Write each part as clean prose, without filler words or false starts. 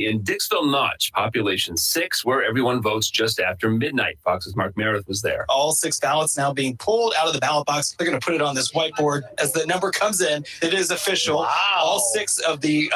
In Dixville Notch, population 6, where everyone votes just after midnight. Fox's Mark Meredith was there. All 6 ballots now being pulled out of the ballot box. They're going to put it on this whiteboard as the number comes in. It is official. Wow. All 6 of the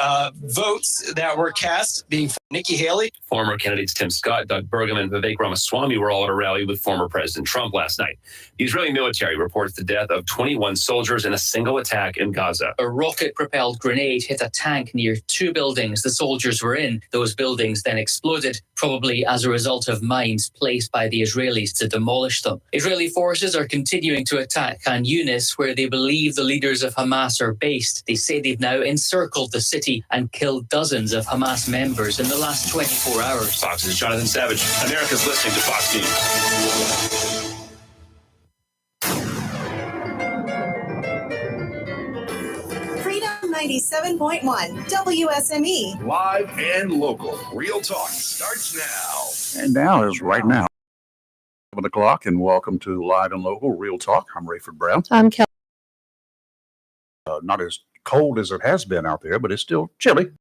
votes that were cast being Nikki Haley. Former candidates Tim Scott, Doug Burgum, and Vivek Ramaswamy were all at a rally with former President Trump last night. The Israeli military reports the death of 21 soldiers in a single attack in Gaza. A rocket-propelled grenade hit a tank near 2 buildings the soldiers were in. Those buildings then exploded, probably as a result of mines placed by the Israelis to demolish them. Israeli forces are continuing to attack Khan Yunis, where they believe the leaders of Hamas are based. They say they've now encircled the city and killed dozens of Hamas members in the last 24 hours. Fox's Jonathan Savage. America's listening to Fox News. Freedom 97.1 WSME. Live and local. Real Talk starts now. And now is right now. 7 o'clock, and welcome to Live and Local Real Talk. I'm Rayford Brown. I'm Kelly. Not as cold as it has been out there, but it's still chilly.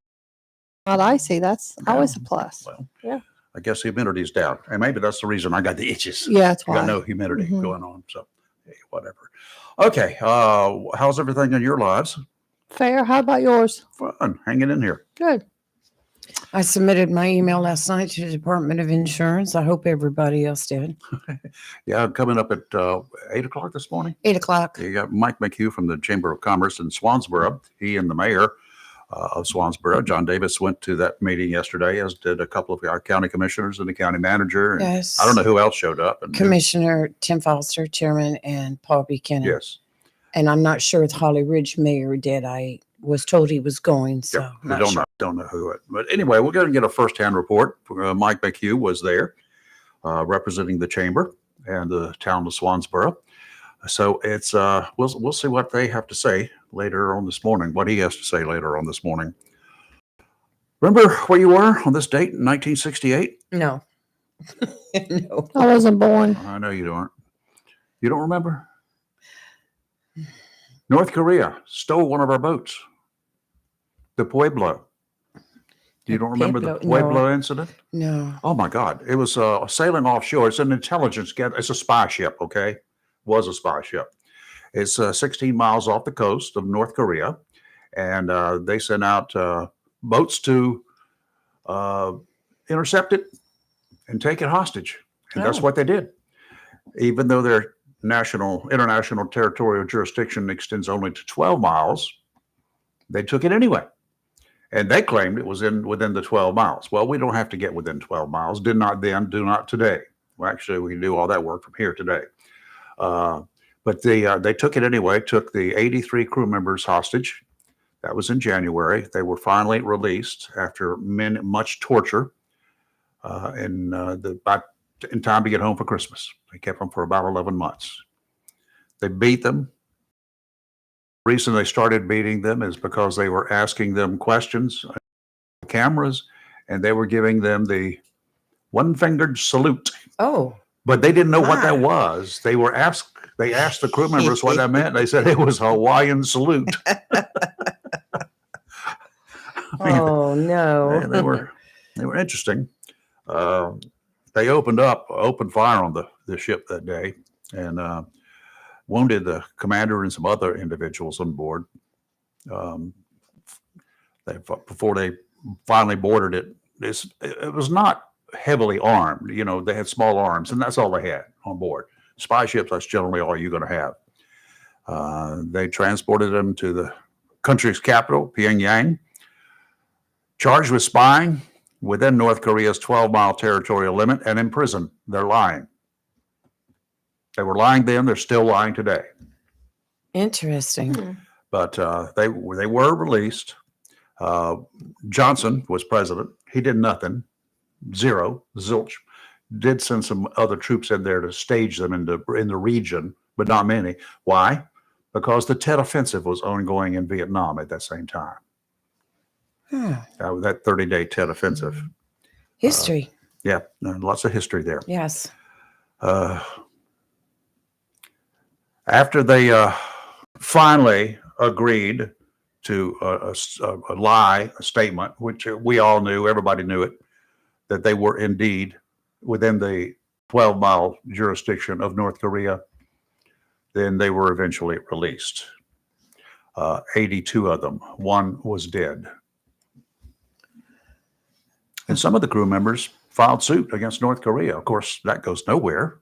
Not icy. That's always a plus. Well, Yeah. I guess the humidity's down, and maybe that's the reason I got the itches. Yeah, that's I why. got no humidity Mhm. going on, so hey, whatever. Okay, how's everything in your lives? Fair. How about yours? Fun, hanging in here. Good. I submitted my email last night to the Department of Insurance. I hope everybody else did. Yeah, coming up at 8 o'clock this morning. 8 o'clock. You got Mike McHugh from the Chamber of Commerce in Swansboro. He and the mayor of Swansboro, John Davis, went to that meeting yesterday, as did a couple of our county commissioners and the county manager. And Yes. I don't know who else showed up. And Commissioner Tim Foster, Chairman, and Paul Buchanan. Yes. And I'm not sure if Holly Ridge Mayor did. I was told he was going, so Yeah, I'm I not don't know who it. But anyway, we're going to get a firsthand report. Mike McHugh was there representing the chamber and the town of Swansboro. So it's we'll see what they have to say later on this morning, what he has to say later on this morning. Remember where you were on this date in 1968? No. No. I wasn't born. I know you don't. You don't remember? North Korea stole one of our boats, the Pueblo. You don't remember the Pueblo? No. Pueblo incident? No. Oh my God. It was sailing offshore. It's an intelligence it's a spy ship, okay? Was a spy ship. It's 16 miles off the coast of North Korea. And they sent out boats to intercept it and take it hostage. And that's Oh. what they did. Even though their international territorial jurisdiction extends only to 12 miles, they took it anyway. And they claimed it was within the 12 miles. Well, we don't have to get within 12 miles. Did not then, do not today. Well, actually, we can do all that work from here today. But they took it anyway, took the 83 crew members hostage. That was in January. They were finally released after much torture in time to get home for Christmas. They kept them for about 11 months. They beat them. The reason they started beating them is because they were asking them questions on cameras, and they were giving them the one-fingered salute. Oh. But they didn't know what that My. was. They asked the crew members what that meant. They said it was a Hawaiian salute. I mean, Oh, no. they were interesting. They opened fire on the ship that day and wounded the commander and some other individuals on board. Before they finally boarded it, it was not heavily armed. You know, they had small arms, and that's all they had on board. Spy ships, that's generally all you're going to have. They transported them to the country's capital, Pyongyang, charged with spying within North Korea's 12-mile territorial limit and imprisoned. They're lying. They were lying then. They're still lying today. Interesting. But they were released. Johnson was president. He did nothing. Zero. Zilch. Did send some other troops in there to stage them in the region, but not many. Why? Because the Tet Offensive was ongoing in Vietnam at that same time. That 30-day Tet Offensive. History. Yeah, lots of history there. Yes. After they finally agreed to a lie, a statement, which we all knew, everybody knew it, that they were indeed within the 12-mile jurisdiction of North Korea, then they were eventually released. 82 of them. One was dead. And some of the crew members filed suit against North Korea. Of course, that goes nowhere.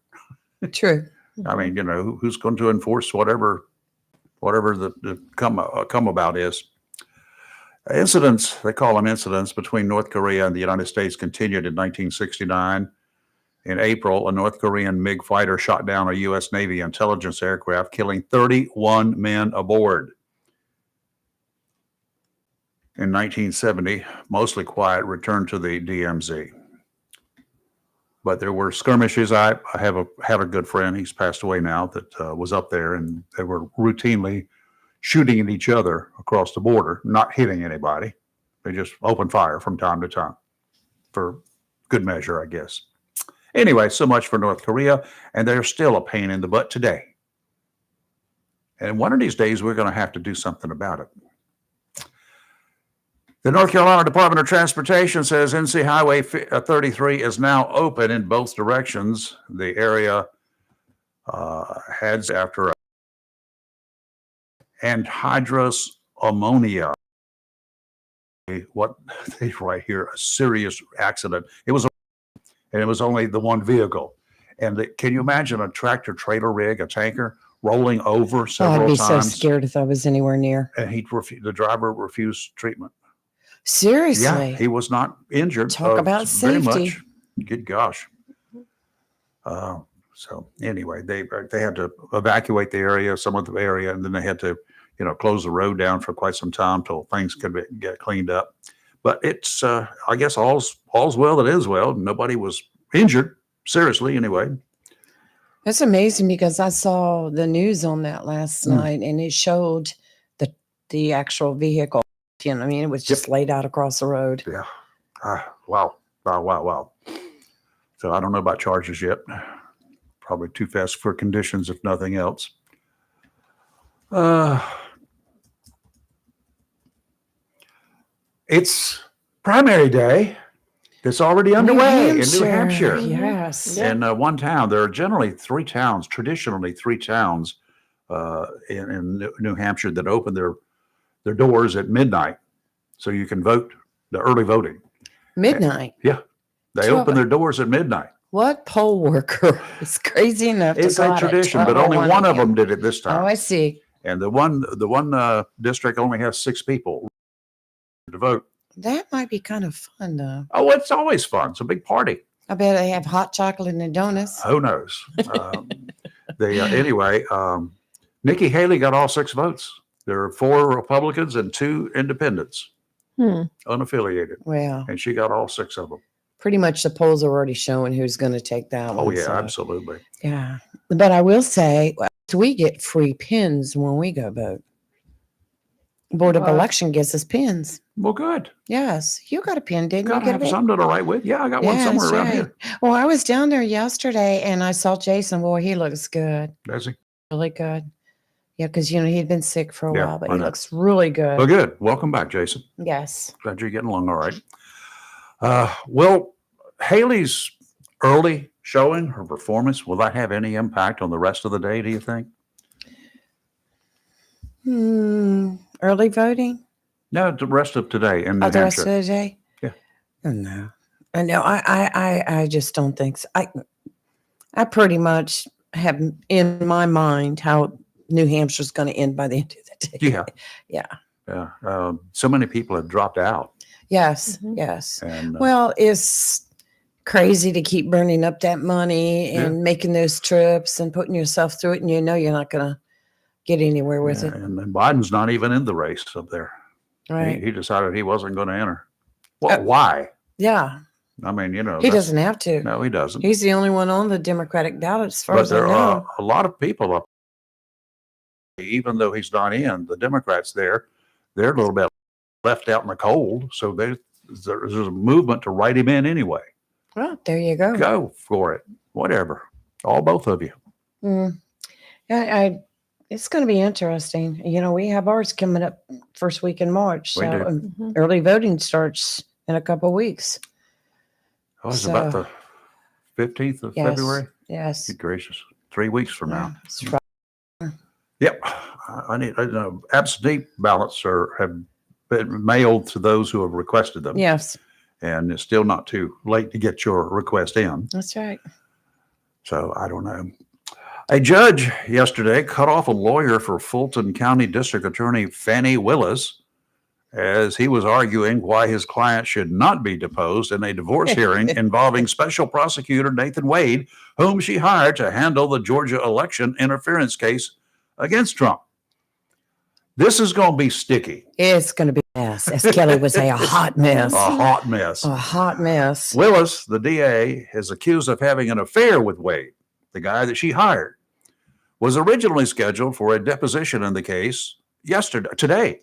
True. I mean, who's going to enforce whatever the come about is. Incidents, they call them incidents, between North Korea and the United States continued in 1969. In April, a North Korean MiG fighter shot down a U.S. Navy intelligence aircraft, killing 31 men aboard. In 1970, mostly quiet, returned to the DMZ. But there were skirmishes. I have a good friend, he's passed away now, that was up there, and they were routinely shooting at each other across the border, not hitting anybody. They just opened fire from time to time for good measure, I guess. Anyway, so much for North Korea, and they're still a pain in the butt today. And one of these days, we're going to have to do something about it. The North Carolina Department of Transportation says NC Highway 33 is now open in both directions. The area heads after anhydrous ammonia. What they write here, a serious accident. It was only the one vehicle. And can you imagine a tractor trailer rig, a tanker, rolling over several I'd be times? so scared if I was anywhere near. And the driver refused treatment. Seriously. Yeah, he was not injured. Talk about very safety. much. Good gosh. So anyway, they had to evacuate the area, some of the area, and then they had to, close the road down for quite some time till things could get cleaned up. But it's, I guess, all's well that is well. Nobody was injured, seriously, anyway. It's amazing because I saw the news on that last night, and it showed the actual vehicle. I mean, it was just laid out across the road. Yeah. Wow. So I don't know about charges yet. Probably too fast for conditions, if nothing else. It's primary day. It's already underway in New Hampshire. Yes. In one town, there are generally traditionally three towns in New Hampshire that open their doors at midnight, so you can vote, the early voting. Midnight. Yeah, they open their doors at midnight. What poll worker is crazy enough to It's a tradition, but only one of them did it this time. Oh, I see. And the one district only has 6 people to vote. That might be kind of fun, though. Oh, it's always fun. It's a big party. I bet they have hot chocolate and donuts. Who knows? Anyway, Nikki Haley got all 6 votes. There are 4 Republicans and 2 independents, unaffiliated, Well, and she got all 6 of them. pretty much the polls are already showing who's going to take that one. Oh yeah, so, absolutely. yeah. But I will say, we get free pins when we go vote. Board of Wow. Election gives us pins. Well, good. Yes, you got a pin, didn't Gotta you? have something to write with. Yeah, I got one Yeah, somewhere that's around right. here. Well, I was down there yesterday and I saw Jason. Boy, he looks good. Does he? Really good. Yeah, because he'd been sick for a Yeah, while, but I he know. looks really good. Well, good. Welcome back, Jason. Yes. Glad you're getting along all right. Well, Haley's early showing, her performance, will that have any impact on the rest of the day, do you think? Early voting? No, the rest of today in New The rest of Hampshire. the day? Yeah. Oh, no. No, I just don't think so. I pretty much have in my mind how New Hampshire's going to end by the end of the day. Yeah. Yeah. Yeah. So many people have dropped out. Yes. Mhm. Yes. And Well, it's crazy to keep burning up that money and making those trips and putting yourself through it, and you're not going to get anywhere with it. and then Biden's not even in the race up there. Right. He decided he wasn't going to enter. Well, why? Yeah. I mean, He that's- doesn't have to. No, he doesn't. He's the only one on the Democratic ballot as far But as I there know. are a lot of people up. Even though he's not in, the Democrats they're a little bit left out in the cold. So there's a movement to write him in anyway. Well, there you go. Go for it. Whatever. Both of you. Yeah, It's going to be interesting. We have ours coming up first week in March. We So do. Mhm. early voting starts in a couple of weeks. Oh, it's about So- the 15th of Yes. February. Yes. Good gracious. 3 weeks from now. That's right. Yep. I know absentee ballots have been mailed to those who have requested them. Yes, And it's still not too late to get your request in. that's right. So I don't know. A judge yesterday cut off a lawyer for Fulton County District Attorney Fannie Willis as he was arguing why his client should not be deposed in a divorce hearing involving Special Prosecutor Nathan Wade, whom she hired to handle the Georgia election interference case against Trump. This is going to be sticky, It's going to be a mess. As Kelly would say, a hot mess. a hot mess. A hot mess. Willis, the DA, is accused of having an affair with Wade, the guy that she hired, was originally scheduled for a deposition in the case today.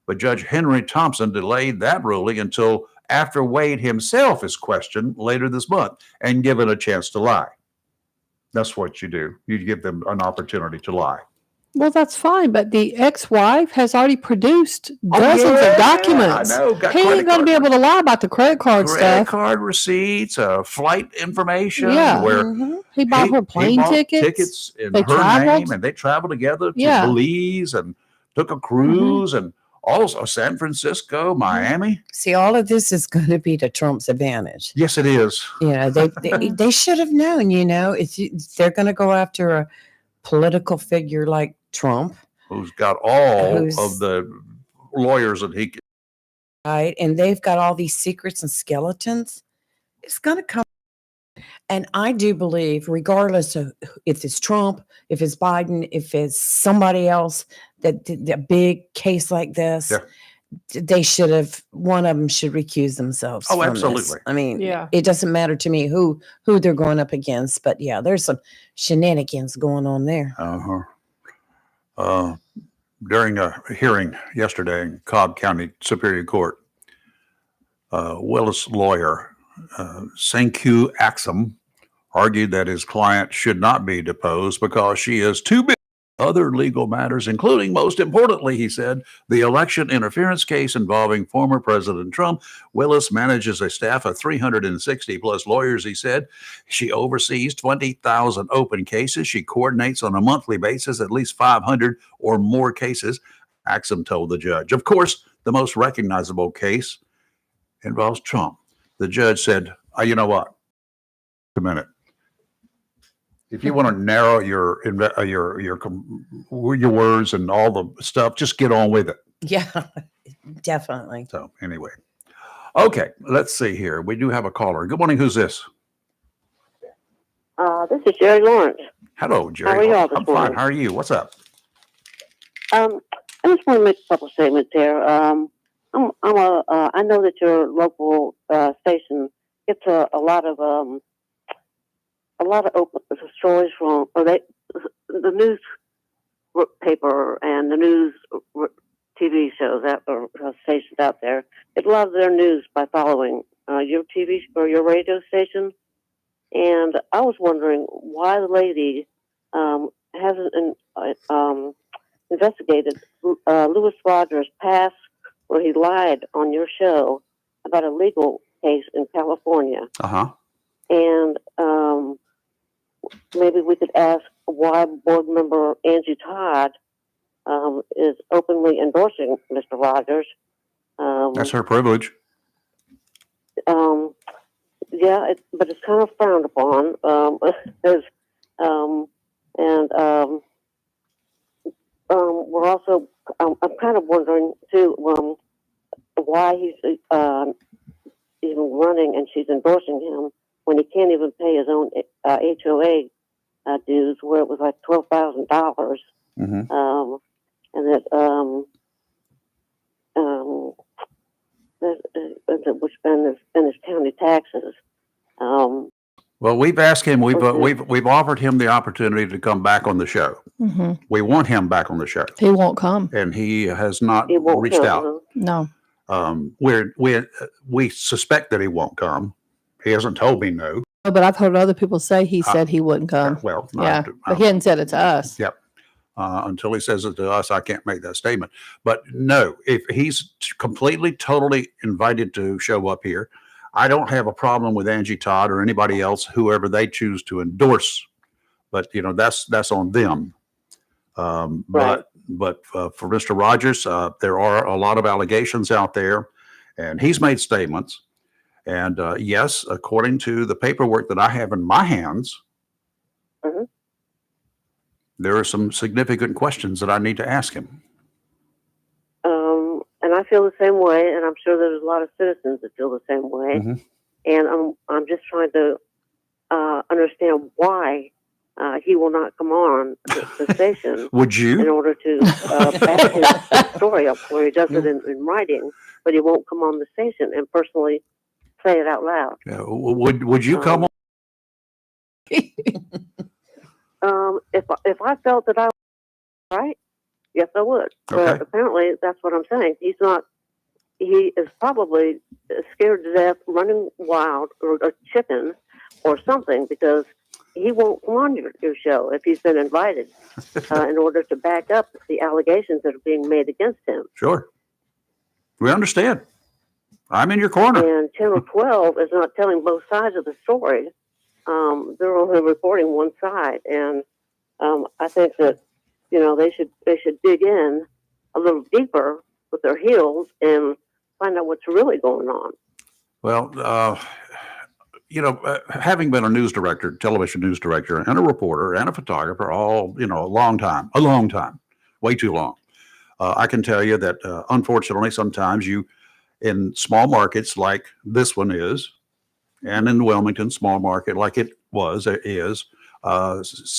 But Judge Henry Thompson delayed that ruling until after Wade himself is questioned later this month and given a chance to lie. That's what you do. You give them an opportunity to lie. Well, that's fine, but the ex-wife has already produced dozens of documents. I know. Got He credit ain't going to be card- able to lie about the credit card credit stuff. card receipts, flight information, Yeah. where Mhm. He bought he- her he plane bought tickets. tickets in They her traveled. name, and they traveled together to Yeah. Belize and took a cruise, and also San Francisco, Miami. See, all of this is going to be to Trump's advantage. Yes, it is. They should have known, if they're going to go after a political figure like Trump, Who's got all Who's- of the lawyers that he? right? And they've got all these secrets and skeletons. It's going to come. And I do believe, regardless of if it's Trump, if it's Biden, if it's somebody else, that a big case like this, Yeah. they should have, one of them should recuse themselves. Oh, from this. absolutely. I mean, Yeah. it doesn't matter to me who they're going up against, but yeah, there's some shenanigans going on there. During a hearing yesterday in Cobb County Superior Court, Willis lawyer Sankyu Axum argued that his client should not be deposed because she is too busy with other legal matters, including, most importantly, he said, the election interference case involving former President Trump. Willis manages a staff of 360 plus lawyers, he said. She oversees 20,000 open cases. She coordinates on a monthly basis at least 500 or more cases, Axum told the judge. Of course, the most recognizable case involves Trump. The judge said, you know what? A minute. If you want to narrow your words and all the stuff, just get on with it. Yeah, definitely. So anyway, okay, let's see here. We do have a caller. Good morning. Who's this? This is Jerry Lawrence. Hello, Jerry. How are y'all this I'm fine. morning? How are you? What's up? I just want to make a couple statements here. I know that your local station gets a lot of open stories from the news paper and the news TV shows or stations out there. It loves their news by following your TV or your radio station. And I was wondering why the lady hasn't investigated Louis Rogers' past, where he lied on your show about a legal case in California. Uh-huh. And maybe we could ask why board member Angie Todd is openly endorsing Mr. Rogers. That's her privilege. Yeah, but it's kind of frowned upon. We're also, I'm kind of wondering too, why he's even running and she's endorsing him when he can't even pay his own HOA dues, where it was like $12,000, Mm-hmm. and which been his county taxes. Well, we've asked him. We've offered him the opportunity to come back on the show. Hmm. We want him back on the show, He won't come. and he has not It won't reached come, out. huh? No. We suspect that he won't come. He hasn't told me no. But I've heard other people say he said he wouldn't come. Well, Yeah. But he hadn't said it to us. Yep. Until he says it to us, I can't make that statement. But no, if he's completely, totally invited to show up here, I don't have a problem with Angie Todd or anybody else, whoever they choose to endorse. But that's on them. Right. But for Mr. Rogers, there are a lot of allegations out there, and he's made statements. And yes, according to the paperwork that I have in my hands, Mhm. there are some significant questions that I need to ask him. And I feel the same way, and I'm sure there's a lot of citizens that feel the same way. Mhm. And I'm just trying to understand why he will not come on the station Would in you? order to back his story up where he does it in writing, but he won't come on the station and personally say it out loud. Would you come on? If I felt that I was right, yes, I would. But Okay. apparently, that's what I'm saying. He's not. He is probably scared to death, running wild, or a chicken, or something, because he won't come on your show if he's been invited in order to back up the allegations that are being made against him. Sure. We understand. I'm in your corner. And Channel 12 is not telling both sides of the story. They're only reporting one side, and I think that they should dig in a little deeper with their heels and find out what's really going on. Well, having been a news director, television news director, and a reporter and a photographer, all, a long time, way too long. I can tell you that, unfortunately, sometimes in small markets like this one is, and in Wilmington, small market like it is,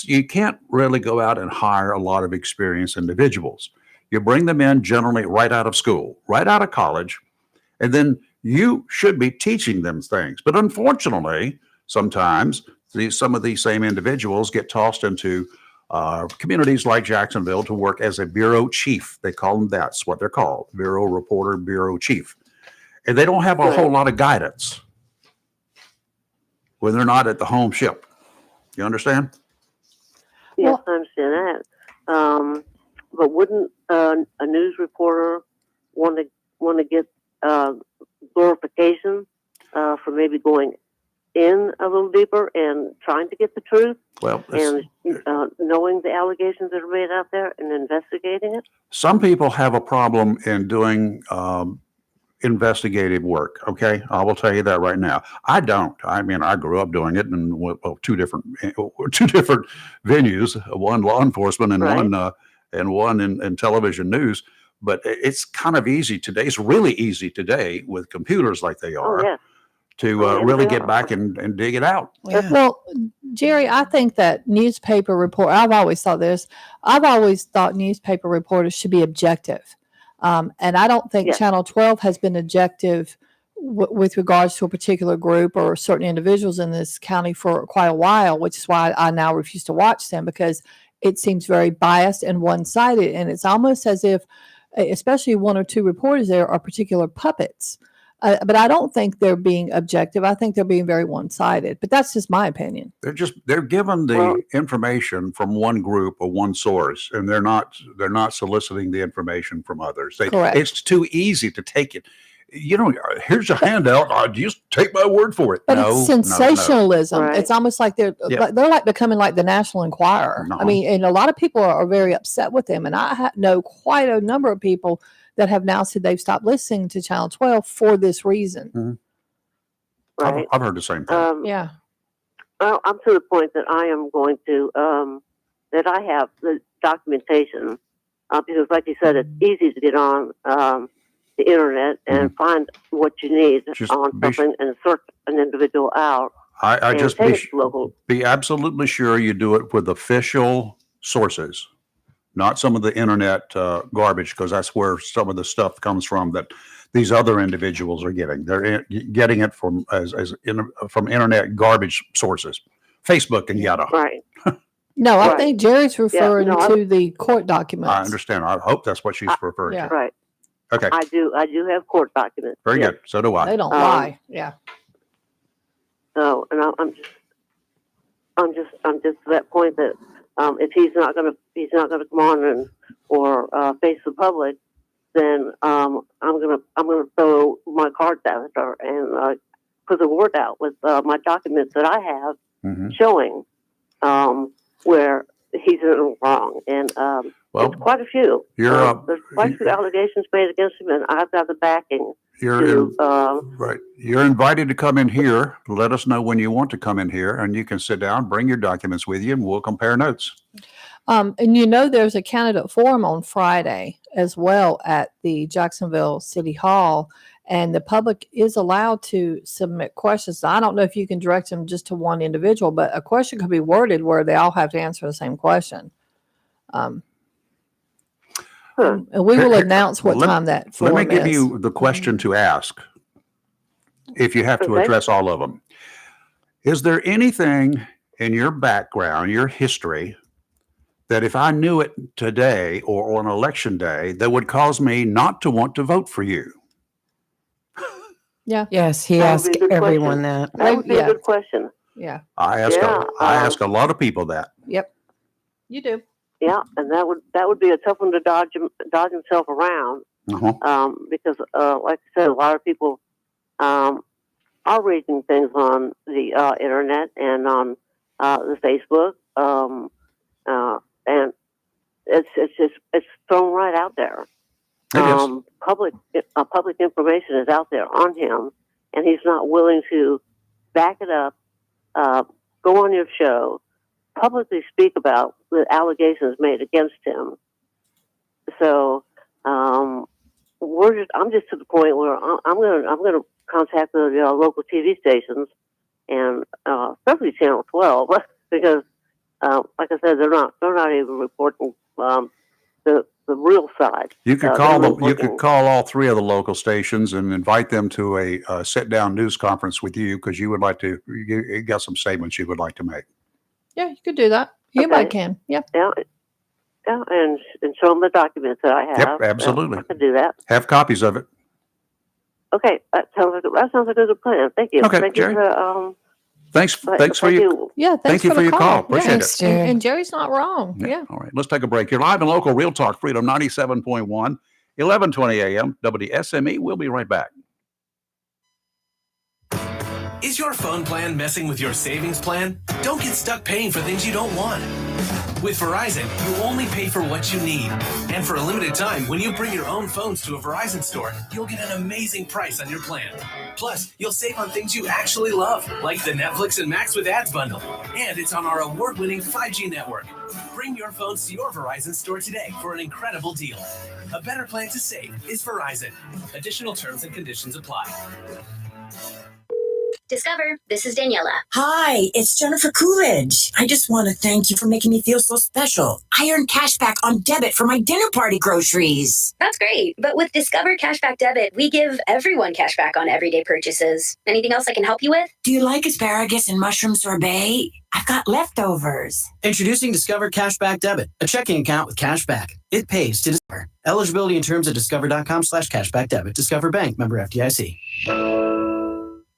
you can't really go out and hire a lot of experienced individuals. You bring them in generally right out of school, right out of college, and then you should be teaching them things. But unfortunately, sometimes some of these same individuals get tossed into communities like Jacksonville to work as a bureau chief. They call them, that's what they're called, bureau reporter, bureau chief. And they don't have a whole lot of guidance when they're not at the home ship. You understand? Yes, I understand that. But wouldn't a news reporter want to get glorification for maybe going in a little deeper and trying to get the truth, Well, and knowing the allegations that are made out there and investigating it? some people have a problem in doing investigative work. Okay, I will tell you that right now. I don't. I mean, I grew up doing it in two different venues, one law enforcement and one in television news. But it's kind of easy today. It's really easy today with computers like they are to really get back and dig it out. Yeah. Well, Jerry, I think that newspaper report, I've always thought this. I've always thought newspaper reporters should be objective. And I don't think Channel 12 has been objective with regards to a particular group or certain individuals in this county for quite a while, which is why I now refuse to watch them, because it seems very biased and one-sided. And it's almost as if, especially one or two reporters there, are particular puppets. But I don't think they're being objective. I think they're being very one-sided. But that's just my opinion. They're given the information from one group or one source, and they're not soliciting the information from others. Correct. It's too easy to take it. Here's a handout. I just take my word for it. But No, it's sensationalism. Right. It's almost like they're like becoming like the National Enquirer. No. I mean, and a lot of people are very upset with them. And I know quite a number of people that have now said they've stopped listening to Channel 12 for this reason. Right. I've heard the same thing. Yeah. Well, I'm to the point that I am going to that I have the documentation because, like you said, it's easy to get on the internet and find what you need Just on something and search an individual out. I and just take it to local. be absolutely sure you do it with official sources, not some of the internet garbage, because that's where some of the stuff comes from that these other individuals are getting. They're getting it from from internet garbage sources, Facebook and yada. Right. No, I Right. think Jerry's referring no, to the court documents. I understand. I hope that's what she's referring yeah. to. Right. Okay, I do have court documents. very yes. good. So do I. They don't lie. Yeah. So, and I'm just to that point that if he's not going to come on or face the public, then I'm gonna throw my cards out there and put the word out with my documents that I have showing where he's in the wrong. And it's quite a few. There's quite a few allegations made against him, and I've got the backing. Right. You're invited to come in here. Let us know when you want to come in here, and you can sit down, bring your documents with you, and we'll compare notes. And there's a candidate forum on Friday as well at the Jacksonville City Hall, and the public is allowed to submit questions. I don't know if you can direct them just to one individual, but a question could be worded where they all have to answer the same question. And we will announce what time that forum Let me give is. you the question to ask, if you have to address all of them. Is there anything in your background, your history, that if I knew it today or on election day, that would cause me not to want to vote for you? Yeah. Yes, he That would asked be a good everyone question. that. That would be Yeah. a good question. Yeah. I ask a lot of people that. Yep. You do. Yeah, and that would be a tough one to dodge himself around. Because, like I said, a lot of people are reading things on the internet and on the Facebook, and it's thrown right out there. Public information is out there on him, and he's not willing to back it up, go on your show, publicly speak about the allegations made against him. So I'm just to the point where I'm gonna contact the local TV stations, and especially Channel 12, because like I said, they're not even reporting the real side. You could call them. You could call all three of the local stations and invite them to a sit-down news conference with you, because you would like to. You got some statements you would like to make. Yeah, you could do that. Anybody can. Yeah. Yeah, and show them the documents that I have. Yep, absolutely. I can do that. Have copies of it. Okay, that sounds like a good plan. Thank you. Okay, Thank Jerry. you for, Thanks for your. Yeah. Thank you for your call. Appreciate Thanks, it. Jerry. And Jerry's not wrong. Yeah. All right, let's take a break here. Live and local, Real Talk Freedom 97.1, 1120 a.m. WSME. We'll be right back. Is your phone plan messing with your savings plan? Don't get stuck paying for things you don't want. With Verizon, you only pay for what you need. And for a limited time, when you bring your own phones to a Verizon store, you'll get an amazing price on your plan. Plus, you'll save on things you actually love, like the Netflix and Max with Ads bundle. And it's on our award-winning 5G network. Bring your phones to your Verizon store today for an incredible deal. A better plan to save is Verizon. Additional terms and conditions apply. Discover, this is Daniela. Hi, it's Jennifer Coolidge. I just want to thank you for making me feel so special. I earned cash back on debit for my dinner party groceries. That's great. But with Discover Cashback Debit, we give everyone cash back on everyday purchases. Anything else I can help you with? Do you like asparagus and mushroom sorbet? I've got leftovers. Introducing Discover Cashback Debit, a checking account with cash back. It pays to Discover. Eligibility and terms at discover.com/cashback debit. Discover Bank, member FDIC.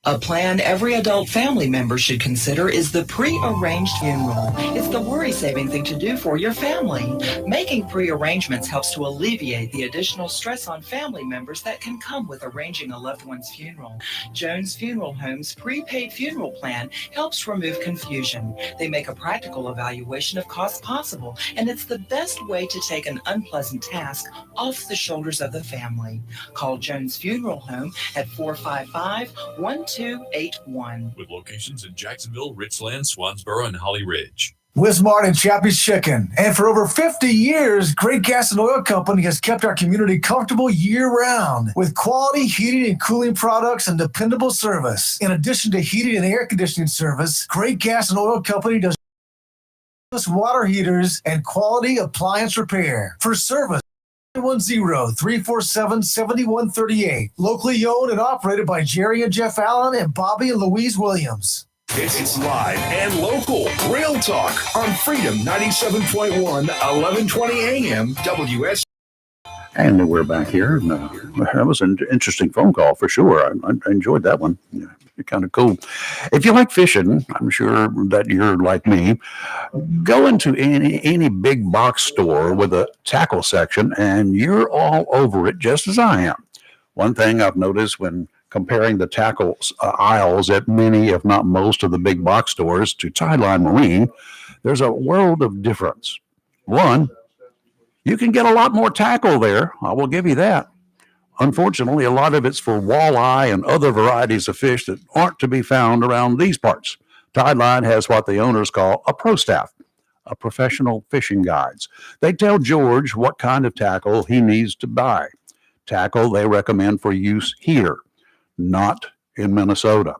A plan every adult family member should consider is the pre-arranged funeral. It's the worry-saving thing to do for your family. Making pre-arrangements helps to alleviate the additional stress on family members that can come with arranging a loved one's funeral. Jones Funeral Home's prepaid funeral plan helps remove confusion. They make a practical evaluation of costs possible, and it's the best way to take an unpleasant task off the shoulders of the family. Call Jones Funeral Home at 455-1281. With locations in Jacksonville, Richland, Swansboro, and Holly Ridge. Wismart and Chappie's Chicken. And for over 50 years, Great Gas and Oil Company has kept our community comfortable year-round with quality heating and cooling products and dependable service. In addition to heating and air conditioning service, Great Gas and Oil Company does water heaters and quality appliance repair. For service, 910-347-7138. Locally owned and operated by Jerry and Jeff Allen and Bobby and Louise Williams. It's live and local. Real Talk on Freedom 97.1, 1120 a.m. WS. And we're back here. And, that was an interesting phone call for sure. I enjoyed that one. Yeah, kind of cool. If you like fishing, I'm sure that you're like me. Go into any big box store with a tackle section, and you're all over it, just as I am. One thing I've noticed when comparing the tackle aisles at many, if not most, of the big box stores to Tideline Marine, there's a world of difference. One, you can get a lot more tackle there. I will give you that. Unfortunately, a lot of it's for walleye and other varieties of fish that aren't to be found around these parts. Tideline has what the owners call a pro staff, a professional fishing guides. They tell George what kind of tackle he needs to buy. Tackle they recommend for use here, not in Minnesota.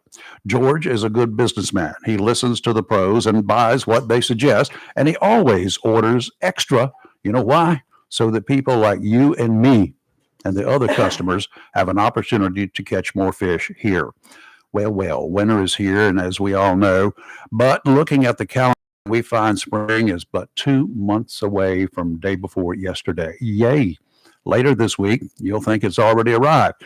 George is a good businessman. He listens to the pros and buys what they suggest, and he always orders extra. You know why? So that people like you and me and the other customers have an opportunity to catch more fish here. Well, winter is here, and as we all know, but looking at the calendar, we find spring is but 2 months away from day before yesterday. Yay! Later this week, you'll think it's already arrived.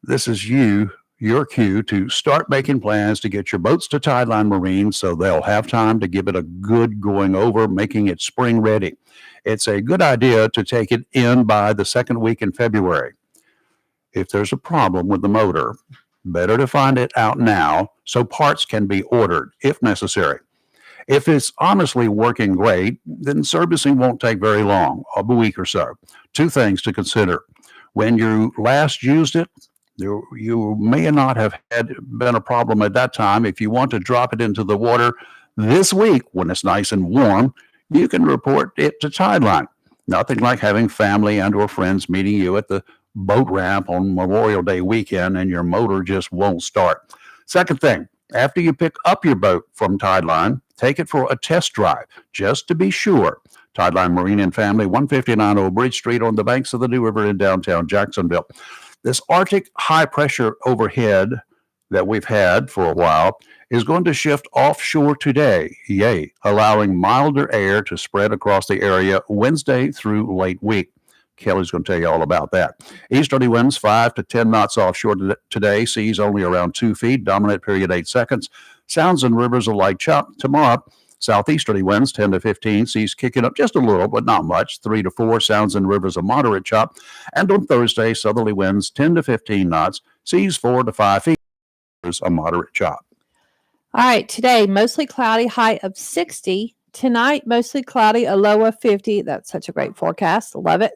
This is your cue to start making plans to get your boats to Tideline Marine so they'll have time to give it a good going over, making it spring ready. It's a good idea to take it in by the second week in February. If there's a problem with the motor, better to find it out now so parts can be ordered if necessary. If it's honestly working great, then servicing won't take very long, a week or so. 2 things to consider. When you last used it, you may not have been a problem at that time. If you want to drop it into the water this week when it's nice and warm, you can report it to Tideline. Nothing like having family and or friends meeting you at the boat ramp on Memorial Day weekend and your motor just won't start. Second thing, after you pick up your boat from Tideline, take it for a test drive just to be sure. Tideline Marine and Family, 159 Old Bridge Street on the banks of the New River in downtown Jacksonville. This Arctic high pressure overhead that we've had for a while is going to shift offshore today, allowing milder air to spread across the area Wednesday through late week. Kelly's going to tell you all about that. Easterly winds 5 to 10 knots offshore today, seas only around 2 feet, dominant period 8 seconds. Sounds and rivers a light chop. Tomorrow, southeasterly winds 10 to 15, seas kicking up just a little, but not much, 3 to 4, sounds and rivers a moderate chop. And on Thursday, southerly winds 10 to 15 knots, seas 4 to 5 feet, a moderate chop. All right, today, mostly cloudy, high of 60. Tonight, mostly cloudy, a low of 50. That's such a great forecast. Love it.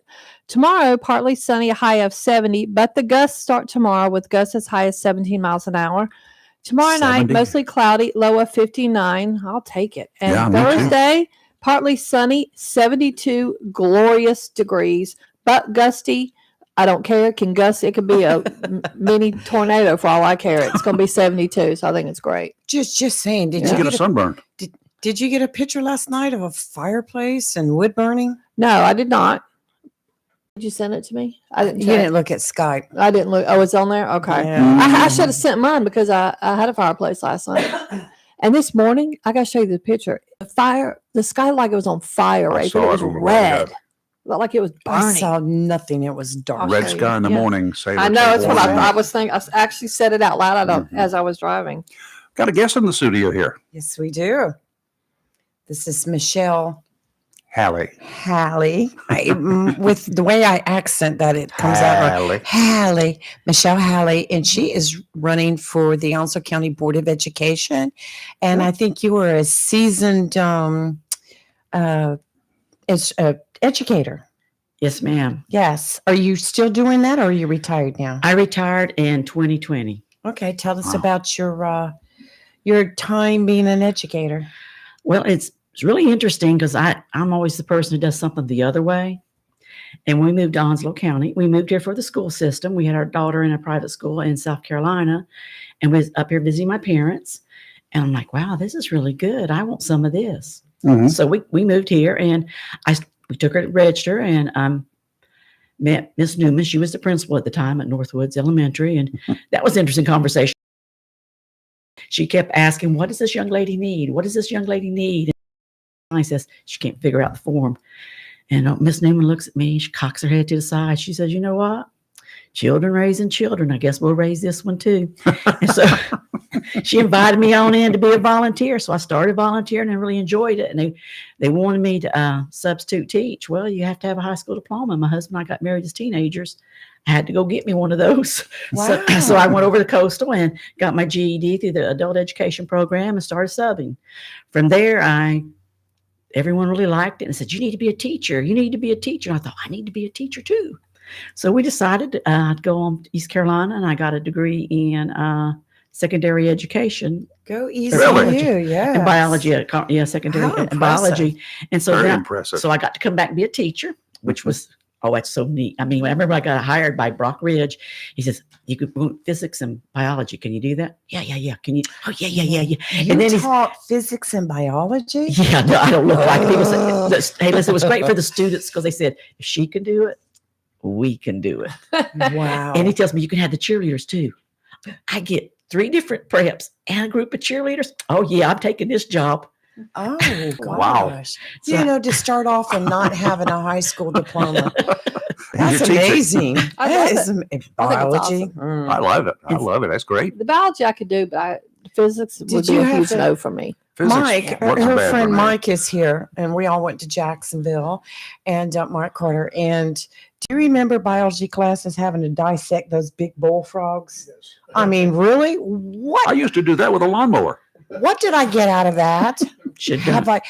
Tomorrow, partly sunny, a high of 70, but the gusts start tomorrow with gusts as high as 17 miles an hour. Tomorrow 70. night, mostly cloudy, low of 59. I'll take it. And Yeah, me too. Thursday, partly sunny, 72 glorious degrees, but gusty. I don't care. It can gust. It could be a mini tornado for all I care. It's going to be 72, so I think it's great. Just saying. Did You you get a sunburn. Did you get a picture last night of a fireplace and wood burning? No, I did not. Did you send it to me? I didn't. You check. didn't look at Skype. I didn't look. Oh, it's on there? Okay. Yeah. I should have sent mine because I had a fireplace last night. And this morning, I got to show you the picture. The sky like it was on fire, I right? saw It it was on the way red. up. Looked like it was I burning. saw nothing. It was dark. Red sky in the Yeah. morning. Sailor I know. It's what warning. I was thinking. I actually said it out loud as I was driving. Got a guest in the studio here. Yes, we do. This is Michelle Hallie. with the way I accent that, it comes out. Hallie, Michelle Hallie, and she is running for the Onslow County Board of Education. And I think you were a seasoned educator. Yes, ma'am. Yes. Are you still doing that, or are you retired now? I retired in 2020. Okay, tell us about your time being an educator. Well, it's really interesting because I'm always the person who does something the other way. And when we moved to Onslow County, we moved here for the school system. We had our daughter in a private school in South Carolina and was up here visiting my parents. And I'm like, wow, this is really good. I want some of this. Mhm. So we moved here and we took her to register and met Miss Newman. She was the principal at the time at Northwoods Elementary. And that was an interesting conversation. She kept asking, what does this young lady need? What does this young lady need? And I says, she can't figure out the form. And Miss Newman looks at me. She cocks her head to the side. She says, "You know what? Children raising children. I guess we'll raise this one too." And so she invited me on in to be a volunteer. So I started volunteering and really enjoyed it. And they wanted me to substitute teach. Well, you have to have a high school diploma. My husband and I got married as teenagers. I had to go get me one of those. Wow. So I went over to Coastal and got my GED through the adult education program and started subbing. From there, everyone really liked it and said, "You need to be a teacher. You need to be a teacher." And I thought, I need to be a teacher too. So we decided I'd go on to East Carolina, and I got a degree in secondary education. Go easy Really? on you, yeah. And biology, secondary How and biology. And so Very then, impressive. so I got to come back and be a teacher, which was, that's so neat. I mean, I remember I got hired by Brock Ridge. He says, "You could do physics and biology. Can you do that?" Yeah. Can you? Oh, yeah. You And then taught physics and biology? yeah, no, I don't look like people said, "Hey, listen, it was great for the students because they said, if she can do it, we can do it." Wow. And he tells me, "You can have the cheerleaders too." I get 3 different preps and a group of cheerleaders. Oh yeah, I'm taking this job. Oh, Wow. gosh. So- To start off and not having a high school diploma. That's You're teaching. amazing. I That love is it. biology. awesome. Mm. I love it. I love it. That's great. The biology I could do, but physics would Did be you a have huge to- no for me. Physics Mike, wasn't her bad for friend me. Mike is here, and we all went to Jacksonville, and Mark Carter. And do you remember biology classes having to dissect those big bullfrogs? I mean, really? I What? used to do that with a lawnmower. What did I get out of that? Should Have have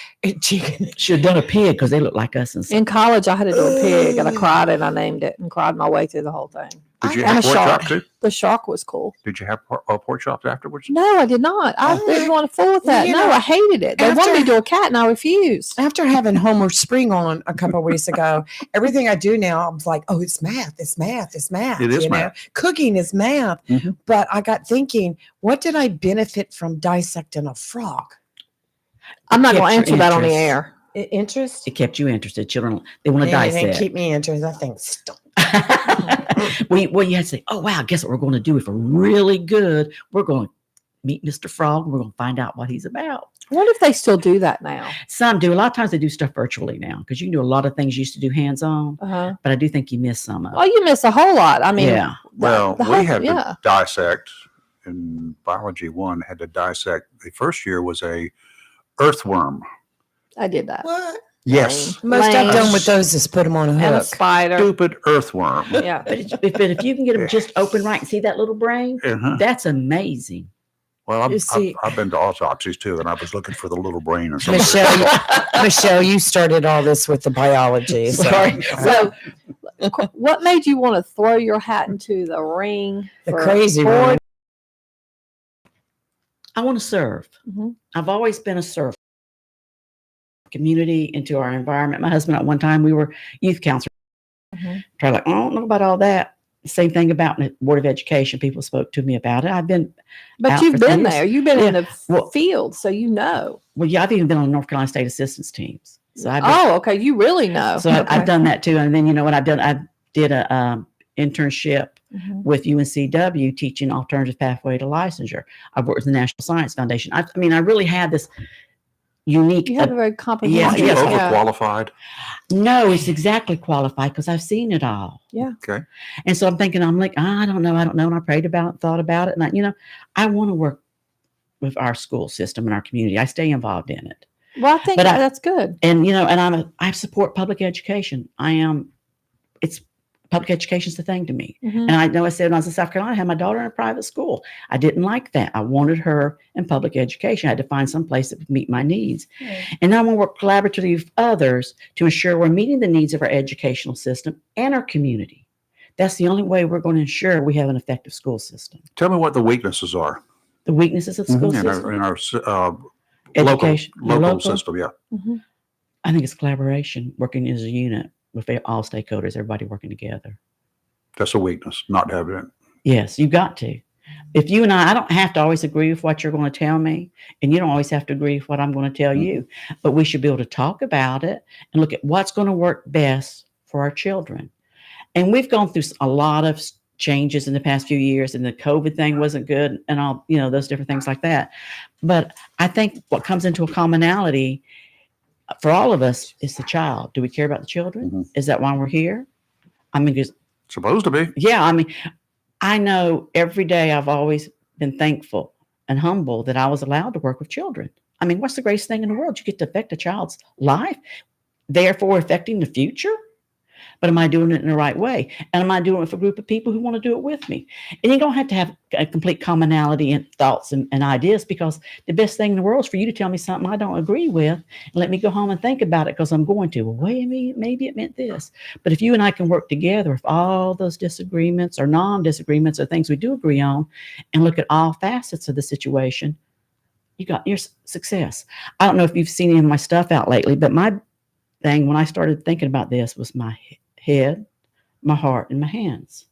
done a pig because they look like us and In college, I had to do a pig, and I cried, and I named it, and cried my way through the whole thing. Did you And have a pork shark. chops too? The shark was cool. Did you have pork chops afterwards? No, I did not. I didn't want to fool with that. You No, know, I hated it. They wanted me to do a cat, and I refused. After having Homer Spring on a couple of weeks ago, everything I do now, I was like, "Oh, it's math. It's math. It's math." It is you know? math. Cooking is math. Mhm. But I got thinking, what did I benefit from dissecting a frog? I'm not Kept going to your answer that on the interest. air. Interest? It kept you interested. Children, they want to It didn't dissect. keep me interested. I think, stop. well, you had to say, "Oh wow, guess what we're going to do? If we're really good, we're going to meet Mr. Frog. And we're going to find out what he's about." I wonder if they still do that now. Some do. A lot of times they do stuff virtually now because you can do a lot of things you used to do hands on. Uh-huh. But I do think you miss some of it. Oh, you miss a whole lot. I mean, Yeah. Well, the we whole- had yeah. to dissect in biology 1, had to dissect. The first year was a earthworm. I did that. What? Yes. Most I've Lame. done with those is put them on a And a hook. spider. Stupid earthworm. Yeah. But if you can get them just open right and see that little brain, Uh-huh. that's amazing. Well, You see- I've been to autopsies too, and I was looking for the little brain or something. Michelle, you started all this with the biology. So. Sorry. So, what made you want to throw your hat into the ring? The for crazy 4 one. I want to serve. Mhm. I've always been a server. Community into our environment. My husband, at one time, we were youth counselors. Mhm. Tried like, I don't know about all that. Same thing about the Board of Education. People spoke to me about it. I've been, But out you've for been 10 years. there. You've been in Yeah. the Well- field, so you know. well, yeah, I've even been on North Carolina State Assistance teams. So I've been, Oh, okay. You really know. so Okay. I've done that too. And then, you know what I've done? I did a internship Mhm. with UNCW teaching alternative pathway to licensure. I've worked with the National Science Foundation. I mean, I really had this unique. You have a very Aren't comprehensive. you yes, overqualified? No, it's exactly qualified because I've seen it all. Yeah. Okay. And so I'm thinking, I'm like, I don't know. And I prayed about it, thought about it. And I want to work with our school system and our community. I stay involved in it. Well, I think But that's good. And, I support public education. It's public education is the thing to me. Mhm. And I know I said when I was in South Carolina, I had my daughter in a private school. I didn't like that. I wanted her in public education. I had to find some place that would meet my needs. And now I want to work collaboratively with others to ensure we're meeting the needs of our educational system and our community. That's the only way we're going to ensure we have an effective school system. Tell me what the weaknesses are The weaknesses of the school in system. our Education. local system. Yeah. Mhm. I think it's collaboration, working as a unit with all stakeholders, everybody working together. That's a weakness, not having it. Yes, you got to. If you and I don't have to always agree with what you're going to tell me, and you don't always have to agree with what I'm going to tell you, but we should be able to talk about it and look at what's going to work best for our children. And we've gone through a lot of changes in the past few years, and the COVID thing wasn't good and all, those different things like that. But I think what comes into a commonality, for all of us, it's the child. Do we care about the children? Mm-hmm. Is that why we're here? I mean, supposed to be. Yeah. I mean, I know every day I've always been thankful and humble that I was allowed to work with children. I mean, what's the greatest thing in the world? You get to affect a child's life, therefore affecting the future. But am I doing it in the right way? And am I doing it with a group of people who want to do it with me? And you don't have to have a complete commonality in thoughts and ideas, because the best thing in the world is for you to tell me something I don't agree with and let me go home and think about it, because I'm going to. Well, wait a minute, maybe it meant this. But if you and I can work together with all those disagreements or non-disagreements or things we do agree on and look at all facets of the situation, you got your success. I don't know if you've seen any of my stuff out lately, but my thing when I started thinking about this was my head, my heart, and my hands.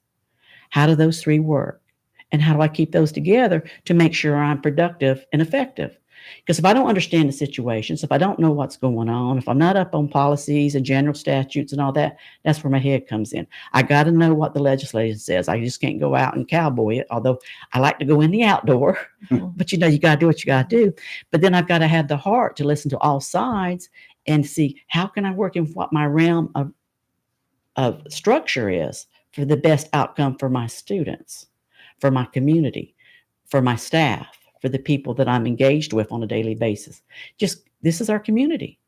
How do those three work? And how do I keep those together to make sure I'm productive and effective? Because if I don't understand the situations, if I don't know what's going on, if I'm not up on policies and general statutes and all that, that's where my head comes in. I got to know what the legislation says. I just can't go out and cowboy it, although I like to go in the outdoor. But you got to do what you got to do. But then I've got to have the heart to listen to all sides and see how can I work in what my realm of structure is for the best outcome for my students, for my community, for my staff, for the people that I'm engaged with on a daily basis. Just, this is our community.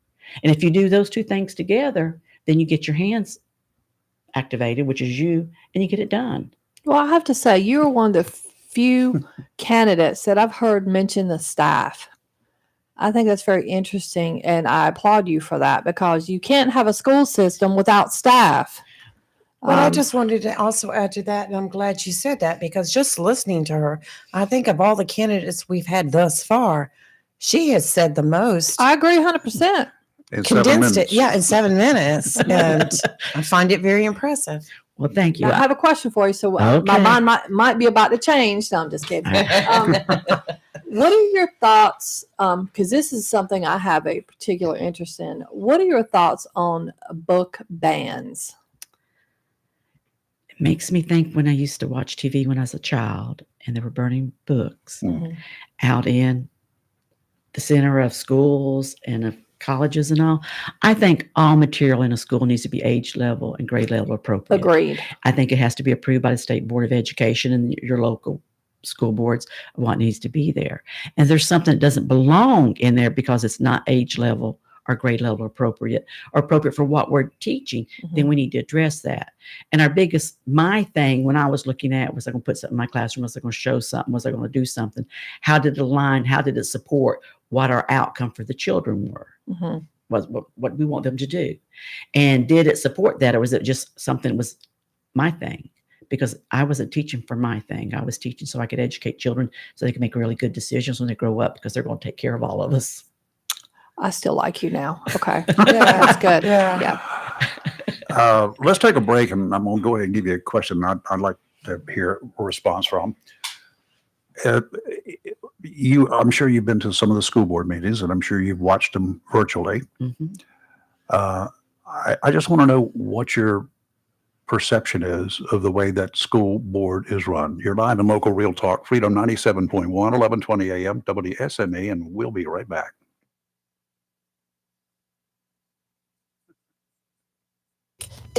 And if you do those two things together, then you get your hands activated, which is you, and you get it done. Well, I have to say, you are one of the few candidates that I've heard mention the staff. I think that's very interesting, and I applaud you for that, because you can't have a school system without staff. Well, I just wanted to also add to that, and I'm glad you said that, because just listening to her, I think of all the candidates we've had thus far, she has said the most. I agree 100%. Condensed it, in 7 minutes, and I find it very impressive. Well, thank you. Now, I have a question for you. So my mind might be about to change. No, I'm just kidding. What are your thoughts? Because this is something I have a particular interest in. What are your thoughts on book bans? It makes me think when I used to watch TV when I was a child, and they were burning books out in the center of schools and of colleges and all. I think all material in a school needs to be age level and grade level appropriate. Agreed. I think it has to be approved by the State Board of Education and your local school boards of what needs to be there. And there's something that doesn't belong in there because it's not age level or grade level appropriate or appropriate for what we're teaching, then we need to address that. And my thing when I was looking at, was I going to put something in my classroom? Was I going to show something? Was I going to do something? How did it align? How did it support what our outcome for the children were? Was what we want them to do? And did it support that? Or was it just something that was my thing? Because I wasn't teaching for my thing. I was teaching so I could educate children so they can make really good decisions when they grow up, because they're going to take care of all of us. I still like you now. Okay. Yeah, that's good. Yeah. Let's take a break, and I'm going to go ahead and give you a question I'd like to hear a response from. I'm sure you've been to some of the school board meetings, and I'm sure you've watched them virtually. I just want to know what your perception is of the way that school board is run. You're live in local Real Talk, Freedom 97.1, 1120 AM, WSME, and we'll be right back.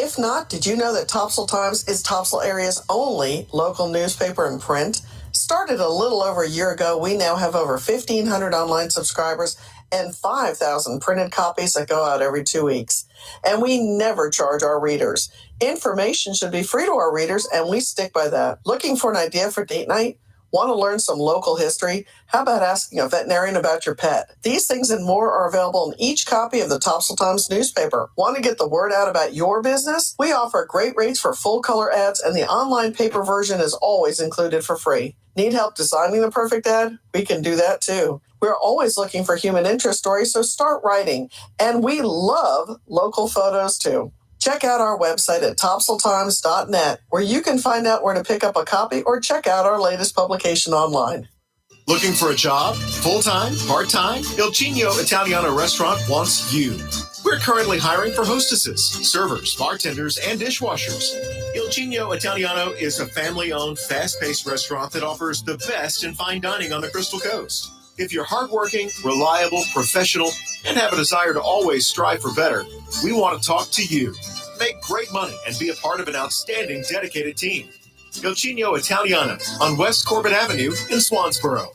If not, did you know that Topsail Times is Topsail area's only local newspaper in print? Started a little over a year ago, we now have over 1,500 online subscribers and 5,000 printed copies that go out every 2 weeks. And we never charge our readers. Information should be free to our readers, and we stick by that. Looking for an idea for date night? Want to learn some local history? How about asking a veterinarian about your pet? These things and more are available in each copy of the Topsail Times newspaper. Want to get the word out about your business? We offer great rates for full color ads, and the online paper version is always included for free. Need help designing the perfect ad? We can do that too. We're always looking for human interest stories, so start writing. And we love local photos too. Check out our website at topsailtimes.net, where you can find out where to pick up a copy or check out our latest publication online. Looking for a job? Full-time? Part-time? Il Cigno Italiano Restaurant wants you. We're currently hiring for hostesses, servers, bartenders, and dishwashers. Il Cigno Italiano is a family-owned, fast-paced restaurant that offers the best in fine dining on the Crystal Coast. If you're hardworking, reliable, professional, and have a desire to always strive for better, we want to talk to you. Make great money and be a part of an outstanding, dedicated team. Il Cigno Italiano on West Corbett Avenue in Swansboro.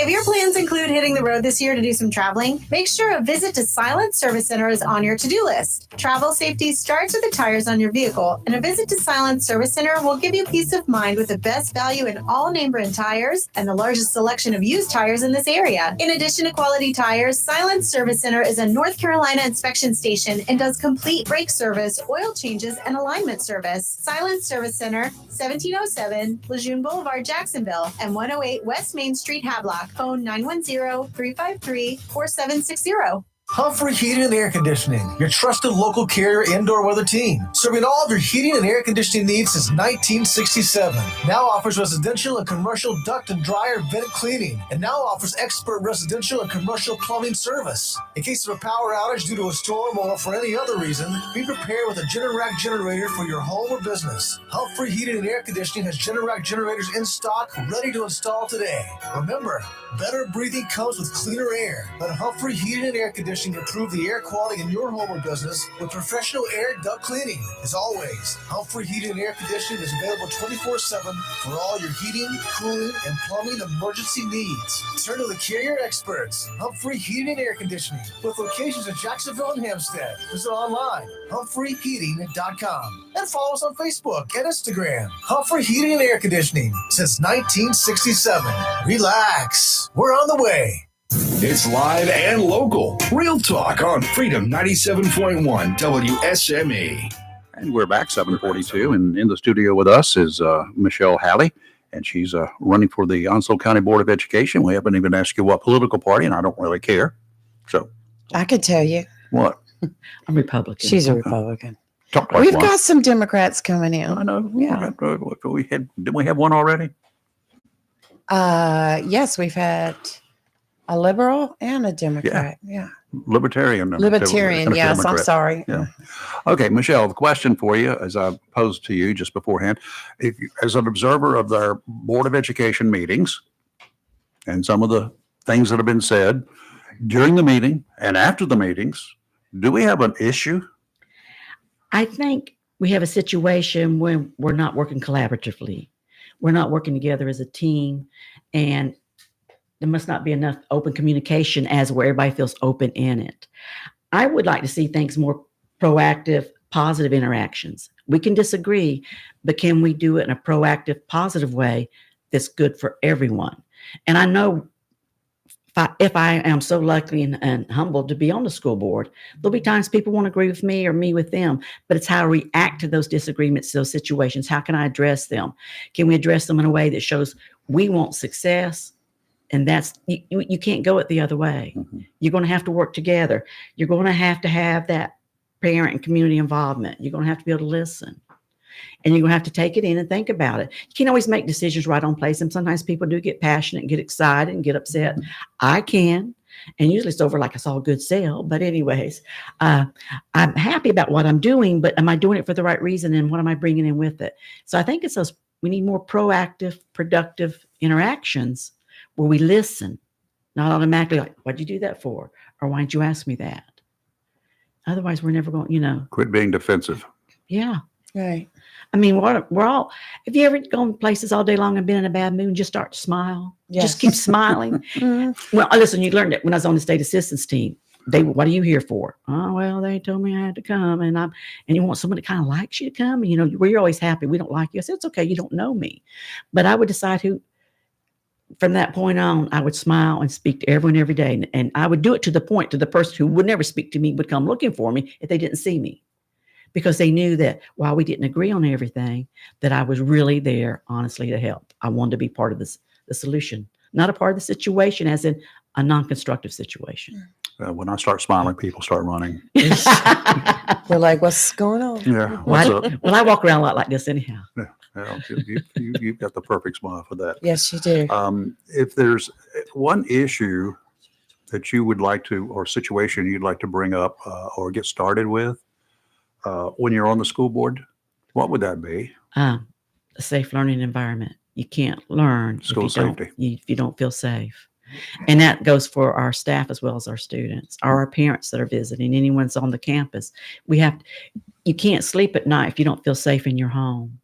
If your plans include hitting the road this year to do some traveling, make sure a visit to Silent Service Center is on your to-do list. Travel safety starts with the tires on your vehicle, and a visit to Silent Service Center will give you peace of mind with the best value in all name brand tires and the largest selection of used tires in this area. In addition to quality tires, Silent Service Center is a North Carolina inspection station and does complete brake service, oil changes, and alignment service. Silent Service Center, 1707 Lejeune Boulevard, Jacksonville, and 108 West Main Street, Havelock. Phone 910-353-4760. Humphrey Heating and Air Conditioning, your trusted local carrier indoor weather team, serving all of your heating and air conditioning needs since 1967. Now offers residential and commercial duct and dryer vent cleaning, and now offers expert residential and commercial plumbing service. In case of a power outage due to a storm or for any other reason, be prepared with a Generac generator for your home or business. Humphrey Heating and Air Conditioning has Generac generators in stock, ready to install today. Remember, better breathing comes with cleaner air. Let Humphrey Heating and Air Conditioning improve the air quality in your home or business with professional air duct cleaning. As always, Humphrey Heating and Air Conditioning is available 24/7 for all your heating, cooling, and plumbing emergency needs. Turn to the carrier experts, Humphrey Heating and Air Conditioning, with locations in Jacksonville and Hampstead. Visit online, humphreyheating.com, and follow us on Facebook and Instagram. Humphrey Heating and Air Conditioning since 1967. Relax, we're on the way. It's live and local. Real talk on Freedom 97.1 WSME. And we're back, 742. And in the studio with us is Michelle Halley, and she's running for the Onslow County Board of Education. We haven't even asked you what political party, and I don't really care. So I could tell you. What? I'm Republican. She's a Republican. Talk like We've one. got some Democrats coming in. I know. Yeah. Didn't we have one already? Yes, we've had a liberal and a Democrat. Yeah. Libertarian. Libertarian. Yes. I'm Democrat. sorry. Yeah. Okay, Michelle, the question for you, as I posed to you just beforehand, if you, as an observer of their Board of Education meetings and some of the things that have been said during the meeting and after the meetings, do we have an issue? I think we have a situation where we're not working collaboratively. We're not working together as a team, and there must not be enough open communication as where everybody feels open in it. I would like to see things more proactive, positive interactions. We can disagree, but can we do it in a proactive, positive way that's good for everyone? And I know if I am so lucky and humbled to be on the school board, there'll be times people won't agree with me or me with them, but it's how I react to those disagreements, those situations. How can I address them? Can we address them in a way that shows we want success? And that's, you can't go it the other way. Mm-hmm. You're going to have to work together. You're going to have that parent and community involvement. You're going to have to be able to listen. And you're going to have to take it in and think about it. You can't always make decisions right on place. And sometimes people do get passionate and get excited and get upset. Mm-hmm. I can. And usually it's over like it's all good sale. But anyways, I'm happy about what I'm doing, but am I doing it for the right reason? And what am I bringing in with it? So I think it's those, we need more proactive, productive interactions where we listen, not automatically like, what'd you do that for? Or why didn't you ask me that? Otherwise, we're never going, Quit being defensive. Yeah. Right. I mean, we're all, have you ever gone places all day long and been in a bad mood and just start to smile? Yes. Just keep smiling. Well, listen, you learned it when I was on the state assistance team. What are you here for? Oh, well, they told me I had to come, and you want someone that kind of likes you to come, where you're always happy. We don't like you. I said, it's okay. You don't know me, but I would decide who. From that point on, I would smile and speak to everyone every day. And I would do it to the point to the person who would never speak to me would come looking for me if they didn't see me. Because they knew that while we didn't agree on everything, that I was really there, honestly, to help. I wanted to be part of the solution, not a part of the situation, as in a non-constructive situation. When I start smiling, people start running. They're like, what's going on? Yeah. Well, I walk around a lot like this anyhow. Yeah. Well, you've got the perfect smile for that. Yes, you do. If there's one issue that you would like to, or situation you'd like to bring up or get started with when you're on the school board, what would that be? A safe learning environment. You can't learn School safety. if you don't feel safe. And that goes for our staff as well as our students, or our parents that are visiting, anyone's on the campus. You can't sleep at night if you don't feel safe in your home.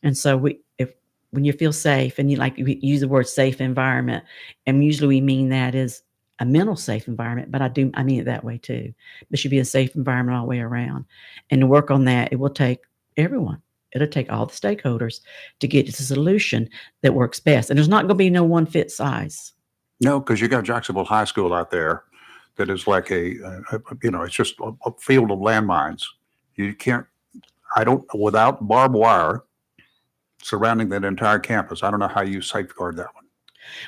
And so when you feel safe, and we use the word safe environment, and usually we mean that is a mental safe environment, but I mean it that way too. It should be a safe environment all the way around. And to work on that, it will take everyone. It'll take all the stakeholders to get to the solution that works best. And there's not going to be no one fit size. No, because you got Jacksonville High School out there that is like it's just a field of landmines. You can't, without barbed wire surrounding that entire campus, I don't know how you safeguard that one.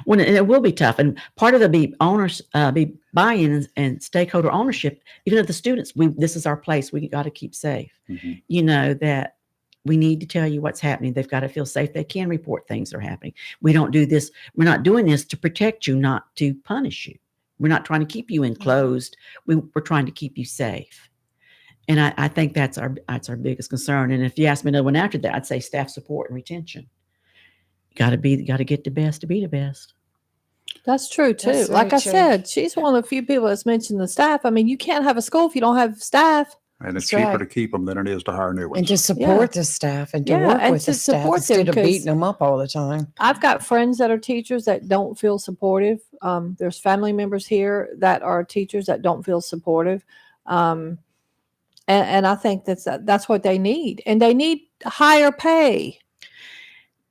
Well, it will be tough. And part of be buy-in and stakeholder ownership, even of the students, this is our place. We got to keep safe. Mm-hmm. That we need to tell you what's happening. They've got to feel safe. They can report things that are happening. We don't do this. We're not doing this to protect you, not to punish you. We're not trying to keep you enclosed. We're trying to keep you safe. And I think that's our biggest concern. And if you ask me another one after that, I'd say staff support and retention. Got to get the best to be the best. That's true too. That's like I very true. said, she's one of the few people that's mentioned the staff. I mean, you can't have a school if you don't have staff. And it's That's cheaper right. to keep them than it is to hire new ones. And to support the staff and to Yeah, work and with to the staff support them, instead of 'cause beating them up all the time. I've got friends that are teachers that don't feel supportive. There's family members here that are teachers that don't feel supportive. And I think that's what they need. And they need higher pay.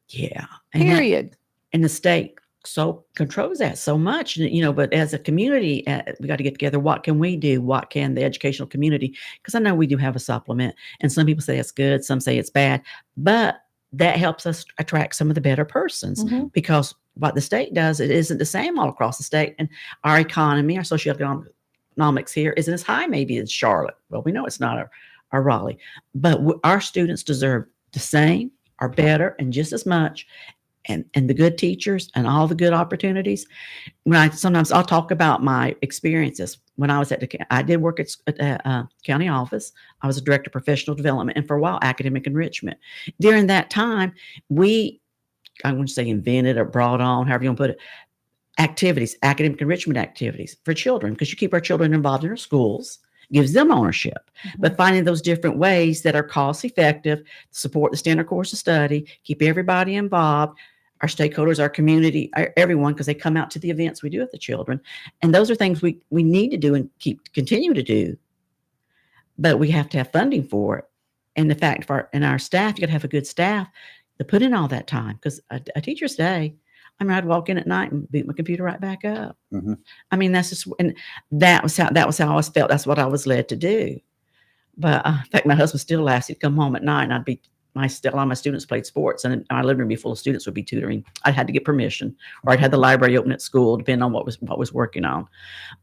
Yeah. Period. And the state so controls that so much, but as a community, we got to get together. What can we do? What can the educational community? Because I know we do have a supplement, and some people say it's good, some say it's bad, but that helps us attract some of the better persons because what the state does, it isn't the same all across the state. And our economy, our socioeconomics here isn't as high maybe as Charlotte. Well, we know it's not our Raleigh, but our students deserve the same or better and just as much. And the good teachers and all the good opportunities. Sometimes I'll talk about my experiences when I was I did work at county office. I was a director of professional development and for a while academic enrichment. During that time, I wouldn't say invented or brought on, however you want to put it, academic enrichment activities for children, because you keep our children involved in our schools, gives them ownership, but finding those different ways that are cost effective, support the standard course of study, keep everybody involved, our stakeholders, our community, everyone, because they come out to the events we do with the children. And those are things we need to do and continue to do, but we have to have funding for it. And the fact and our staff, you got to have a good staff to put in all that time, because a teacher's day, I'd walk in at night and boot my computer right back up. Mm-hmm. I mean, that's just, and that was how I was felt. That's what I was led to do. But in fact, my husband still laughs. He'd come home at night and a lot of my students played sports, and our living room would be full of students would be tutoring. I'd had to get permission, or I'd had the library open at school, depending on what was working on.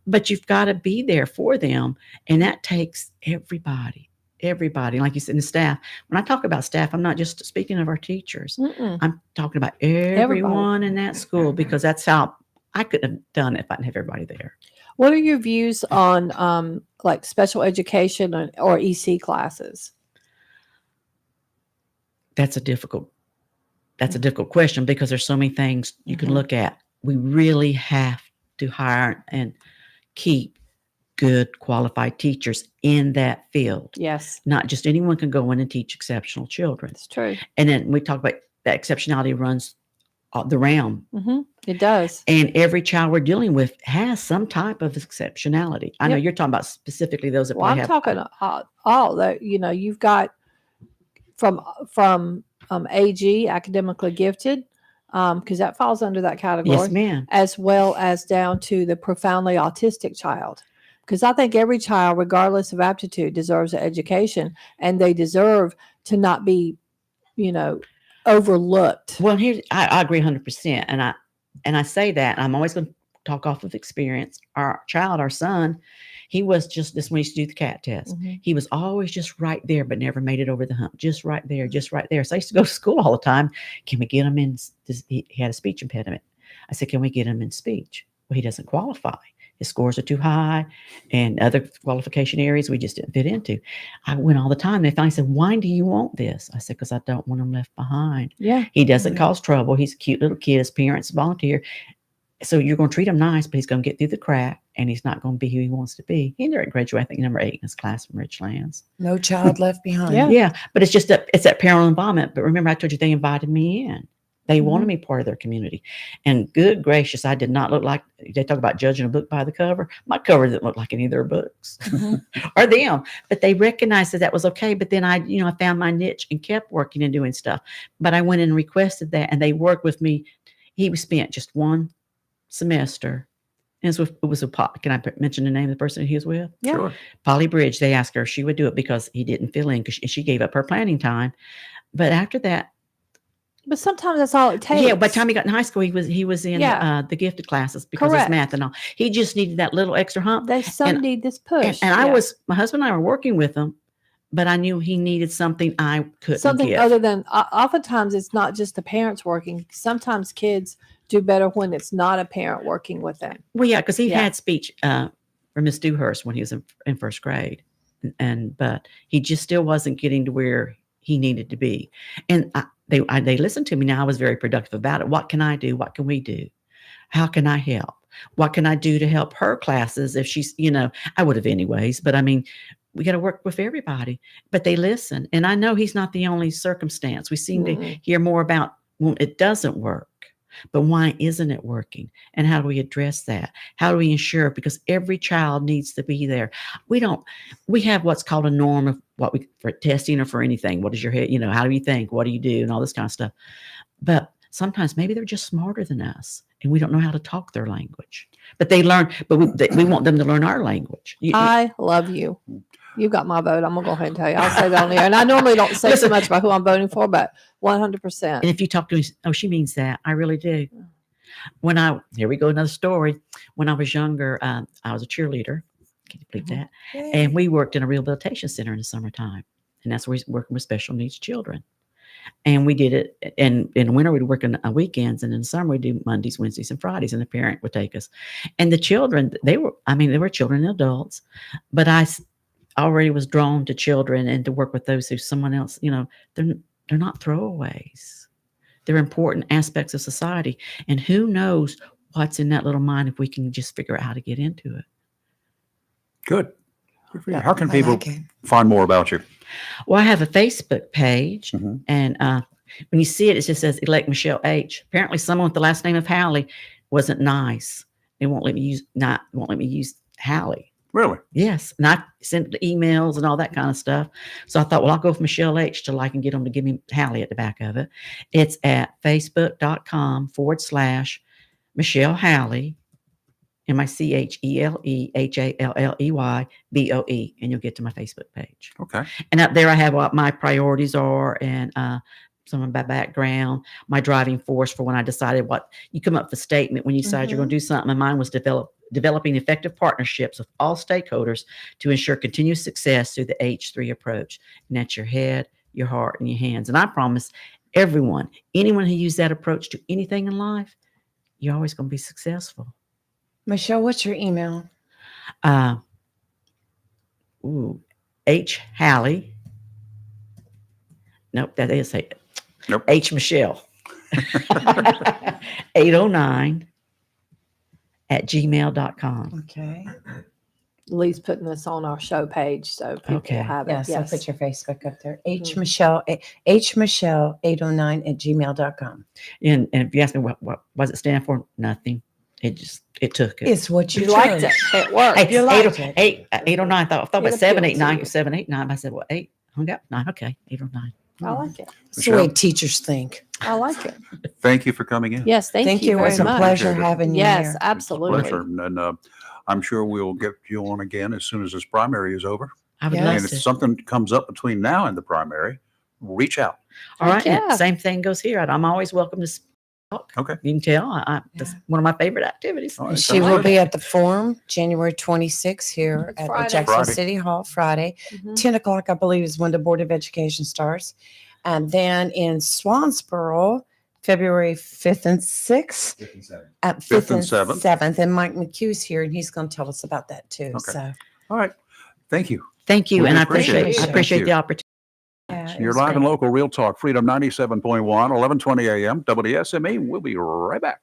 But you've got to be there for them. And that takes everybody, like you said, in the staff. When I talk about staff, I'm not just speaking of our teachers. I'm talking about everyone in that school, because that's how I couldn't have done it if I didn't have everybody there. What are your views on like special education or EC classes? That's a difficult question, because there's so many things you can look at. We really have to hire and keep good qualified teachers in that field. Yes. Not just anyone can go in and teach exceptional children. It's true. And then we talk about that exceptionality runs the realm. It does. And every child we're dealing with has some type of exceptionality. I know you're talking about specifically those that I'm talking all that, you've got from AG, academically gifted, because that falls under that category. Yes, ma'am. As well as down to the profoundly autistic child. Because I think every child, regardless of aptitude, deserves an education, and they deserve to not be, overlooked. Well, I agree 100%. And I say that, and I'm always going to talk off of experience. Our son, he was just this when he used to do the CAT test. He was always just right there, but never made it over the hump. Just right there, just right there. So I used to go to school all the time. Can we get him in? He had a speech impediment. I said, can we get him in speech? Well, he doesn't qualify. His scores are too high, and other qualification areas we just didn't fit into. I went all the time. They finally said, why do you want this? I said, because I don't want him left behind. Yeah. He doesn't cause trouble. He's a cute little kid. His parents volunteer. So you're going to treat him nice, but he's going to get through the crack, and he's not going to be who he wants to be. He ended up graduating, I think, number 8 in his class from Richlands. No child left behind. Yeah, but it's just it's that parental involvement. But remember, I told you they invited me in. They wanted me part of their community. And good gracious, I did not look like, they talk about judging a book by the cover. My cover didn't look like any of their books or them, but they recognized that was okay. But then I found my niche and kept working and doing stuff. But I went and requested that, and they worked with me. He spent just one semester. And it was a can I mention the name of the person he was with? Yeah. Sure. Polly Bridge. They asked her if she would do it because he didn't fill in, because she gave up her planning time. But after that, but sometimes that's all it takes. yeah, by the time he got in high school, he was in the gifted classes because of his math and all. He just needed that little extra hump. Some need this push. And my husband and I were working with him, but I knew he needed something I couldn't something give. other than oftentimes it's not just the parents working. Sometimes kids do better when it's not a parent working with them. Well, yeah, because he had speech from Miss Dewhurst when he was in first grade, but he just still wasn't getting to where he needed to be. And they listened to me. Now I was very productive about it. What can I do? What can we do? How can I help? What can I do to help her classes? If she's, I would have anyways, but I mean, we got to work with everybody, but they listen. And I know he's not the only circumstance. We seem to hear more about when it doesn't work, but why isn't it working? And how do we address that? How do we ensure? Because every child needs to be there. We have what's called a norm of for testing or for anything. What is your head? How do you think? What do you do? And all this kind of stuff. But sometimes maybe they're just smarter than us and we don't know how to talk their language, but they learn, but we want them to learn our language. I love you. You got my vote. I'm going to go ahead and tell you. I'll say that on the air. And I normally don't say so much about who I'm voting for, but 100%. And if you talk to me, oh, she means that. I really do. Here we go, another story. When I was younger, I was a cheerleader. Can you believe that? Yay. And we worked in a rehabilitation center in the summertime. And that's where we're working with special needs children. And we did it. And in the winter, we'd work on weekends. And in the summer, we'd do Mondays, Wednesdays, and Fridays. And the parent would take us. And the children, they were children and adults. But I already was drawn to children and to work with those who someone else, they're not throwaways. They're important aspects of society. And who knows what's in that little mind if we can just figure out how to get into it. Good. How can people find more about you? Well, I have a Facebook page, and when you see it, it just says Elect Michelle H. Apparently, someone with the last name of Halley wasn't nice. They won't let me use Halley. Really? Yes. And I sent emails and all that kind of stuff. So I thought, well, I'll go with Michelle H till I can get them to give me Halley at the back of it. It's at facebook.com/Michelle Halley, MICHELEHALLEYBOE, and you'll get to my Facebook page. Okay. And up there I have what my priorities are and some of my background, my driving force for when I decided what you come up with a statement when you decide you're going to do something. And mine was developing effective partnerships with all stakeholders to ensure continued success through the H3 approach. And that's your head, your heart, and your hands. And I promise anyone who used that approach to anything in life, you're always going to be successful. Michelle, what's your email? H Halley. Nope, that is it. Nope. H Michelle. 809 @gmail.com. Okay. Lee's putting this on our show page, so people have it. Yes, I'll put your Facebook up there. H Michelle 809 @gmail.com. And if you ask me what does it stand for, nothing. It took it. It's what you liked it. It worked. Hey, You liked 809. I thought It about appealed 789 to you. 789. I said, well, 8 hung up 9. Okay, 809. I like it. That's the way teachers think. I like it. Thank you for coming in. Yes, thank you It was very a much. pleasure having you Yes, here. absolutely. Pleasure. And I'm sure we'll get you on again as soon as this primary is over. I would Yes. love And if to. something comes up between now and the primary, reach out. All right. Yeah. And same thing goes here. I'm always welcome to talk. Okay. You can tell. That's one of my favorite activities. All right. She will be at the Forum January 26th here It's at the Friday. Jacksonville Friday. City Hall Friday. Mhm. 10 o'clock, I believe, is when the Board of Education starts. And then in Swansboro, February 5th and 6th. At 5th 5th and and 7th. 7th. And Mike McHugh's here, and he's going to tell us about that too. Okay. So All right. Thank you. Thank you. Really And I appreciate appreciate it. I Thank appreciate you. the opportunity. yeah, it You're was live and great. local, Real Talk, Freedom 97.1, 1120 a.m. WSME. We'll be right back.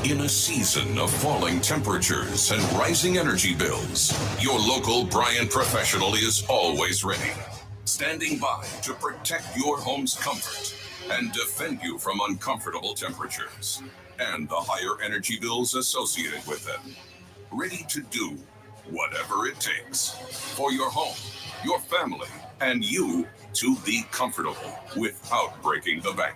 In a season of falling temperatures and rising energy bills, your local Bryant professional is always ready, standing by to protect your home's comfort and defend you from uncomfortable temperatures and the higher energy bills associated with them. Ready to do whatever it takes for your home, your family, and you to be comfortable without breaking the bank.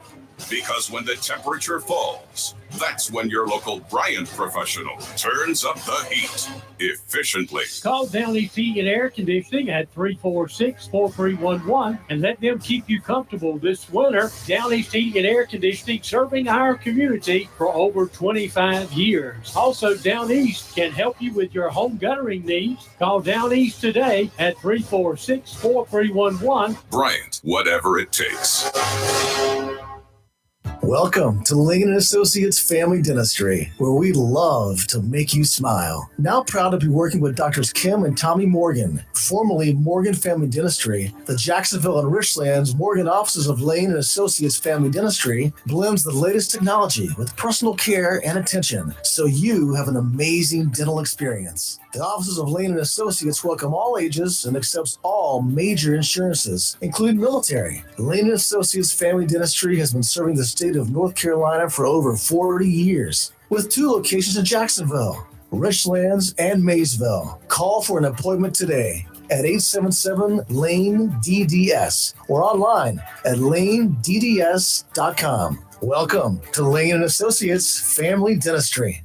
Because when the temperature falls, that's when your local Bryant professional turns up the heat efficiently. Call Down East Heating and Air Conditioning at 346-4311 and let them keep you comfortable this winter. Down East Heating and Air Conditioning, serving our community for over 25 years. Also, Down East can help you with your home guttering needs. Call Down East today at 346-4311. Bryant, whatever it takes. Welcome to Lane & Associates Family Dentistry, where we love to make you smile. Now proud to be working with Doctors Kim and Tommy Morgan, formerly Morgan Family Dentistry. The Jacksonville and Richlands Morgan offices of Lane & Associates Family Dentistry blends the latest technology with personal care and attention, so you have an amazing dental experience. The offices of Lane & Associates welcome all ages and accepts all major insurances, including military. Lane & Associates Family Dentistry has been serving the state of North Carolina for over 40 years, with 2 locations in Jacksonville, Richlands, and Maysville. Call for an appointment today at 877-LANE-DDS or online at lanedds.com. Welcome to Lane & Associates Family Dentistry.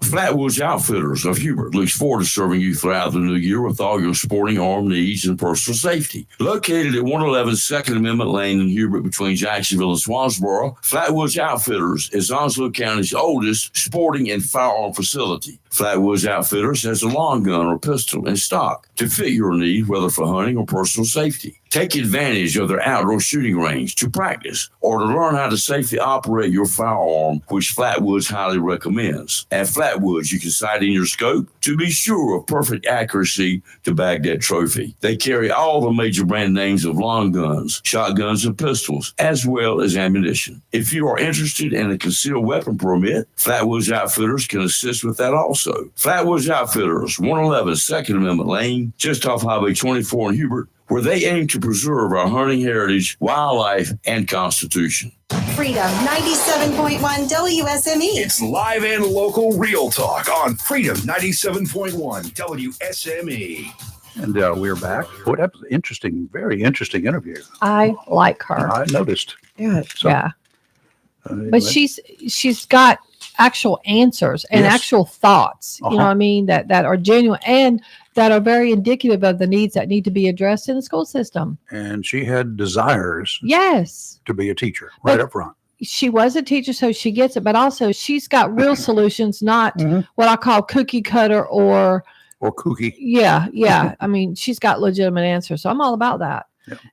Flatwoods Outfitters of Hubert looks forward to serving you throughout the new year with all your sporting arm needs and personal safety. Located at 111 2nd Amendment Lane in Hubert between Jacksonville and Swansboro, Flatwoods Outfitters is Onslow County's oldest sporting and firearm facility. Flatwoods Outfitters has a long gun or pistol in stock to fit your need, whether for hunting or personal safety. Take advantage of their outdoor shooting range to practice or to learn how to safely operate your firearm, which Flatwoods highly recommends. At Flatwoods, you can sight in your scope to be sure of perfect accuracy to bag that trophy. They carry all the major brand names of long guns, shotguns, and pistols, as well as ammunition. If you are interested in a concealed weapon permit, Flatwoods Outfitters can assist with that also. Flatwoods Outfitters, 111 2nd Amendment Lane, just off Highway 24 in Hubert, where they aim to preserve our hunting heritage, wildlife, and constitution. Freedom 97.1 WSME. It's live and local real talk on Freedom 97.1 WSME. And we're back. What an interesting, very interesting interview. I like her. I noticed. Yeah. So, Yeah. But she's got actual answers and Yes. actual thoughts, you know what I mean, that are genuine and that are very indicative of the needs that need to be addressed in the school system. and she had desires Yes. to be a teacher right up front. She was a teacher, so she gets it, but also she's got real solutions, not what I call cookie cutter or kooky. Yeah. I mean, she's got legitimate answers. So I'm all about that.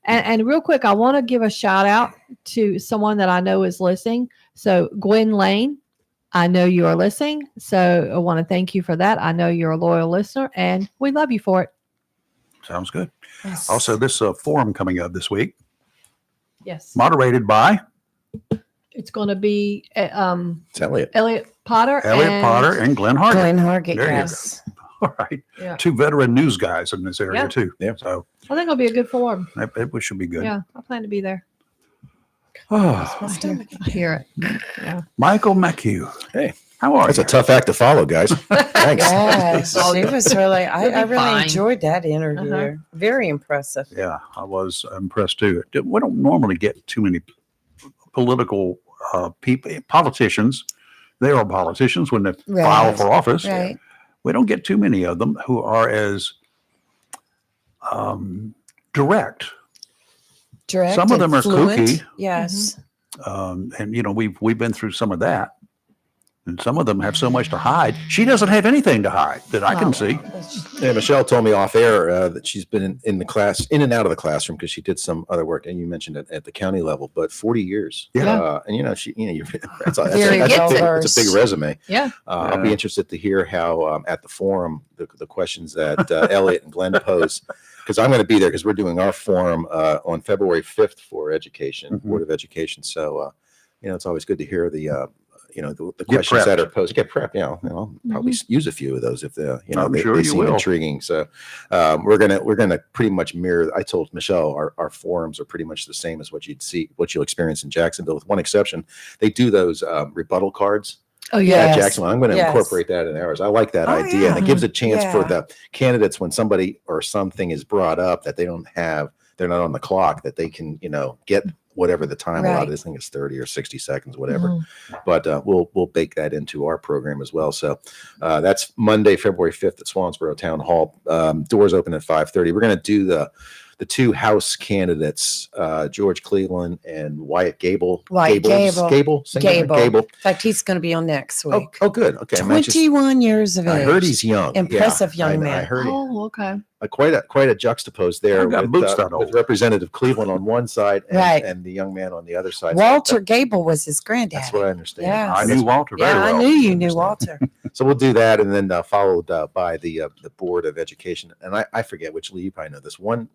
And real quick, I want to give a shout out to someone that I know is listening. So Gwen Lane, I know you are listening. So I want to thank you for that. I know you're a loyal listener and we love you for it. Sounds good. Yes. Also, this forum coming up this week, Yes. moderated by It's going to be it's Elliot. Elliot Potter. Potter and Glenn Hargett. Glenn Hargett, There yes. you go. All right. Yeah. 2 veteran news guys in this area Yeah. too. Yeah. So I think it'll be a good forum. it should be good. Yeah. I plan to be there. Oh, I hear it. Yeah. Michael McHugh. Hey. How are That's you? a tough act to follow, guys. Thanks. Yes, she was really, I You'll be really fine. enjoyed that interview. Uh-huh. Very impressive. Yeah, I was impressed too. We don't normally get too many political politicians. They are politicians when they file Right, for office. right. We don't get too many of them who are as direct. Direct Some of and them are fluent. kooky. Yes. And we've been through some of that, and some of them have so much to hide. She doesn't have anything to hide that I can see. Yeah, Michelle told me off air that she's been in the class, in and out of the classroom because she did some other work, and you mentioned it at the county level. But 40 years, Yeah. and you're that's Very a diverse. big resume. Yeah. I'll be interested to hear how at the forum the questions that Elliot and Glenn pose. Because I'm going to be there because we're doing our forum on February 5th for education, Board of Education. So it's always good to hear the Get questions that prepped. are posed. Get prep. I'll probably use a few of those if I'm they, sure they you seem will. intriguing. So we're gonna pretty much mirror. I told Michelle our forums are pretty much the same as what you'll experience in Jacksonville, with one exception. They do those rebuttal cards. Oh, at yes. Jacksonville. I'm going to Yes. incorporate that in ours. I like that idea, and it gives a chance for the candidates when somebody or something is brought up that they don't have, they're not on the clock, that they can get whatever the time allowed is. I think it's 30 or 60 seconds, whatever. But we'll bake that into our program as well. So that's Monday, February 5th at Swansboro Town Hall. Doors open at 5:30. We're going to do the two House candidates, George Cleveland and Wyatt Gable. Gable. Gable. In fact, he's going to be on next week. Oh, good. Okay. 21 years of age. I heard he's young. Impressive Yeah, young I man. heard Oh, okay. quite a juxtapose there I've got boots that old. with Representative Cleveland on one side and, Right. and the young man on the other side. Walter Gable was his granddad. That's what I understand. Yes. I knew Walter very Yeah, well. I knew you knew Walter. So we'll do that, and then followed by the Board of Education. And I forget which, Lee, you probably know this. One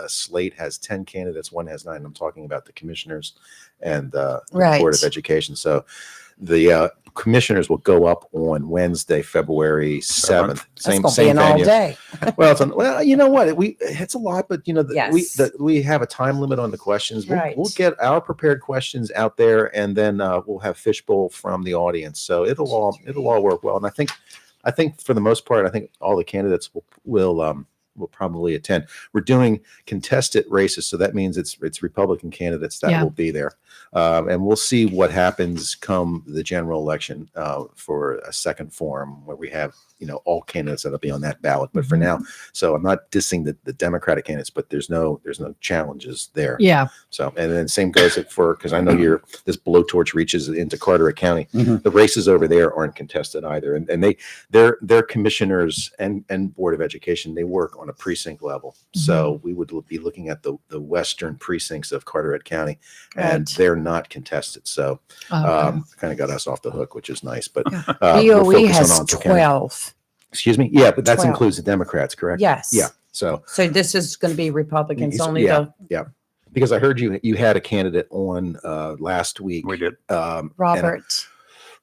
slate has 10 candidates, one has 9. I'm talking about the commissioners and the Right. Board of Education. So the commissioners will go up on Wednesday, February 7th. That's going to be an all venue. day. Well, you know what? It's a lot, but Yes. we have a time limit on the questions. Right. We'll get our prepared questions out there, and then we'll have fishbowl from the audience. So it'll all work well. And I think for the most part, I think all the candidates will probably attend. We're doing contested races, so that means it's Republican candidates that will be there, and we'll see what happens come the general election for a second forum where we have all candidates that'll be on that ballot. But for now, so I'm not dissing the Democratic candidates, but there's no challenges there. Yeah. So, and then same goes for, because I know this blowtorch reaches into Carteret County. The races over there aren't contested either, and their commissioners and Board of Education, they work on a precinct level. So we would be looking at the western precincts of Carteret County, and they're not contested. So kind of got us off the hook, which is nice. But we'll DOE focus has on Ontario County. 12. Excuse me. Yeah, but that 12. includes the Democrats, correct? Yes. Yeah. So this is going to be Republicans only, yeah, though. yeah. Because I heard you had a candidate on last week. We did. Robert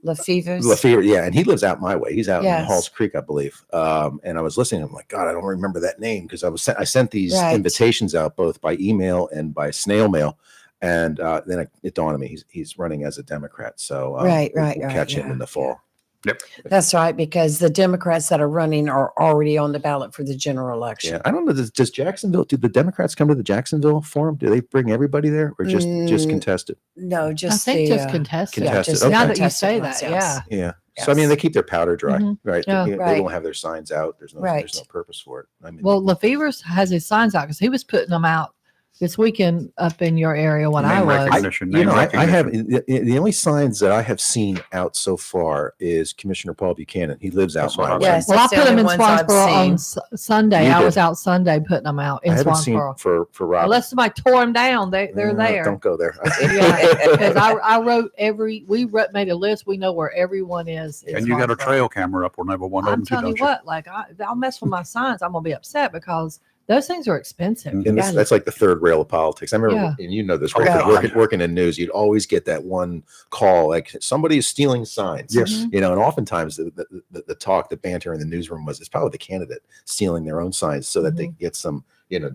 Lefevre. Lefevre, yeah, and he lives out my way. He's out in Yes. Halls Creek, I believe. And I was listening. I'm like, God, I don't remember that name, because I sent these Right. invitations out both by email and by snail mail, and then it dawned on me he's running as a Democrat. So Right, we'll right, catch him yeah. in the fall. Yep. That's right, because the Democrats that are running are already on the ballot for the general election. Yeah, I don't know. Does Jacksonville? Do the Democrats come to the Jacksonville forum? Do they bring everybody there, or just contested? No, just I think the, just contested. Contested, just okay. Now that you contested say ones, that, yes. yeah. Yeah. So I mean, they keep their powder dry, Mhm. right? Yeah. They Right. don't have their signs out. There's no Right. purpose for it. I mean, Well, Lefevre has his signs out because he was putting them out this weekend up in your area when I Name was. recognition. you know, I recognition. have the only signs that I have seen out so far is Commissioner Paul Buchanan. He lives out That's what my I way. Yes, Well, I that's the put them only in ones I've Swansboro on seen. Sunday. You I did. was out Sunday putting them out in I haven't seen Swansboro. for Robert. Unless somebody tore them down, they're there. Don't go there. Yeah, because I wrote made a list. We know where everyone is. in And you got a Swansboro. trail camera up whenever one of I'm them too, telling you don't you? what, like I'll mess with my signs. I'm gonna be upset because those things are expensive. And that's like the third rail of politics. I remember, Yeah. and you know this, Oh, right? God. Working in news, you'd always get that one call, like somebody is stealing signs. Yes. Mm-hmm. You know, and oftentimes the talk, the banter in the newsroom was, it's probably the candidate stealing their own signs so that they Mm-hmm. get some,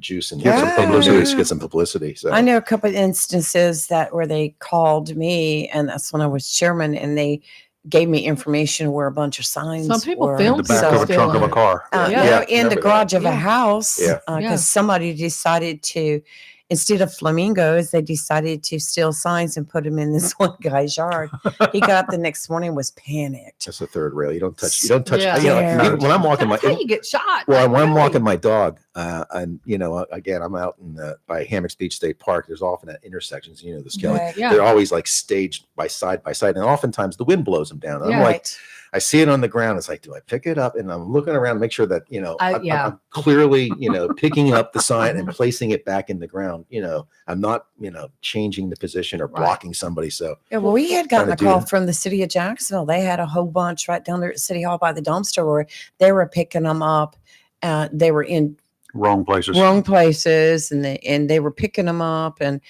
juice and Yeah. get some publicity. So I know a couple of instances where they called me, and that's when I was chairman, and they gave me information where a bunch of signs. Some people were. film The back people of a trunk of a stealing. car. In the remember garage that. of a house, Yeah. because Yeah. somebody decided to, instead of flamingos, they decided to steal signs and put them in this one guy's yard. He got up the next morning, was panicked. that's the third rail. You don't touch. Yeah. Even when I'm walking That's how you get shot. Well, like, when I'm really. walking my dog, and again, I'm out by Hammocks Beach State Park. There's often at intersections, the Skelly. Right. Yeah. They're always like staged by side, and oftentimes the wind blows them down. And I'm Yeah. like, I see it on the ground. It's like, do I pick it up? And I'm looking around to make sure that I'm clearly picking up the sign and placing it back in the ground. I'm not changing the position or blocking somebody. So Yeah, well, we had gotten Trying a to do call that. from the city of Jacksonville. They had a whole bunch right down there at City Hall by the dumpster where they were picking them up. They were in Wrong places. wrong places, and they were picking them up, and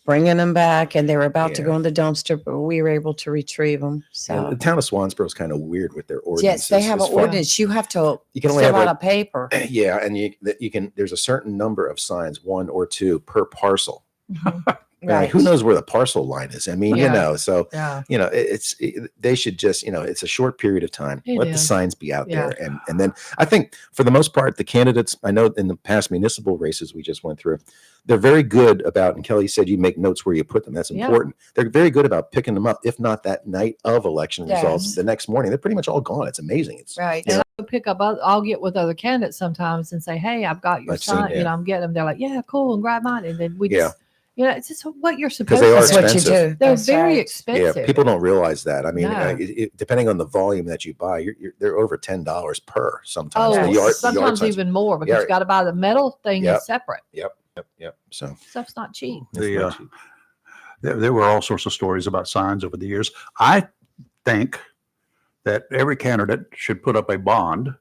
bringing them back, and they were about to Yeah. go in the dumpster, but we were able to retrieve them. So And the town of Swansboro is kind of weird with their ordinances. yes, they have as an far- ordinance. You have to You can only fill have out a paper. Yeah, and you can. There's a certain number of signs, 1 or 2 per parcel. Like, who knows where the parcel line is? I mean, Yeah. so Yeah. they should just, it's a short period of time. It Let the is. signs be out Yeah. there, and then I think for the most part, the candidates, I know in the past municipal races we just went through, they're very good about. And Kelly said you make notes where you put them. That's Yeah. important. They're very good about picking them up. If not that night of election results, Yes. the next morning they're pretty much all gone. It's amazing. It's Right. you know, And I'll get with other candidates sometimes and say, hey, I've got your I've seen sign. that. I'm getting them. They're like, yeah, cool. And grab mine. And then we Yeah. just, it's just what you're supposed because they to are do. That's what you expensive. do. They're That's very right. expensive. Yeah, people don't realize that. I mean, No. depending on the volume that you buy, they're over $10 per sometimes. Oh, The yard sometimes signs. even more because Yeah. you got to buy the metal thing Yep. is separate. Yep. So Stuff's not cheap. There were all sorts of stories about signs over the years. I think that every candidate should put up a bond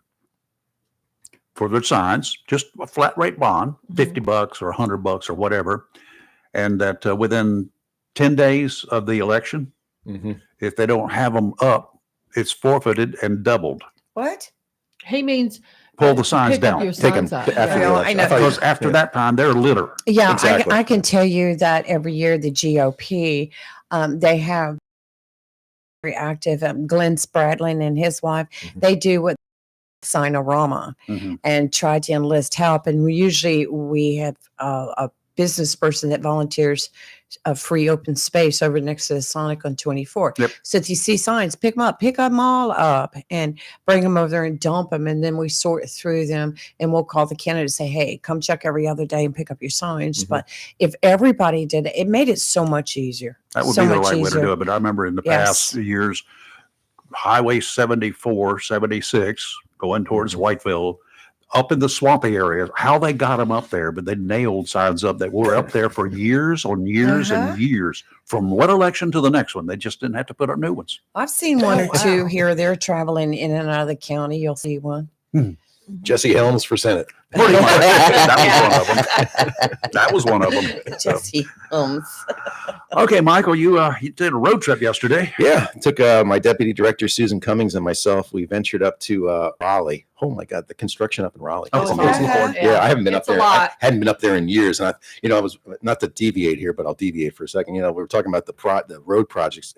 for their signs, just a flat rate bond, $50 or $100 or whatever, and that within 10 days of the election, if they don't have them up, it's forfeited and doubled. What? He means Pull the signs pick up down. your Take 'em signs up. after the Yeah. election. I know. thought you- Because after that time, they're litter. Yeah, Exactly. I can tell you that every year the GOP, they have very active. Glenn Spradlin and his wife, they do what Signorama and try to enlist help. And we have a business person that volunteers a free open space over next to the Sonic on 24. Yep. So if you see signs, pick them all up and bring them over there and dump them. And then we sort through them and we'll call the candidate and say, hey, come check every other day and pick up your signs. But if everybody did it, it made it so much easier. That would so be the much right way to easier. do it. But I remember in the Yes. past years, Highway 74, 76, going towards Whiteville, up in the swampy area, how they got them up there, but they nailed signs up that were up there for years on years and years from one election to the next one. They just didn't have to put up new ones. I've seen one Oh, or two wow. here or there traveling in and out of the county. You'll see one. Jesse Helms for Senate. Pretty much. That was one of them. Jesse Helms. Okay, Michael, you did a road trip yesterday. Yeah, took my deputy director Susan Cummings and myself. We ventured up to Raleigh. Oh my God, the construction up in Raleigh. Oh, It's it's amazing. awesome. Yeah, I haven't been It's up a there. I lot. hadn't been up there in years, and I was not to deviate here, but I'll deviate for a second. We were talking about the road projects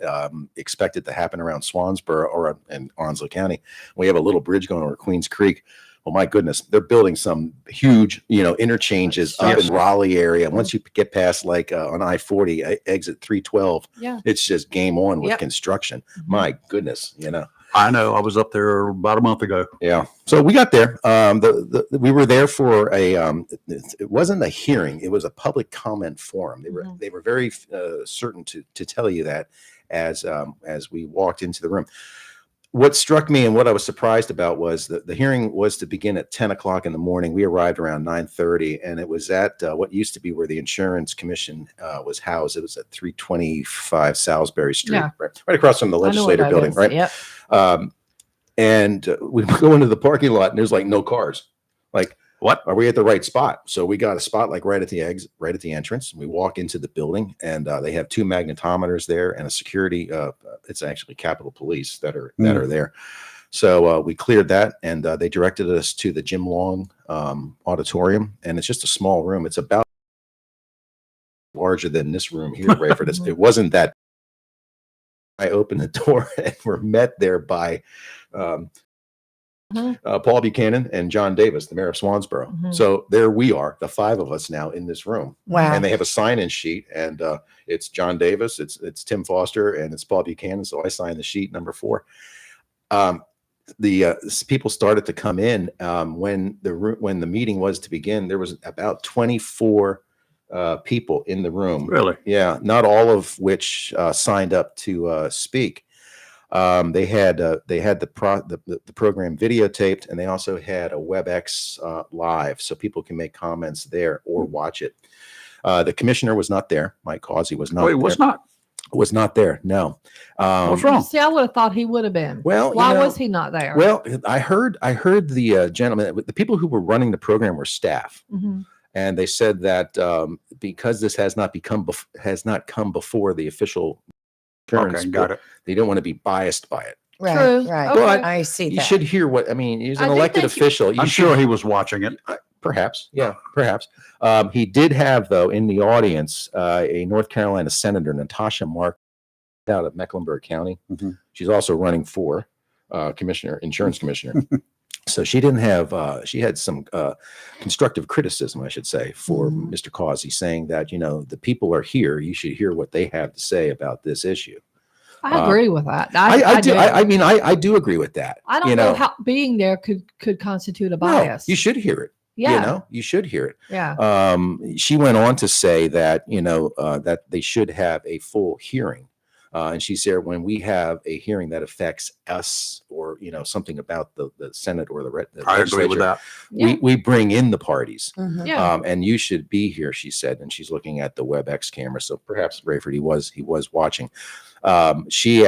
expected to happen around Swansboro or in Onslow County. We have a little bridge going over Queens Creek. Oh my goodness, they're building some huge, interchanges up in Raleigh area. Once you get past on I-40, exit 312, Yeah. it's just game on with Yep. construction. My goodness, I know. I was up there about a month ago. Yeah. So we got there. We were there for a. It wasn't a hearing. It was a public comment forum. They were very certain to tell you that as we walked into the room. What struck me and what I was surprised about was that the hearing was to begin at 10 o'clock in the morning. We arrived around 9:30, and it was at what used to be where the Insurance Commission was housed. It was at 325 Salisbury Street, Yeah. right across from the I know where legislature that building, is. right? Yep. And we go into the parking lot, and there's no cars. What? Are we at the right spot? So we got a spot right at the exit, right at the entrance. We walk into the building, and they have 2 magnetometers there and a security. It's actually Capitol Police that are there. So we cleared that, and they directed us to the Jim Long auditorium, and it's just a small room. It's about larger than this room here, Rayford. It wasn't that. I opened the door, and we're met there by Paul Buchanan and John Davis, the mayor of Swansboro. So there we are, the 5 of us now in this room. Wow. And they have a sign-in sheet, and it's John Davis, it's Tim Foster, and it's Paul Buchanan. So I signed the sheet number 4. The people started to come in when the meeting was to begin. There was about 24 people in the room. Really? Yeah, not all of which signed up to speak. They had the program videotaped, and they also had a WebEx live, so people can make comments there or watch it. The commissioner was not there. Mike Causey was not. Wait, was not there. No. What's wrong? See, I would have thought he would have been. Well, why was he not there? Well, I heard the gentleman, the people who were running the program were staff. Mhm. and they said that because this has not come before the official insurance Okay, got board, it. they don't want to be biased by it. Right, True. right. Okay. But I see you that. should hear what I mean. He's I an do elected think official. You I'm should- sure he was watching it. Perhaps, yeah, perhaps. He did have, though, in the audience, a North Carolina Senator, Natasha Mark, out of Mecklenburg County. Mm-hmm. She's also running for insurance commissioner. So she didn't have, she had some constructive criticism, I should say, for Mr. Causey, saying that, the people are here. You should hear what they have to say about this issue. I agree with that. I do. do. I mean, I do agree with that. I don't know how being there could constitute a bias. No, you should hear it. Yeah. You should hear it. Yeah. She went on to say that, that they should have a full hearing. And she said, when we have a hearing that affects us or, something about the Senate or the I agree with legislature, that. we bring in the parties. Yeah. And you should be here, she said. And she's looking at the WebEx camera. So perhaps Rayford, he was watching. She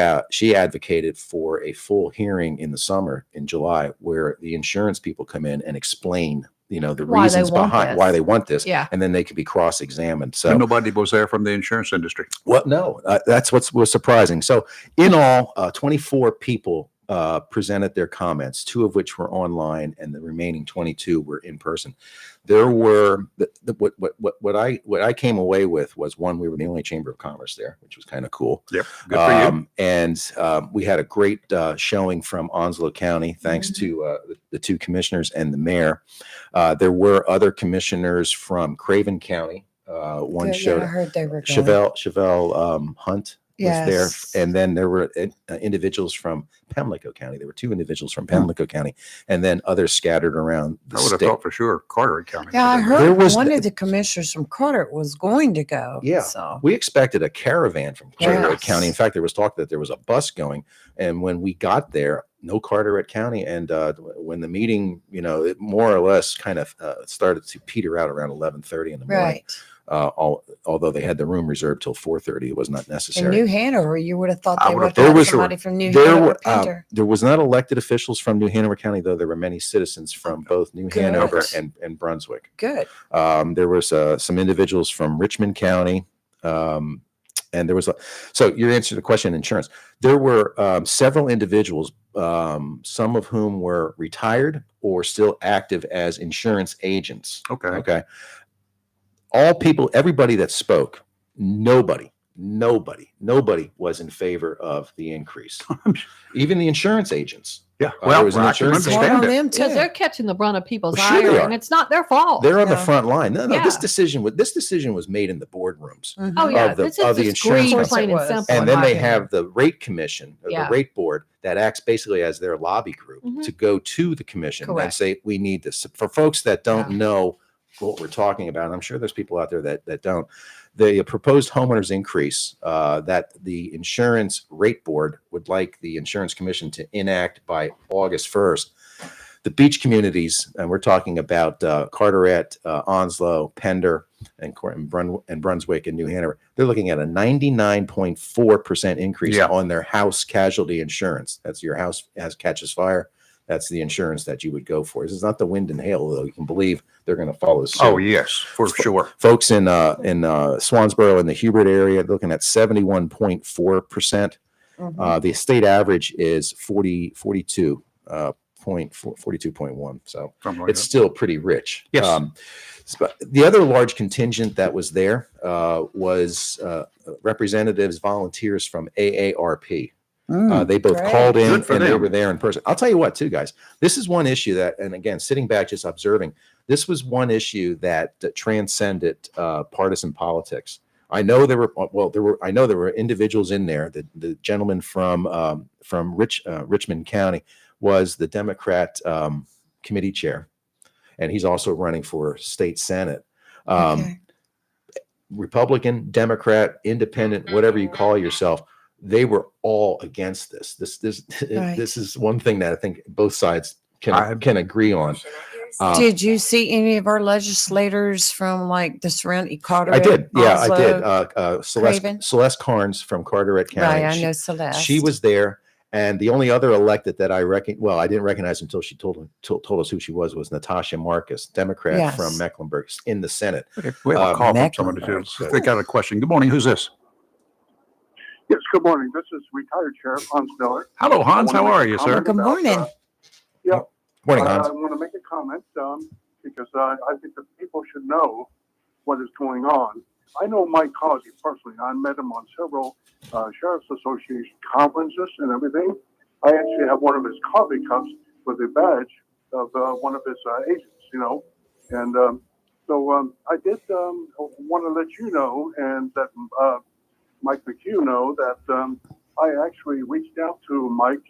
advocated for a full hearing in the summer in July where the insurance people come in and explain the Why they reasons want behind this. why they want this, Yeah. and then they could be cross-examined. So And nobody was there from the insurance industry. well, no, that's what was surprising. So in all, 24 people presented their comments, 2 of which were online, and the remaining 22 were in person. There were what I came away with was, one, we were the only chamber of commerce there, which was kind of cool. Yep, good for you. And we had a great showing from Onslow County, thanks to the 2 commissioners and the mayor. There were other commissioners from Craven County. One Good, showed I heard they were going. Chevelle Hunt was Yes. there, and then there were individuals from Pamlico County. There were 2 individuals from Pamlico County, and then others scattered around the I would have state. thought for sure Carteret County. Yeah, I There heard was one the- of the commissioners from Carteret was going to go. Yeah, So we expected a caravan from Carteret Yes. County. In fact, there was talk that there was a bus going, and when we got there, no Carteret County. And when the meeting, it more or less kind of started to peter out around 11:30 in the morning. right. Although they had the room reserved till 4:30, it was not In necessary. New Hanover, you would have thought I they would would have- have there was somebody from New there Hanover. were, Pinter. there was not elected officials from New Hanover County, though there were many citizens from both New Good. Hanover and Brunswick. Good. There was some individuals from Richmond County. And there was so your answer to the question, insurance. There were several individuals, some of whom were retired or still active as insurance agents. Okay. All people, everybody that spoke, nobody was in favor of the increase. Even the insurance agents. Yeah, there was an I can insurance understand agent. it. Because they're catching the brunt of people's Well, sure they ire, are. and it's not their fault. They're on the front line. No, Yeah. this decision was made in the boardrooms. Oh, yeah. Of the, This is of the just insurance greed, company. plain and simple. And in then my they opinion. have the rate commission or Yeah. the rate board that acts basically as their lobby group Mhm. to go to the commission and Correct. say, we need this. For folks that don't know what we're talking about, and I'm sure there's people out there that don't, the proposed homeowners increase that the insurance rate board would like the insurance commission to enact by August 1st. The beach communities, and we're talking about Carteret, Onslow, Pender, and Brunswick and New Hanover, they're looking at a 99.4% increase Yeah. on their house casualty insurance. That's your house catches fire. That's the insurance that you would go for. This is not the wind and hail, though. You can believe they're going to follow suit. Oh, yes, for sure. Folks in Swansboro and the Hubert area looking at 71.4%. The state average is 42.1. So Something like it's that. still pretty rich. Yes. But the other large contingent that was there was representatives, volunteers from AARP. They both Great. called in Good for and they them. were there in person. I'll tell you what, too, guys. This is one issue that, and again, sitting back just observing, this was one issue that transcended partisan politics. I know there were individuals in there. The gentleman from Richmond County was the Democrat committee chair, and he's also running for state senate. Republican, Democrat, Independent, whatever you call yourself, they were all against this. Right. This is one thing that I think both sides can agree on. Did you see any of our legislators from like the surrounding Carteret? I did. Yeah, Onslow, I did. Craven? Celeste Carnes from Carteret County. Right, I know Celeste. She was there, And the only other elected that I I didn't recognize until she told us who she was Natasha Marcus, Democrat Yes. from Mecklenburg in the Senate. Okay, we have a call from somebody too. They got a question. Good morning. Who's this? Yes, good morning. This is retired Sheriff Hans Miller. Hello, Hans. How are you, sir? Good morning. Yeah. Morning, Hans. I want to make a comment because I think that people should know what is going on. I know Mike Causey personally. I met him on several Sheriff's Association conferences and everything. I actually have one of his coffee cups with a badge of one of his agents, you know. And so I did want to let you know and that Mike McHugh know that I actually reached out to Mike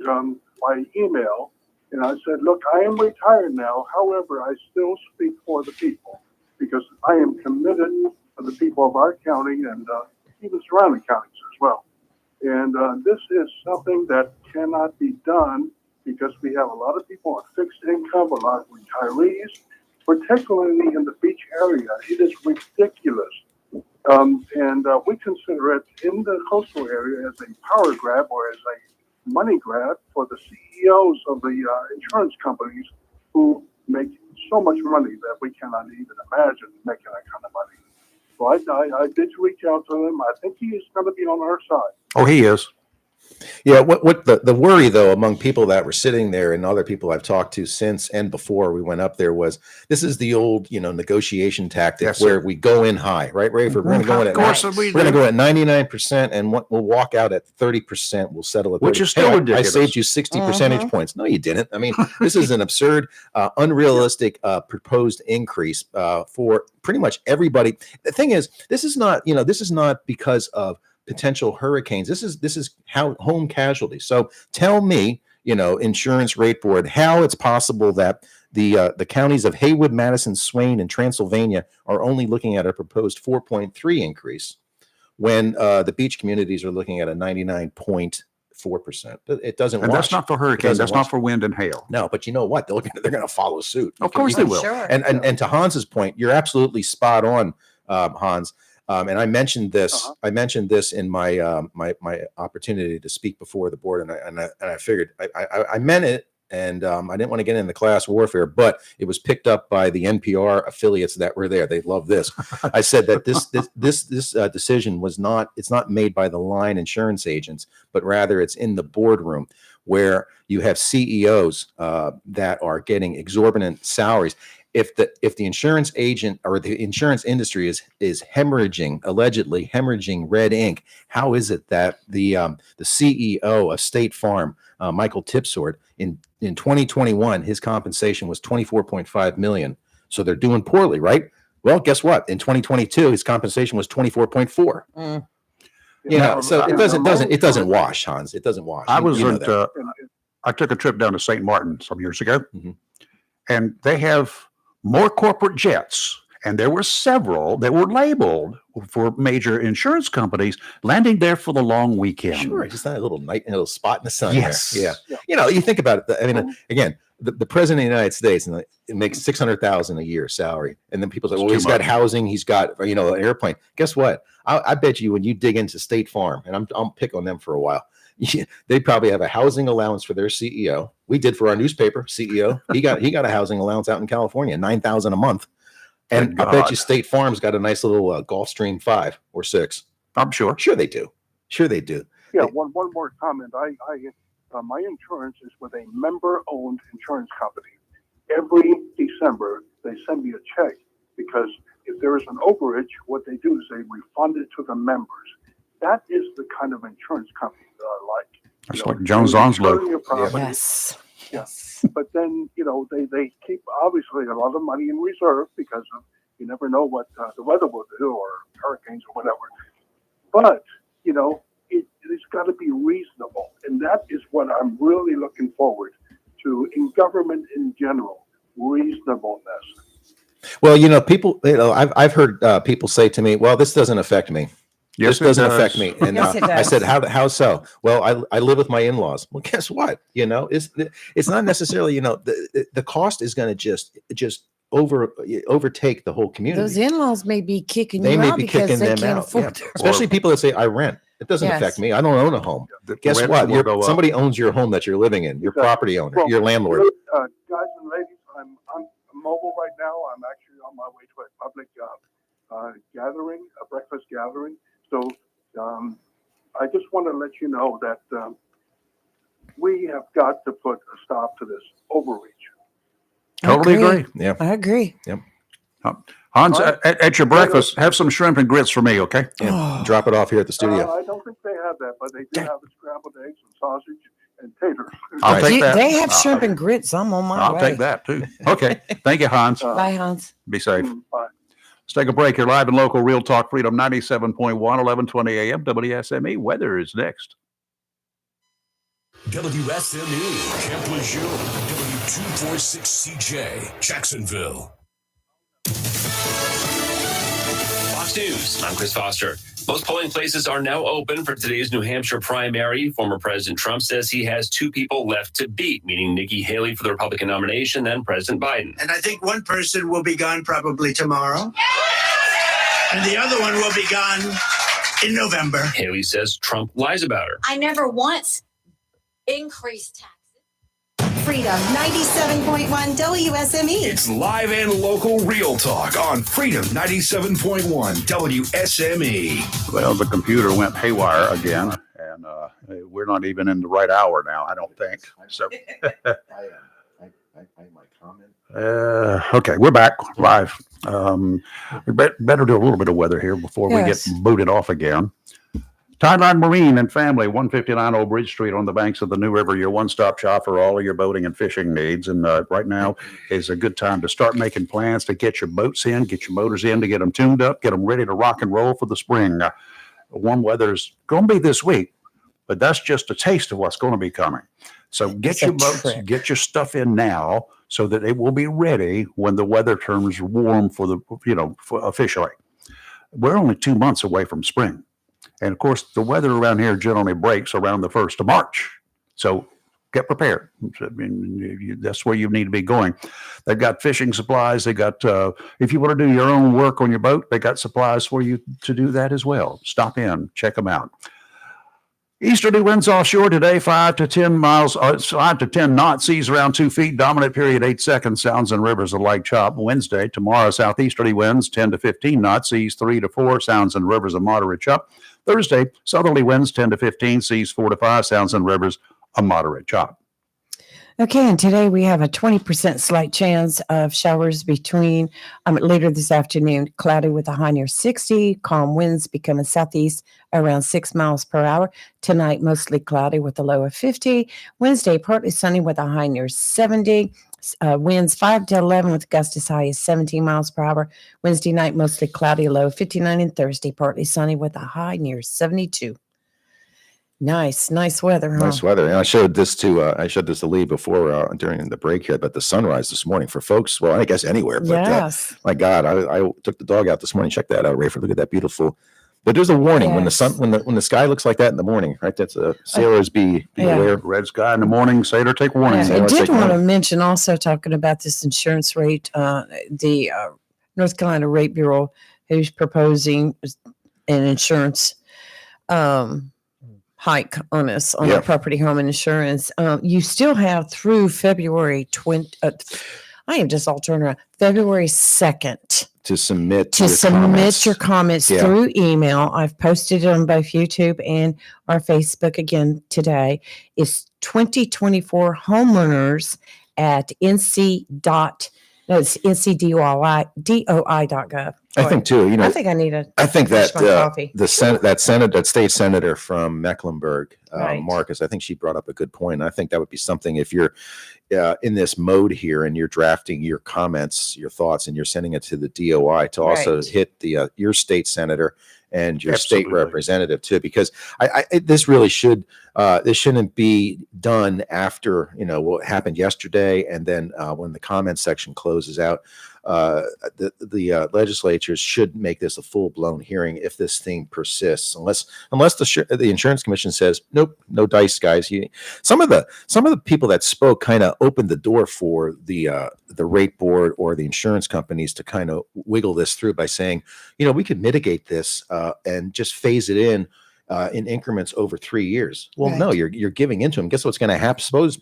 by email. And I said, look, I am retired now. However, I still speak for the people because I am committed to the people of our county and even surrounding counties as well. And this is something that cannot be done because we have a lot of people on fixed income, a lot of retirees, particularly in the beach area. It is ridiculous. And we consider it in the coastal area as a power grab or as a money grab for the CEOs of the insurance companies who make so much money that we cannot even imagine making that kind of money. So I did reach out to him. I think he is going to be on our side. Oh, he is. Yeah, what the worry though among people that were sitting there and other people I've talked to since and before we went up there was this is the old negotiation tactic where we go in high, right, Rafer? We're going to go in at we're going to go at 99% and we'll walk out at 30%. We'll settle at 30%. Which is still ridiculous. I saved you 60 percentage points. No, you didn't. I mean, this is an absurd, unrealistic proposed increase for pretty much everybody. The thing is, this is not because of potential hurricanes. This is how home casualty. So tell me, Insurance Rate Board, how it's possible that the counties of Haywood, Madison, Swain, and Transylvania are only looking at a proposed 4.3 increase when the beach communities are looking at a 99.4%. It doesn't. And that's not for hurricanes. That's not for wind and hail. No, but you know what? They're going to follow suit. Of course they will. Sure. And to Hans's point, you're absolutely spot on, Hans. And I mentioned this. I mentioned this in my my opportunity to speak before the board, and I figured I meant it, and I didn't want to get into class warfare, but it was picked up by the NPR affiliates that were there. They love this. I said that this decision was not. It's not made by the line insurance agents, but rather it's in the boardroom where you have CEOs that are getting exorbitant salaries. If the insurance agent or the insurance industry is allegedly hemorrhaging red ink, how is it that the CEO of State Farm, Michael Tipsord, in 2021, his compensation was $24.5 million. So they're doing poorly, right? Well, guess what? In 2022, his compensation was 24.4. So it doesn't wash, Hans. It doesn't wash. I took a trip down to St. Martin some years ago, and they have more corporate jets, and there were several that were labeled for major insurance companies landing there for the long weekend. Sure, just that little spot in the sun. Yes. There. Yeah. You think about it. I mean, again, the president of the United States, and it makes $600,000 a year salary, and then people say, well, he's got housing, he's got an airplane. Guess what? I bet you when you dig into State Farm, and I'll pick on them for a while. They probably have a housing allowance for their CEO. We did for our newspaper CEO. He got a housing allowance out in California, $9,000 a month. And I bet you State Farm's got a nice little Gulfstream 5 or 6. I'm sure. Sure they do. Yeah. One more comment. My insurance is with a member-owned insurance company. Every December they send me a check because if there is an overage, what they do is they refund it to the members. That is the kind of insurance company that I like. That's like Jones Onslow. Yes. Yes. But then, they keep obviously a lot of money in reserve because you never know what the weather will do or hurricanes or whatever. But, it's got to be reasonable. And that is what I'm really looking forward to in government in general, reasonableness. Well, people, I've heard people say to me, well, this doesn't affect me. Yes, this doesn't affect me. And Yes, it I said, does. how so? Well, I live with my in-laws. Well, guess what? It's not necessarily, the cost is going to just overtake the whole community. Those in-laws may be kicking They you may out be because kicking they them can't out. afford Yeah. Especially people that say, I rent. It doesn't Yes. affect me. I don't own a home. Guess rents what? will go up. Somebody owns your home that you're living in. Your property owner, Well, your landlord. Guys and ladies, I'm mobile right now. I'm actually on my way to a public gathering, a breakfast gathering. So I just want to let you know that we have got to put a stop to this overreach. Totally agree. Yeah, I agree. Yep. Hans, at your breakfast, have some shrimp and grits for me, okay? Yeah. Drop it off here at the studio. I don't think they have that, but they do have the scrambled eggs and sausage and taters. I'll take that. They have shrimp and grits. I'm on my I'll way. take that too. Okay. Thank you, Hans. Bye, Hans. Be safe. Bye. Let's take a break here. Live and local, Real Talk Freedom 97.1, 1120 a.m. WSME. Weather is next. WSME, Camp Lejeune, W246CJ, Jacksonville. Fox News, I'm Chris Foster. Most polling places are now open for today's New Hampshire primary. Former President Trump says he has two people left to beat, meaning Nikki Haley for the Republican nomination and President Biden. And I think one person will be gone probably tomorrow. And the other one will be gone in November. Haley says Trump lies about her. I never once increased taxes. Freedom 97.1 WSME. It's live and local Real Talk on Freedom 97.1 WSME. Well, the computer went haywire again, and we're not even in the right hour now, I don't think. So, okay, we're back live. We better do a little bit of weather here before we get booted off again. Tideline Marine and Family, 159 Old Bridge Street on the banks of the New River, your one-stop shop for all of your boating and fishing needs. And right now is a good time to start making plans to get your boats in, get your motors in, to get them tuned up, get them ready to rock and roll for the spring. Warm weather's going to be this week, but that's just a taste of what's going to be coming. So get your boats, get your stuff in now so that it will be ready when the weather turns warm for officially. We're only 2 months away from spring. And of course, the weather around here generally breaks around the 1st of March. So get prepared. I mean, that's where you need to be going. They've got fishing supplies. They got, if you want to do your own work on your boat, they got supplies for you to do that as well. Stop in, check them out. Easterly winds offshore today, 5 to 10 miles, 5 to 10 knots, seas around 2 feet, dominant period 8 seconds, sounds and rivers a light chop. Wednesday, tomorrow, southeasterly winds 10 to 15 knots, seas 3 to 4, sounds and rivers a moderate chop. Thursday, southerly winds 10 to 15, seas 4 to 5, sounds and rivers a moderate chop. Okay, and today we have a 20% slight chance of showers between later this afternoon, cloudy with a high near 60, calm winds becoming southeast around 6 miles per hour. Tonight, mostly cloudy with a low of 50. Wednesday, partly sunny with a high near 70. Winds 5 to 11 with gusts as high as 17 miles per hour. Wednesday night, mostly cloudy, low of 59. And Thursday, partly sunny with a high near 72. Nice weather, huh? Nice weather. And I showed this to Lee before during the break here, but the sunrise this morning for folks, well, I guess anywhere, but yes. My God, I took the dog out this morning. Check that out, Rayford. Look at that beautiful. But there's a warning when the sun, when the sky looks like that in the morning, right? That's a sailors be aware. Red sky in the morning, sailor take warning. I did want to mention also talking about this insurance rate, the North Carolina Rate Bureau, who's proposing an insurance hike on us on our property, home, and insurance. You still have through February 20. I am just all turned around. February 2nd to submit your comments through email. I've posted it on both YouTube and our Facebook again today. It's 2024 homeowners at ncdoi.gov. I think too. I think I need a. I think that coffee. that state senator from Mecklenburg, Right. Marcus. I think she brought up a good point. I think that would be something if you're in this mode here and you're drafting your comments, your thoughts, and you're sending it to the DOI to also Right. hit the your state senator and your Absolutely. state representative too, because this really should this shouldn't be done after what happened yesterday, and then when the comment section closes out. The legislatures should make this a full-blown hearing if this thing persists, unless the insurance commission says nope, no dice, guys. Some of the people that spoke kind of opened the door for the rate board or the insurance companies to kind of wiggle this through by saying, we could mitigate this and just phase it in in increments over 3 years. Well, Right. no, you're giving into them. Guess what's going to happen? Suppose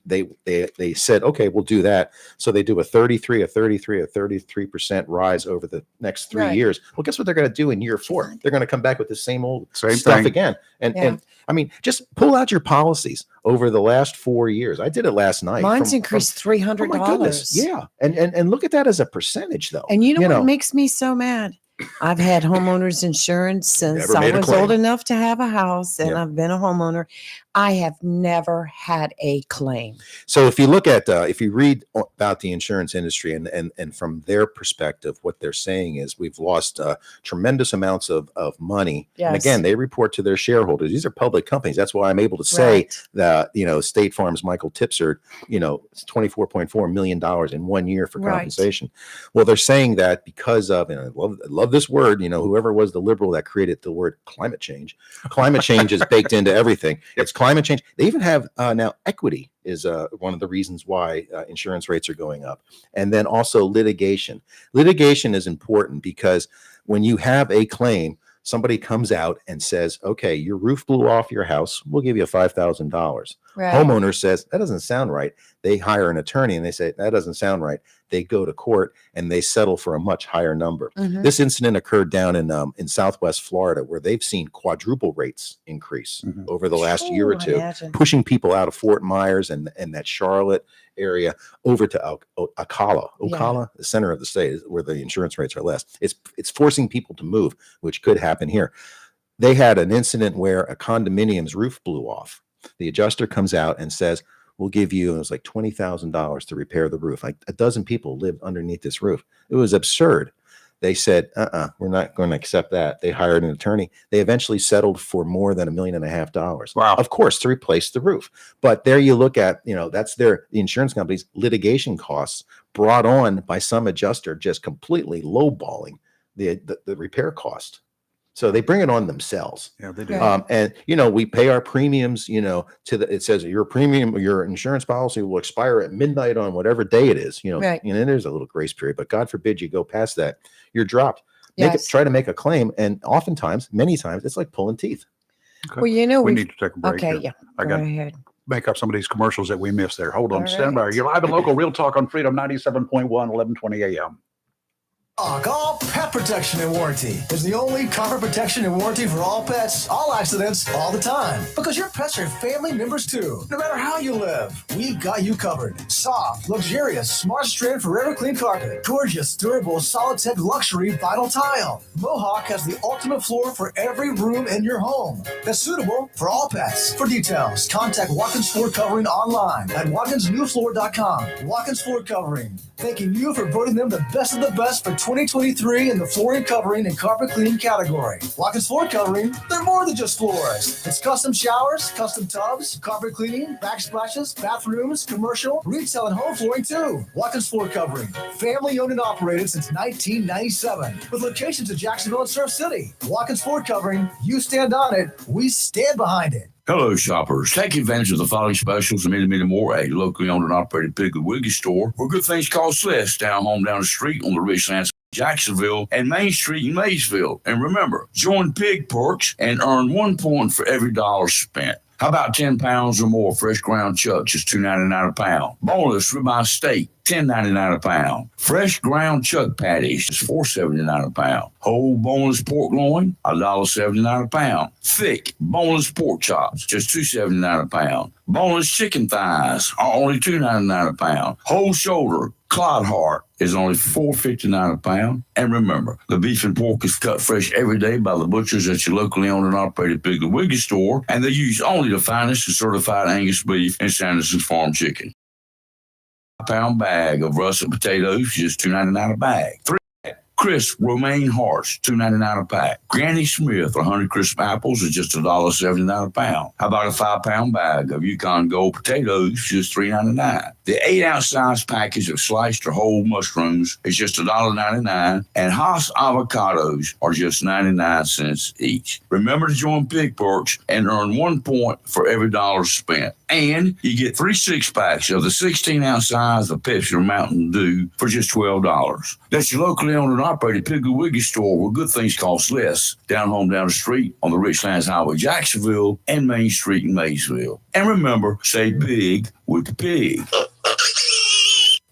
they said, okay, we'll do that. So they do a 33% rise over the next 3 Right. years. Well, guess what they're going to do in year 4? They're going to come back with the same old Same stuff thing. again. And I mean, just pull out your policies over the last 4 years. I did it last night. Mine's from- increased Oh my $300. goodness. Yeah. And look at that as a percentage though. And you know what makes me so mad? I've had homeowners insurance since Never I made a was claim. old enough to have a house, and Yeah. I've been a homeowner. I have never had a claim. So if you look at if you read about the insurance industry and from their perspective, what they're saying is we've lost tremendous amounts of money. And Yes. again, they report to their shareholders. These are public companies. That's why I'm able to say Right. that State Farm's Michael Tipser, $24.4 million in 1 year for Right. compensation. Well, they're saying that because of, and I love this word, whoever was the liberal that created the word climate change. Climate change is baked into everything. It's climate change. They even have now equity is one of the reasons why insurance rates are going up. And then also litigation. Litigation is important because when you have a claim, somebody comes out and says, okay, your roof blew off your house. We'll give you $5,000. Right. Homeowner says, that doesn't sound right. They hire an attorney and they say, that doesn't sound right. They go to court and they settle for a much higher number. Mhm. This incident occurred down in Southwest Florida, where they've seen quadruple rates increase over the last year or Oh, two, imagine. pushing people out of Fort Myers and that Charlotte area over to Ocala, the center of the state, is where the insurance rates are less. It's forcing people to move, which could happen here. They had an incident where a condominium's roof blew off. The adjuster comes out and says, we'll give you, it was like $20,000 to repair the roof. Like a dozen people lived underneath this roof. It was absurd. They said, we're not going to accept that. They hired an attorney. They eventually settled for more than $1.5 million. Wow. Of course, to replace the roof. But there you look at, that's the insurance company's litigation costs brought on by some adjuster just completely lowballing the repair cost. So they bring it on themselves. Yeah, they do. Right. And we pay our premiums, it says your premium, your insurance policy will expire at midnight on whatever day it is, Right. and there's a little grace period, but God forbid you go past that, you're dropped. Yes. Try to make a claim. And oftentimes, many times, it's like pulling teeth. Okay. Well, we we've- need to take a break. Okay, here. yeah. I Go got ahead. make up some of these commercials that we missed there. Hold on, All stand by. right. You're live and local, Real Talk on Freedom 97.1, 1120 a.m. All Pet Protection and Warranty is the only cover protection and warranty for all pets, all accidents, all the time. Because your pets are family members too. No matter how you live, we've got you covered. Soft, luxurious, smart strand forever clean carpet. Gorgeous, durable, solid tech luxury vinyl tile. Mohawk has the ultimate floor for every room in your home. That's suitable for all pets. For details, contact Watkins Floor Covering online at watkinsnewfloor.com. Watkins Floor Covering, thanking you for voting them the best of the best for 2023 in the flooring covering and carpet cleaning category. Watkins Floor Covering, they're more than just floors. It's custom showers, custom tubs, carpet cleaning, backsplashes, bathrooms, commercial, retail, and home flooring too. Watkins Floor Covering, family owned and operated since 1997, with locations in Jacksonville and Surf City. Watkins Floor Covering, you stand on it, we stand behind it. Hello, shoppers. Take advantage of the following specials and many more. A locally owned and operated Piggly Wiggly store where good things cost less. Down the street on the Richlands, Jacksonville, and Main Street in Maysville. And remember, join Pig Perks and earn 1 point for every dollar spent. How about 10 pounds or more fresh ground chuck, just $2.99 a pound? Boneless ribeye steak, $10.99 a pound. Fresh ground chuck patties, just $4.79 a pound. Whole boneless pork loin, $1.79 a pound. Thick boneless pork chops, just $2.79 a pound. Boneless chicken thighs are only $2.99 a pound. Whole shoulder, clod heart is only $4.59 a pound. And remember, the beef and pork is cut fresh every day by the butchers at your locally owned and operated Piggly Wiggly store, and they use only the finest and certified Angus beef and Sanderson's Farm chicken. A pound bag of russet potatoes, just $2.99 a bag. Crisp romaine hearts, $2.99 a pack. Granny Smith 100 crisp apples is just $1.79 a pound. How about a 5-pound bag of Yukon Gold potatoes, just $3.99? The 8-ounce size package of sliced or whole mushrooms is just $1.99, and Haas avocados are just 99 cents each. Remember to join Pig Perks and earn 1 point for every dollar spent. And you get 3 6-packs of the 16-ounce size of Pepsi or Mountain Dew for just $12. That's your locally owned and operated Piggly Wiggly store where good things cost less. Down home, down the street on the Richlands Highway, Jacksonville, and Main Street in Maysville. And remember, say big with the pig.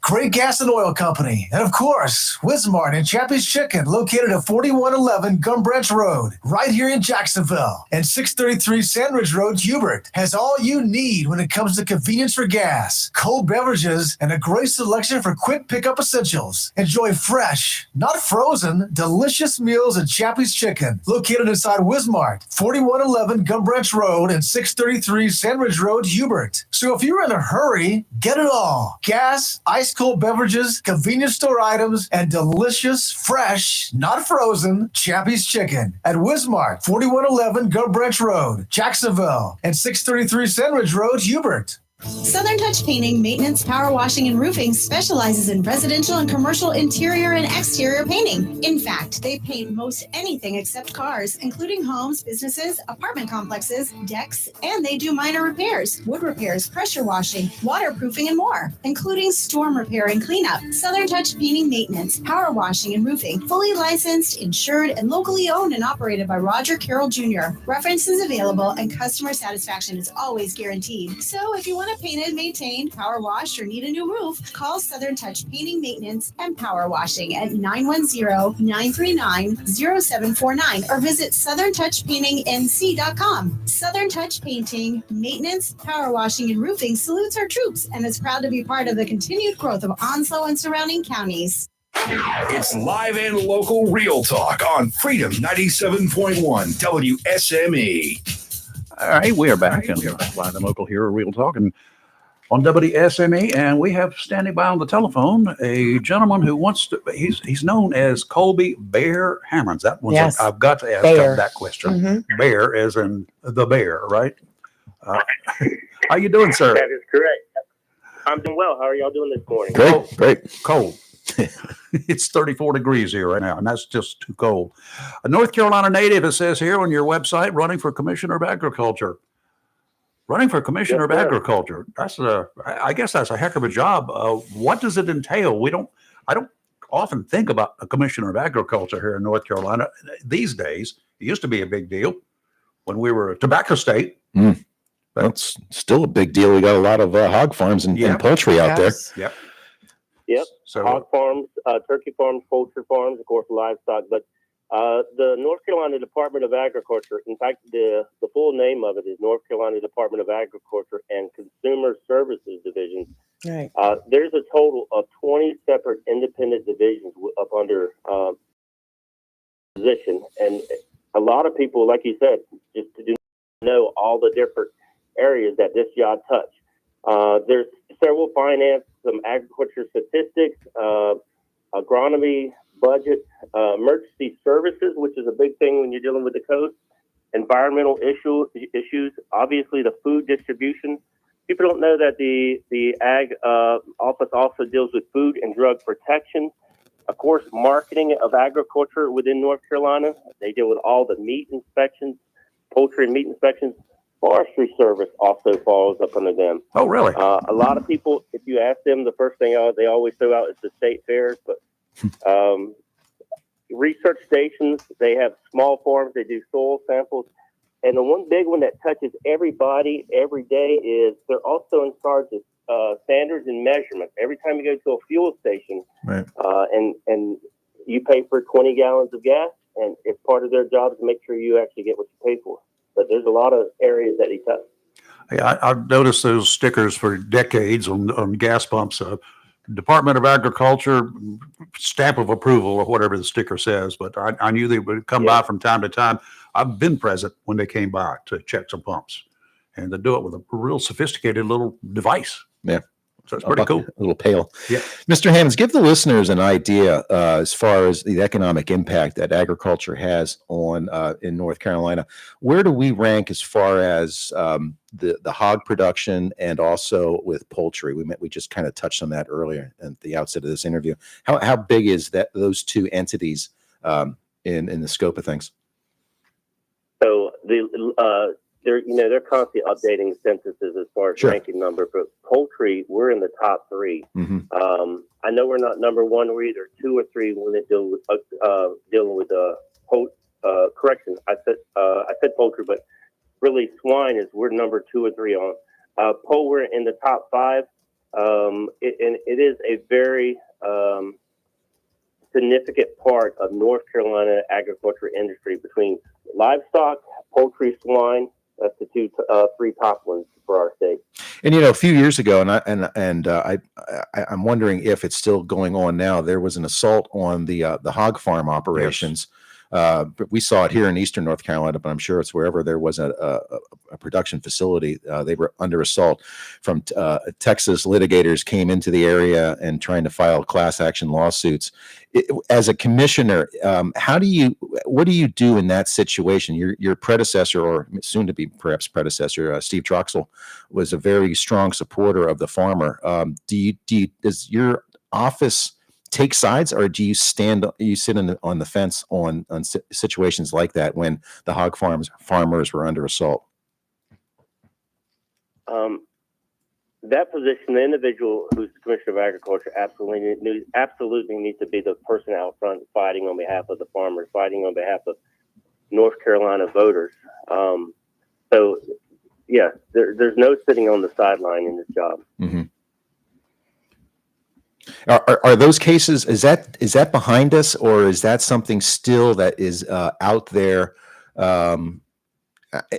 Great Gas and Oil Company. And of course, Wismart and Chappie's Chicken, located at 4111 Gum Branch Road, right here in Jacksonville. And 633 Sandridge Road, Hubert, has all you need when it comes to convenience for gas, cold beverages, and a great selection for quick pickup essentials. Enjoy fresh, not frozen, delicious meals at Chappie's Chicken, located inside Wismart, 4111 Gum Branch Road and 633 Sandridge Road, Hubert. So if you're in a hurry, get it all. Gas, ice cold beverages, convenience store items, and delicious, fresh, not frozen, Chappie's Chicken at Wismart, 4111 Gum Branch Road, Jacksonville, and 633 Sandridge Road, Hubert. Southern Touch Painting, Maintenance, Power Washing, and Roofing specializes in residential and commercial interior and exterior painting. In fact, they paint most anything except cars, including homes, businesses, apartment complexes, decks, and they do minor repairs, wood repairs, pressure washing, waterproofing, and more, including storm repair and cleanup. Southern Touch Painting, Maintenance, Power Washing, and Roofing, fully licensed, insured, and locally owned and operated by Roger Carroll Jr. References available and customer satisfaction is always guaranteed. So if you want to painted, maintained, power washed, or need a new roof, call Southern Touch Painting, Maintenance, and Power Washing at 910-939-0749 or visit southerntouchpaintingnc.com. Southern Touch Painting, Maintenance, Power Washing, and Roofing salutes our troops and is proud to be part of the continued growth of Onslow and surrounding counties. It's live and local Real Talk on Freedom 97.1 WSME. All right, we are back and we're live and local here at Real Talk and on WSME, and we have standing by on the telephone a gentleman who wants to. He's known as Colby Bear Hammonds. That was Yes. I've got to ask Bear. that question. Mhm. Bear, as in the bear, right? How you doing, sir? That is correct. I'm doing well. How are y'all doing this morning? Great. Cold. It's 34 degrees here right now, and that's just too cold. A North Carolina native, it says here on your website, running for Commissioner of Agriculture. Running for Commissioner of Agriculture. I guess that's a heck of a job. What does it entail? I don't often think about a Commissioner of Agriculture here in North Carolina these days. It used to be a big deal when we were a tobacco state. That's still a big deal. We got a lot of hog farms and poultry out there. Yep. Yep. So, hog farms, turkey farms, poultry farms, of course, livestock. But the North Carolina Department of Agriculture, in fact, the full name of it is North Carolina Department of Agriculture and Consumer Services Division. Right. There's a total of 20 separate independent divisions up under position. And a lot of people, like you said, just do know all the different areas that this job touch. There's several finance, some agriculture statistics, agronomy, budget, emergency services, which is a big thing when you're dealing with the coast, environmental issues, obviously the food distribution. People don't know that the ag office also deals with food and drug protection. Of course, marketing of agriculture within North Carolina. They deal with all the meat inspections, poultry and meat inspections. Forestry service also falls up under them. Oh, really? A lot of people, if you ask them, the first thing they always throw out is the state fairs. But research stations, they have small farms. They do soil samples. And the one big one that touches everybody every day is they're also in charge of standards and measurement. Every time you go to a fuel station, Right. And you pay for 20 gallons of gas, and it's part of their job to make sure you actually get what you pay for. But there's a lot of areas that he touched. Yeah, I've noticed those stickers for decades on gas pumps. Department of Agriculture, stamp of approval or whatever the sticker says. But I knew they would come by from time to time. I've been present when they came by to check some pumps, and they do it with a real sophisticated little device. Yeah. So it's pretty cool. A little pail. Yeah. Mr. Hammonds, give the listeners an idea as far as the economic impact that agriculture has on in North Carolina. Where do we rank as far as the hog production and also with poultry? We just kind of touched on that earlier at the outset of this interview. How big is those two entities in the scope of things? So the they're constantly updating censuses as far as Sure. ranking number, but poultry, we're in the top 3. I know we're not number 1, we're either 2 or 3 when it dealing with correction. I said poultry, but really swine is we're number 2 or 3 on. Poll, we're in the top 5. And it is a very significant part of North Carolina agriculture industry between livestock, poultry, swine. That's the 3 top ones for our state. And a few years ago, I'm wondering if it's still going on now. There was an assault on the hog farm operations. But we saw it here in Eastern North Carolina, but I'm sure it's wherever there was a production facility. They were under assault from Texas litigators came into the area and trying to file class action lawsuits. As a commissioner, what do you do in that situation? Your predecessor, or soon to be perhaps predecessor, Steve Troxel, was a very strong supporter of the farmer. Does your office take sides, or do you sit on the fence on situations like that when the hog farmers were under assault? That position, the individual who's the Commissioner of Agriculture absolutely needs to be the person out front fighting on behalf of the farmers, fighting on behalf of North Carolina voters. So, yeah, there's no sitting on the sideline in this job. Mm-hmm. Are those cases, is that behind us, or is that something still that is out there,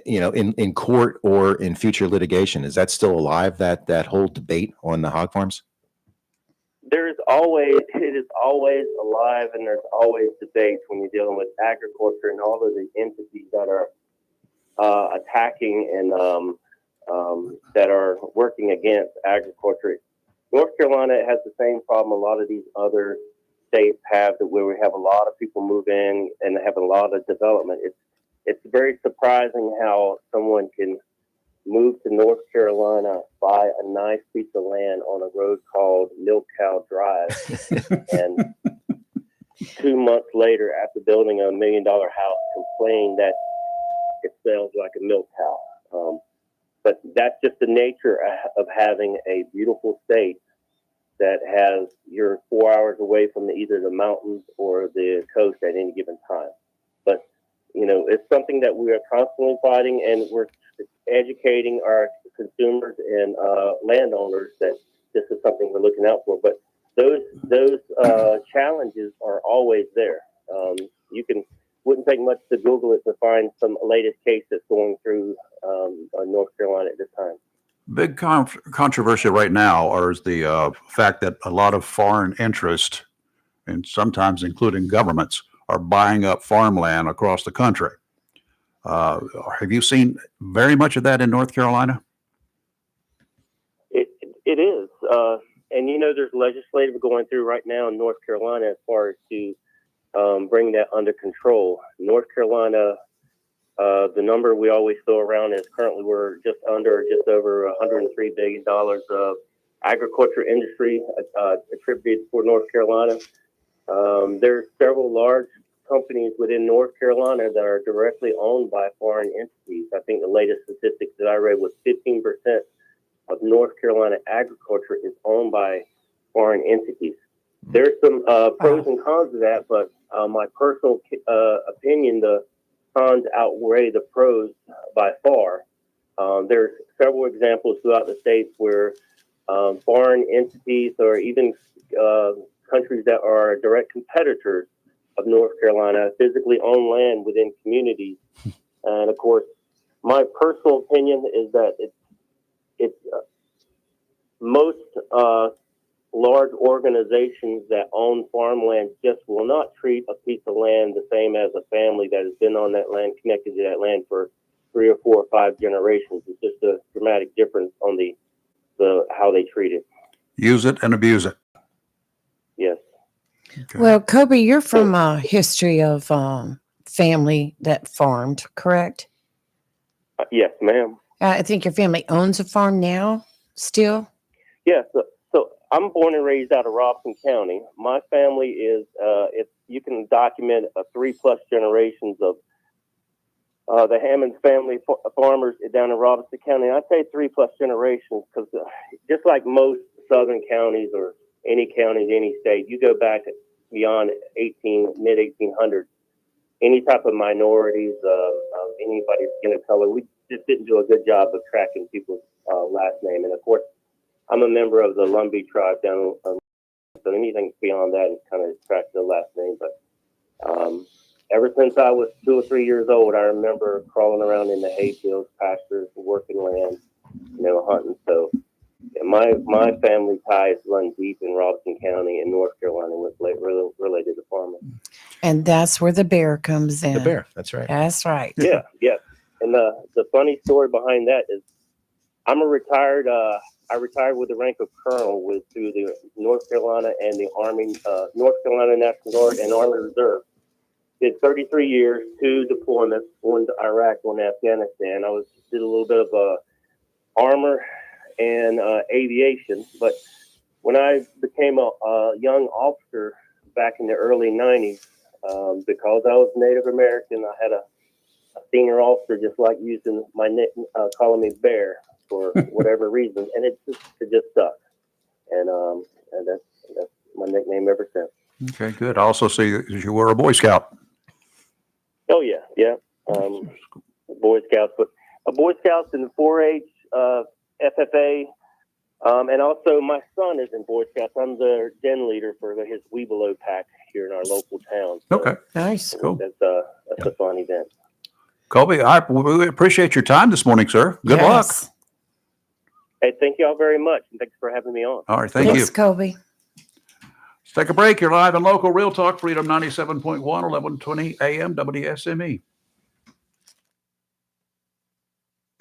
in court or in future litigation? Is that still alive, that whole debate on the hog farms? It is always alive, and there's always debates when you're dealing with agriculture and all of the entities that are attacking and that are working against agriculture. North Carolina has the same problem a lot of these other states have, where we have a lot of people move in and have a lot of development. It's very surprising how someone can move to North Carolina, buy a nice piece of land on a road called Milk Cow Drive, and 2 months later, after building a $1 million house, complain that it sells like a milk cow. But that's just the nature of having a beautiful state that you're 4 hours away from either the mountains or the coast at any given time. But, it's something that we are constantly fighting, and we're educating our consumers and landowners that this is something we're looking out for. But those challenges are always there. Wouldn't take much to Google it to find some latest case that's going through North Carolina at this time. Big controversy right now is the fact that a lot of foreign interest, and sometimes including governments, are buying up farmland across the country. Have you seen very much of that in North Carolina? It is. And there's legislative going through right now in North Carolina as far as to bring that under control. North Carolina, the number we always throw around is currently we're just over $103 billion of agriculture industry attributed for North Carolina. There's several large companies within North Carolina that are directly owned by foreign entities. I think the latest statistics that I read was 15% of North Carolina agriculture is owned by foreign entities. There's some pros and cons of that, but my personal opinion, the cons outweigh the pros by far. There's several examples throughout the states where foreign entities or even countries that are direct competitors of North Carolina physically own land within communities. And of course, my personal opinion is that it's most large organizations that own farmland just will not treat a piece of land the same as a family that has been on that land, connected to that land for 3 or 4 or 5 generations. It's just a dramatic difference on the how they treat it. Use it and abuse it. Yes. Okay. Well, Kobe, you're from a history of family that farmed, correct? Yes, ma'am. I think your family owns a farm now, still? Yes. So I'm born and raised out of Robson County. My family is, if you can document 3+ generations of the Hammonds family farmers down in Robinson County. I'd say 3+ generations, because just like most southern counties or any counties, any state, you go back beyond mid 1800s. Any type of minorities, anybody's skin of color, we just didn't do a good job of tracking people's last name. And of course, I'm a member of the Lumbee tribe down, so anything beyond that is kind of tracked the last name. But ever since I was 2 or 3 years old, I remember crawling around in the hayfields, pastures, working land, hunting. So yeah, my family ties run deep in Robinson County and North Carolina related to farming. And that's where the bear comes in. The bear. That's right. That's right. Yeah. And the funny story behind that is I'm a retired, I retired with the rank of colonel through the North Carolina and the Army, North Carolina National Guard and Army Reserve. Did 33 years, 2 deployments, one to Iraq, one to Afghanistan. I did a little bit of armor and aviation. But when I became a young officer back in the early 90s, because I was Native American, I had a senior officer just like using my calling me Bear for whatever reason, and it just stuck. And that's my nickname ever since. Okay, good. I also see that you were a Boy Scout. Oh yeah. Boy Scouts, but a Boy Scouts in the 4-H, FFA, and also my son is in Boy Scouts. I'm the den leader for his Webelow pack here in our local town. So Okay, nice. Cool. That's a fun event. Colby, we appreciate your time this morning, sir. Good luck. Hey, thank you all very much, and thanks for having me on. All right, thank you. Thanks, Colby. Let's take a break. You're live and local, Real Talk, Freedom 97.1, 1120 AM, WSME.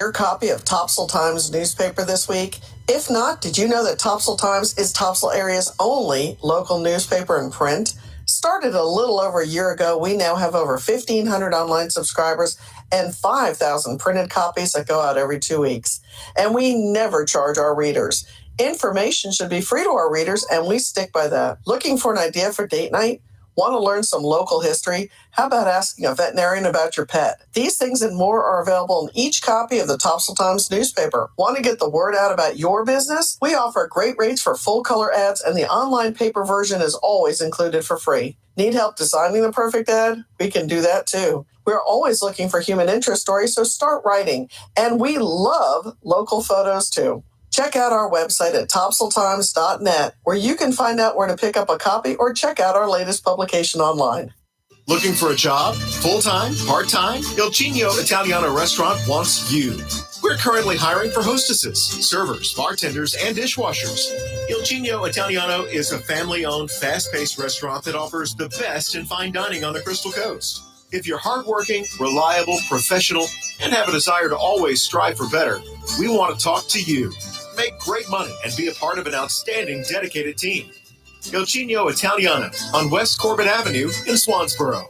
Your copy of Topsail Times newspaper this week? If not, did you know that Topsail Times is Topsail area's only local newspaper in print? Started a little over a year ago, we now have over 1,500 online subscribers and 5,000 printed copies that go out every 2 weeks. And we never charge our readers. Information should be free to our readers, and we stick by that. Looking for an idea for date night? Want to learn some local history? How about asking a veterinarian about your pet? These things and more are available in each copy of the Topsail Times newspaper. Want to get the word out about your business? We offer great rates for full color ads, and the online paper version is always included for free. Need help designing the perfect ad? We can do that too. We're always looking for human interest stories, so start writing. And we love local photos too. Check out our website at topsailtimes.net, where you can find out where to pick up a copy or check out our latest publication online. Looking for a job? Full-time? Part-time? Il Cigno Italiano Restaurant wants you. We're currently hiring for hostesses, servers, bartenders, and dishwashers. Il Cigno Italiano is a family-owned, fast-paced restaurant that offers the best in fine dining on the Crystal Coast. If you're hardworking, reliable, professional, and have a desire to always strive for better, we want to talk to you. Make great money and be a part of an outstanding, dedicated team. Il Cigno Italiano on West Corbin Avenue in Swansboro.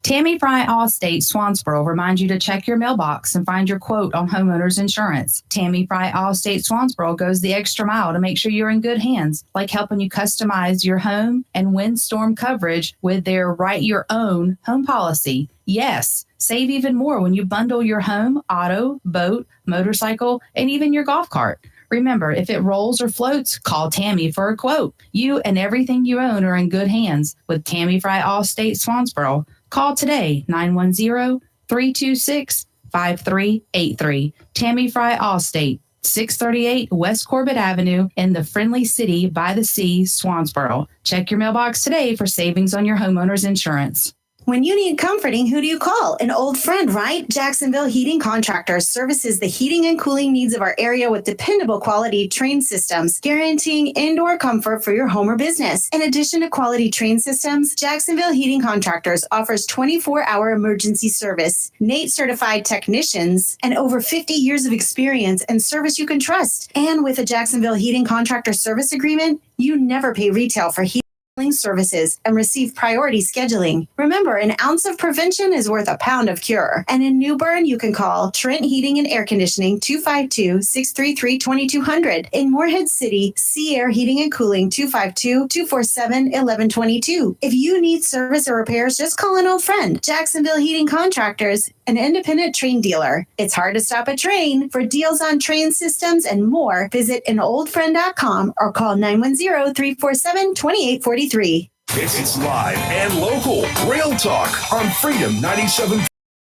Tammy Fry Allstate Swansboro reminds you to check your mailbox and find your quote on homeowners insurance. Tammy Fry Allstate Swansboro goes the extra mile to make sure you're in good hands, like helping you customize your home and windstorm coverage with their Write Your Own home policy. Yes, save even more when you bundle your home, auto, boat, motorcycle, and even your golf cart. Remember, if it rolls or floats, call Tammy for a quote. You and everything you own are in good hands with Tammy Fry Allstate Swansboro. Call today, 910-326-5383. Tammy Fry Allstate, 638 West Corbett Avenue in the friendly city by the sea, Swansboro. Check your mailbox today for savings on your homeowner's insurance. When you need comforting, who do you call? An old friend, right? Jacksonville Heating Contractors services the heating and cooling needs of our area with dependable quality train systems, guaranteeing indoor comfort for your home or business. In addition to quality train systems, Jacksonville Heating Contractors offers 24-hour emergency service, NATE certified technicians, and over 50 years of experience and service you can trust. And with a Jacksonville Heating Contractor service agreement, you never pay retail for heating services and receive priority scheduling. Remember, an ounce of prevention is worth a pound of cure. And in New Bern, you can call Trent Heating and Air Conditioning 252-633-2200. In Morehead City, Sea Air Heating and Cooling 252-247-1122. If you need service or repairs, just call an old friend. Jacksonville Heating Contractors, an independent train dealer. It's hard to stop a train. For deals on train systems and more, visit anoldfriend.com or call 910-347-2843. It's live and local. Real Talk on Freedom 97,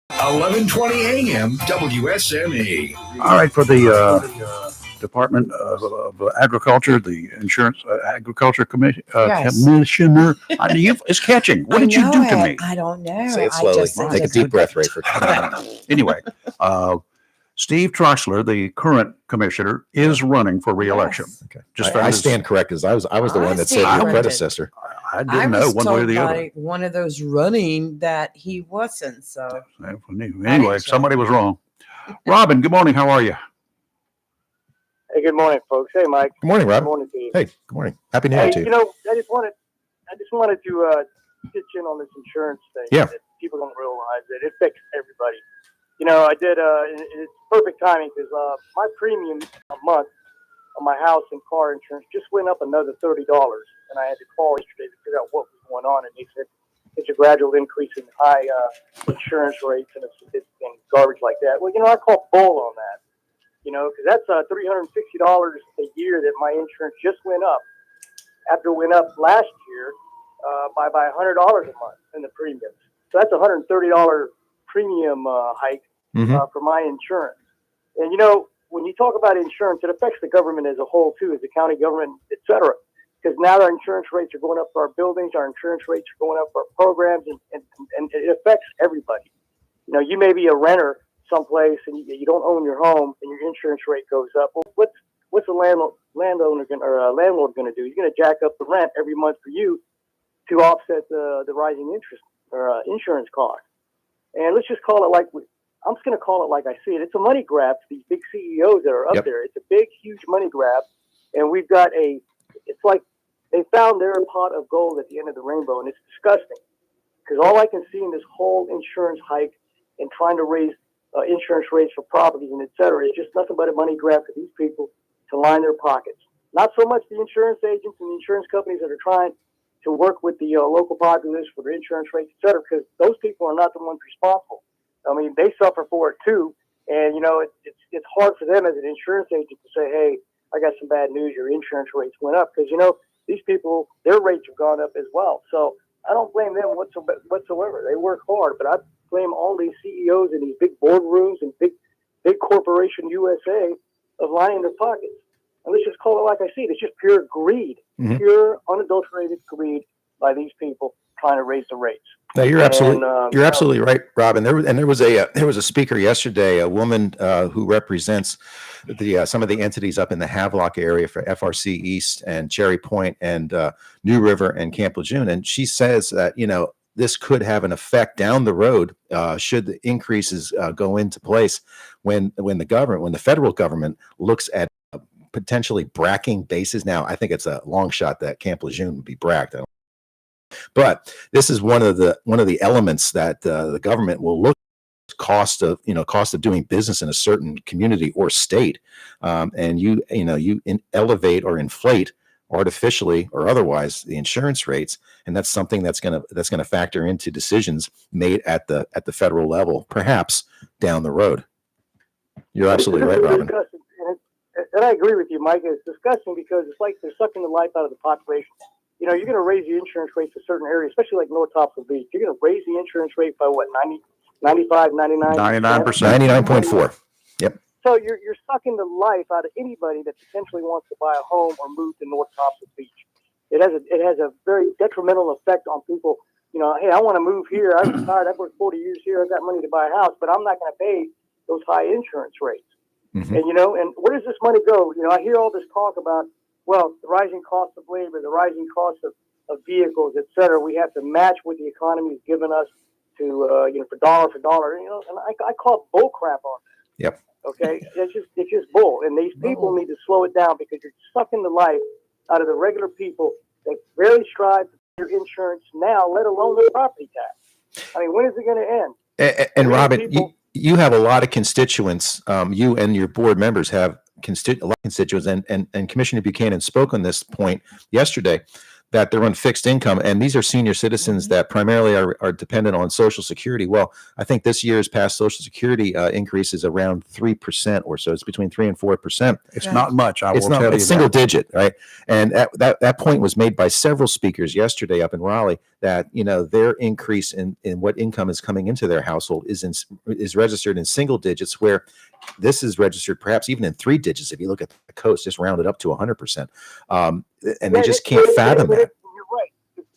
1120 AM WSME. All right, for the Department of Agriculture, the Insurance Agriculture Commission, Yes. Commissioner. It's catching. What did you do to me? I don't know. Say it slowly. Take a deep breath, Rayford. Anyway, Steve Troxler, the current commissioner, is running for re-election. Okay. Just I found his- stand corrected because I was the one that said stand your corrected. predecessor. I I didn't know was one way or told the other. by one of those running that he wasn't. So Anyway, somebody was wrong. Robin, good morning. How are you? Hey, good morning, folks. Hey, Mike. Good morning, Rob. Good morning to you. Hey, good morning. Happy New Year Hey, to you. you know, I just wanted to pitch in on this insurance thing. Yeah. That people don't realize that it affects everybody. You know, I did. And it's perfect timing because my premium a month on my house and car insurance just went up another $30, and I had to call yesterday to figure out what was going on, and they said it's a gradual increase in high insurance rates and garbage like that. Well, you know, I call bull on that. You know, because that's $360 a year that my insurance just went up. After it went up last year by $100 a month in the premiums. So that's a $130 premium hike for my insurance. And you know, when you talk about insurance, it affects the government as a whole too, as the county government, et cetera. Because now our insurance rates are going up for our buildings, our insurance rates are going up for our programs, and it affects everybody. You know, you may be a renter someplace and you don't own your home and your insurance rate goes up. Well, what's a landlord going to do? He's going to jack up the rent every month for you to offset the rising interest or insurance costs. And let's just call it I'm just going to call it like I see it. It's a money grab for these big CEOs that are up there. It's a big, huge money grab. And we've got it's like they found their pot of gold at the end of the rainbow. And it's disgusting because all I can see in this whole insurance hike and trying to raise insurance rates for properties and et cetera is just nothing but a money grab for these people to line their pockets. Not so much the insurance agents and the insurance companies that are trying to work with the local populace for their insurance rates, et cetera, because those people are not the ones responsible. I mean, they suffer for it too. And, you know, it's hard for them as an insurance agent to say, hey, I got some bad news. Your insurance rates went up. Because, you know, these people, their rates have gone up as well. So I don't blame them whatsoever. They work hard. But I blame all these CEOs in these big boardrooms and big corporation USA of lining their pockets. And let's just call it like I see it. It's just pure greed, pure unadulterated greed by these people trying to raise the rates. No, you're absolutely right, Rob. And there was a speaker yesterday, a woman who represents some of the entities up in the Havelock area for FRC East and Cherry Point and New River and Camp Lejeune, and she says that this could have an effect down the road should the increases go into place when the federal government looks at potentially bracking bases. Now, I think it's a long shot that Camp Lejeune would be bracked. But this is one of the elements that the government will look at cost of doing business in a certain community or state, and you elevate or inflate artificially or otherwise the insurance rates, and that's something that's going to factor into decisions made at the federal level, perhaps down the road. You're absolutely right, Robin. And I agree with you, Mike. It's disgusting because it's like they're sucking the life out of the population. You know, you're going to raise the insurance rate for certain areas, especially like North Topsail Beach. You're going to raise the insurance rate by what, 90, 95, 99? 99%. 99.4. Yep. So you're sucking the life out of anybody that potentially wants to buy a home or move to North Topsail Beach. It has a very detrimental effect on people. You know, hey, I want to move here. I'm retired. I've worked 40 years here. I've got money to buy a house, but I'm not going to pay those high insurance rates. And, you know, and where does this money go? You know, I hear all this talk about, well, the rising cost of labor, the rising cost of vehicles, et cetera. We have to match what the economy has given us to, for dollar, you know, and I call bull crap on that. Yep. Okay. It's just bull. And these people need to slow it down because you're sucking the life out of the regular people They barely strive to pay their insurance now, let alone their property tax. I mean, when is it going to end? And Real Robin, people- you have a lot of constituents. You and your board members have a lot of constituents, and Commissioner Buchanan spoke on this point yesterday, that they're on fixed income, and these are senior citizens that primarily are dependent on Social Security. Well, I think this year's past Social Security increase is around 3% or so. It's between 3 and 4%. It's not much. I will It's not. tell you It's single that. digit, right? And that point was made by several speakers yesterday up in Raleigh, that their increase in what income is coming into their household is registered in single digits, where this is registered perhaps even in 3 digits. If you look at the coast, just rounded up to 100%, and they just can't fathom that. You're right.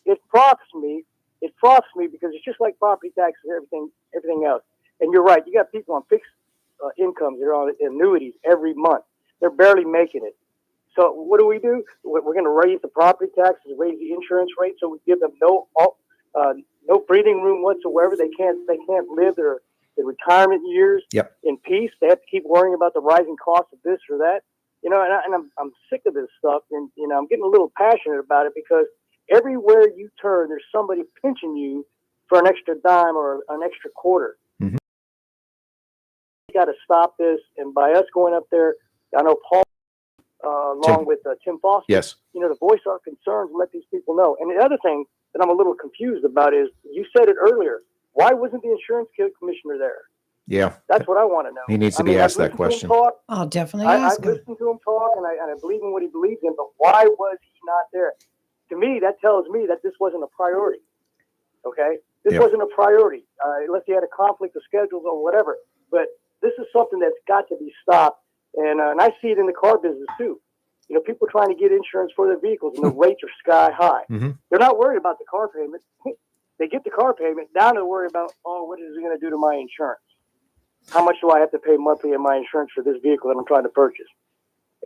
It fraughts me. It fraughts me because it's just like property taxes and everything else. And you're right. You got people on fixed incomes. They're on annuities every month. They're barely making it. So what do? We're going to raise the property taxes, raise the insurance rate, so we give them no breathing room whatsoever. They can't live their retirement years in peace. They have to keep worrying about the rising cost of this or that. And I'm sick of this stuff, and I'm getting a little passionate about it because everywhere you turn, there's somebody pinching you for an extra dime or an extra quarter. Mm-hmm. We got to stop this, and by us going up there, I know Paul, along with Tim Foster, Yes. To voice our concerns and let these people know. And the other thing that I'm a little confused about is, you said it earlier, why wasn't the insurance commissioner there? Yeah. That's what I want to know. He needs to be asked that question. I'll definitely I ask him. listened to him talk, and I believe in what he believes in, but why was he not there? To me, that tells me that this wasn't a priority. Okay? This wasn't a priority, unless he had a conflict of schedules or whatever. But this is something that's got to be stopped, and I see it in the car business too. People trying to get insurance for their vehicles, and the rates are sky high. Mm-hmm. They're not worried about the car payment. They get the car payment, now they're worried about, what is it going to do to my insurance? How much do I have to pay monthly in my insurance for this vehicle that I'm trying to purchase?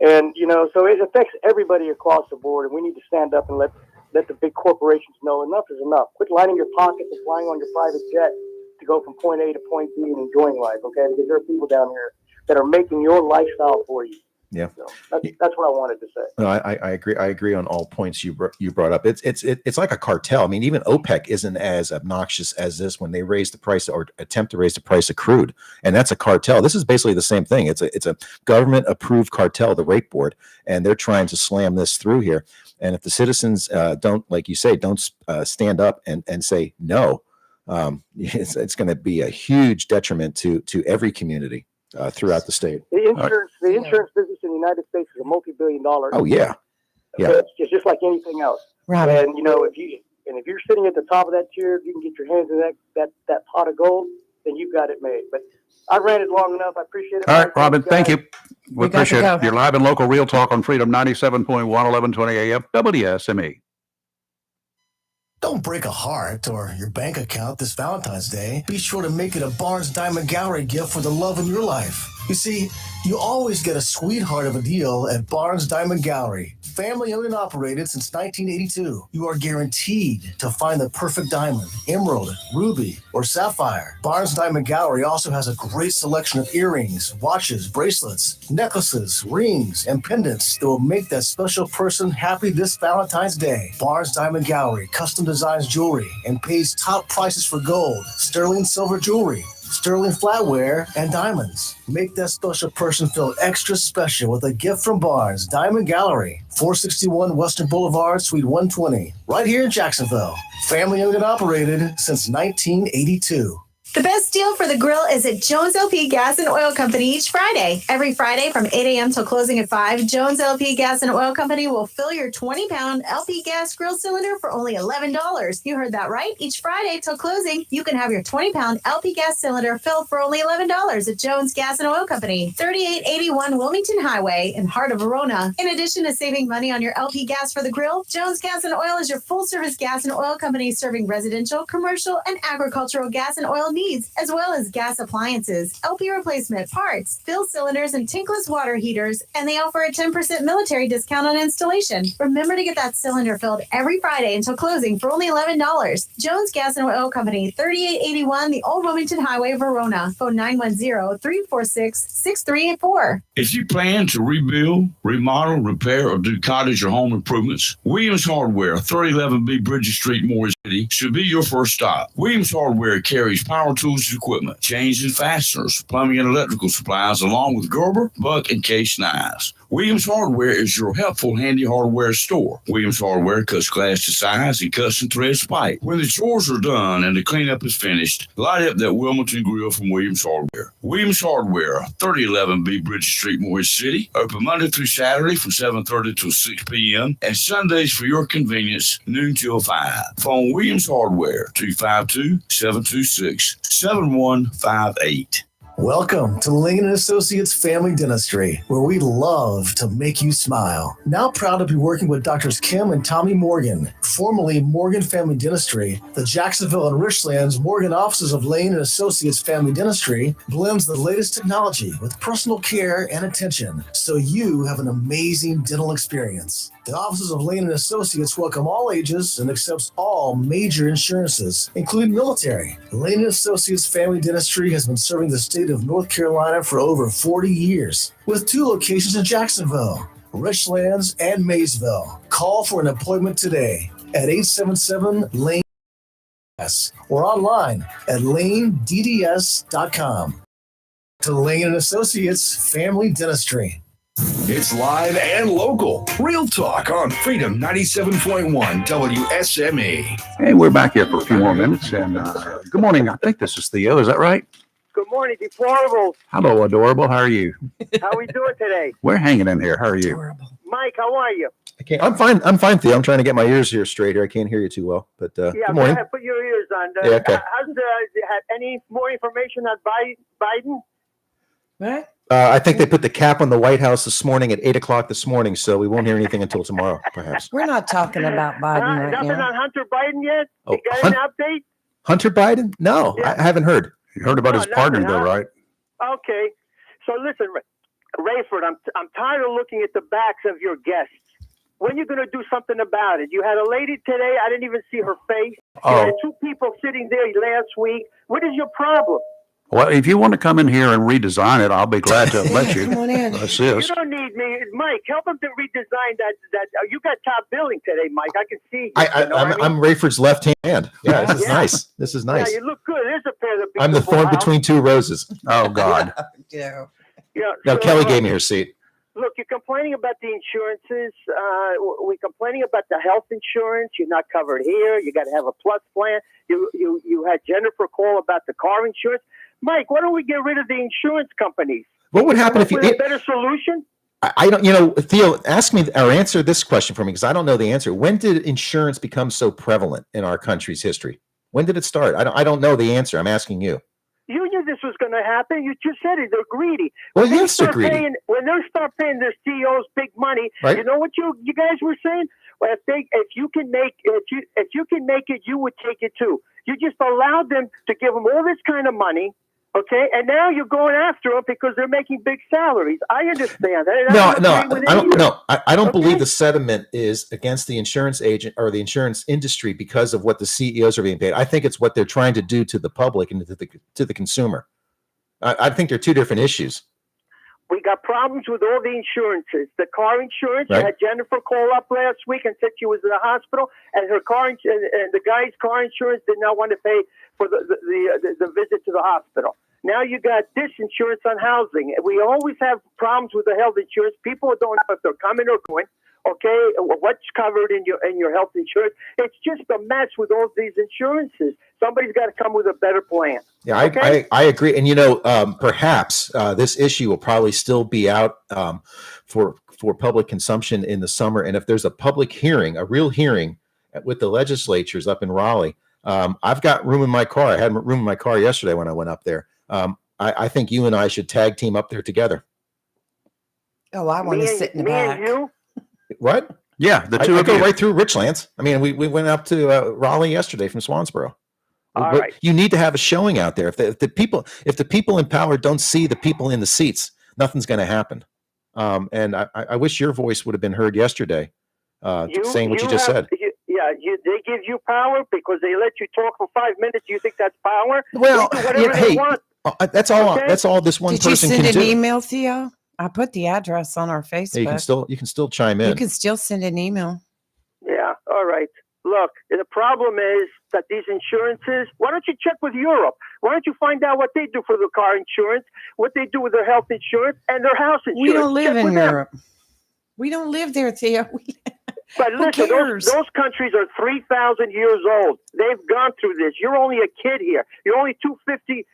And, so it affects everybody across the board, and we need to stand up and let the big corporations know enough is enough. Quit lining your pockets and flying on your private jet to go from point A to point B and enjoying life, okay? Because there are people down here that are making your lifestyle for you. Yeah. So that's what I wanted to say. No, I agree. I agree on all points you brought up. It's like a cartel. I mean, even OPEC isn't as obnoxious as this when they raise the price or attempt to raise the price of crude, and that's a cartel. This is basically the same thing. It's a government approved cartel, the rate board, and they're trying to slam this through here. And if the citizens don't, like you say, don't stand up and say no, it's going to be a huge detriment to every community throughout the state. The insurance business in the United States is a multi-billion-dollar. Oh yeah, yeah. So it's just like anything else. Right. And if you're sitting at the top of that tier, if you can get your hands in that pot of gold, then you've got it made. But I ranted long enough. I appreciate it. All right, Robin, thank you. We We got to appreciate go. it. You're live and local Real Talk on Freedom 97.1, 1120 AM, WSME. Don't break a heart or your bank account this Valentine's Day. Be sure to make it a Barnes Diamond Gallery gift for the love in your life. You see, you always get a sweetheart of a deal at Barnes Diamond Gallery. Family owned and operated since 1982. You are guaranteed to find the perfect diamond, emerald, ruby, or sapphire. Barnes Diamond Gallery also has a great selection of earrings, watches, bracelets, necklaces, rings, and pendants that will make that special person happy this Valentine's Day. Barnes Diamond Gallery custom designs jewelry and pays top prices for gold, sterling silver jewelry, sterling flatware, and diamonds. Make that special person feel extra special with a gift from Barnes Diamond Gallery, 461 Western Boulevard, Suite 120, right here in Jacksonville. Family owned and operated since 1982. The best deal for the grill is at Jones LP Gas and Oil Company each Friday. Every Friday from 8 a.m. till closing at 5, Jones LP Gas and Oil Company will fill your 20-pound LP gas grill cylinder for only $11. You heard that right. Each Friday till closing, you can have your 20-pound LP gas cylinder filled for only $11 at Jones Gas and Oil Company, 3881 Wilmington Highway in heart of Verona. In addition to saving money on your LP gas for the grill, Jones Gas and Oil is your full-service gas and oil company serving residential, commercial, and agricultural gas and oil needs needs, as well as gas appliances, LP replacement parts, fill cylinders, and tankless water heaters, and they offer a 10% military discount on installation. Remember to get that cylinder filled every Friday until closing for only $11. Jones Gas and Oil Company, 3881 the Old Wilmington Highway, Verona. Phone 910-346-6384. If you plan to rebuild, remodel, repair, or do cottage or home improvements, Williams Hardware, 3011B Bridges Street, Moore City, should be your first stop. Williams Hardware carries power tools and equipment, chains and fasteners, plumbing and electrical supplies, along with Gerber, Buck, and Case knives. Williams Hardware is your helpful, handy hardware store. Williams Hardware cuts glass to size and cuts and threads pipe. When the chores are done and the cleanup is finished, light up that Wilmington grill from Williams Hardware. Williams Hardware, 3011B Bridges Street, Moore City. Open Monday through Saturday from 7:30 till 6 p.m. and Sundays for your convenience, noon till 5. Phone Williams Hardware, 252-726-7158. Welcome to Lane & Associates Family Dentistry, where we love to make you smile. Now proud to be working with Doctors Kim and Tommy Morgan, formerly Morgan Family Dentistry. The Jacksonville and Richlands Morgan offices of Lane & Associates Family Dentistry blends the latest technology with personal care and attention, so you have an amazing dental experience. The offices of Lane & Associates welcome all ages and accepts all major insurances, including military. Lane & Associates Family Dentistry has been serving the state of North Carolina for over 40 years, with 2 locations in Jacksonville, Richlands, and Maysville. Call for an appointment today at 877-LANE or online at lanedds.com. To Lane & Associates Family Dentistry. It's live and local. Real talk on Freedom 97.1 WSME. Hey, we're back here for a few more minutes. And good morning. I think this is Theo. Is that right? Good morning, deplorables. Hello, adorable. How are you? How are we doing today? We're hanging in here. How are you? Mike, how are you? I'm fine. I'm fine, Theo. I'm trying to get my ears here straight here. I can't hear you too well, but Yeah, good go morning. ahead, put your ears on. Yeah, okay. Have any more information on Biden? What? I think they put the cap on the White House this morning at 8:00 this morning, so we won't hear anything until tomorrow, perhaps. We're not talking about Biden right Nothing now. on Hunter Biden yet? Oh, You got any update? Hunter Biden? No, I haven't heard. You heard about his partner, though, right? Okay. So listen, Rayford, I'm tired of looking at the backs of your guests. When are you going to do something about it? You had a lady today. I didn't even see her face. You had 2 people sitting there last week. What is your problem? Well, if you want to come in here and redesign it, I'll be glad to let you Come on in. assist. You don't need me. Mike, help him to redesign that. You got top billing today, Mike. I can see you. I'm Rayford's left hand. Yeah, this is nice. This is nice. Yeah, you look good. There's a pair of I'm the thorn between 2 roses. Oh, God. Yeah. Yeah. No, so, Kelly gave me her seat. Look, you're complaining about the insurances. We're complaining about the health insurance. You're not covered here. You got to have a plus plan. You had Jennifer call about the car insurance. Mike, why don't we get rid of the insurance companies? What would happen if you? With a better solution? I don't. Theo, ask me or answer this question for me because I don't know the answer. When did insurance become so prevalent in our country's history? When did it start? I don't know the answer. I'm asking you. You knew this was going to happen. You just said it. They're greedy. Well, When they yes, they're start greedy. when they start paying their CEOs big money, Right. you know what you guys were saying? Well, if you can make it, you would take it too. You just allowed them to give them all this kind of money. Okay, and now you're going after them because they're making big salaries. I understand that. I don't believe the sentiment is against the insurance agent or the insurance industry because of what the CEOs are being paid. I think it's what they're trying to do to the public and to the consumer. I think they're 2 different issues. We got problems with all the insurances. The car insurance, Right. I had Jennifer call up last week and said she was in the hospital, and her car and the guy's car insurance did not want to pay for the visit to the hospital. Now you got this insurance on housing. We always have problems with the health insurance. People don't know if they're coming or going. Okay, what's covered in your health insurance? It's just a mess with all these insurances. Somebody's got to come with a better plan. Yeah, okay? I agree. And perhaps this issue will probably still be out for public consumption in the summer. And if there's a public hearing, a real hearing with the legislatures up in Raleigh, I've got room in my car. I had room in my car yesterday when I went up there. I think you and I should tag team up there together. Oh, I want to sit in the back. And you? What? Yeah, the I 2 of go you. right through Richlands. I mean, we went up to Raleigh yesterday from Swansboro. All But right. you need to have a showing out there. If the people in power don't see the people in the seats, nothing's going to happen. And I wish your voice would have been heard yesterday, saying what you just said. They give you power because they let you talk for 5 minutes. You think that's power? Well, They do whatever they hey, want. that's all. Okay? That's all this one Did you person send can an do. email, Theo? I put the address on our Facebook. Yeah, you can still chime in. You can still send an email. Yeah, all right. Look, the problem is that these insurances, why don't you check with Europe? Why don't you find out what they do for the car insurance, what they do with their health insurance, and their house insurance? We don't live Check in with them. Europe. We don't live there, Theo. But listen, those countries are 3,000 years old. They've gone through this. You're only a kid here. You're only 250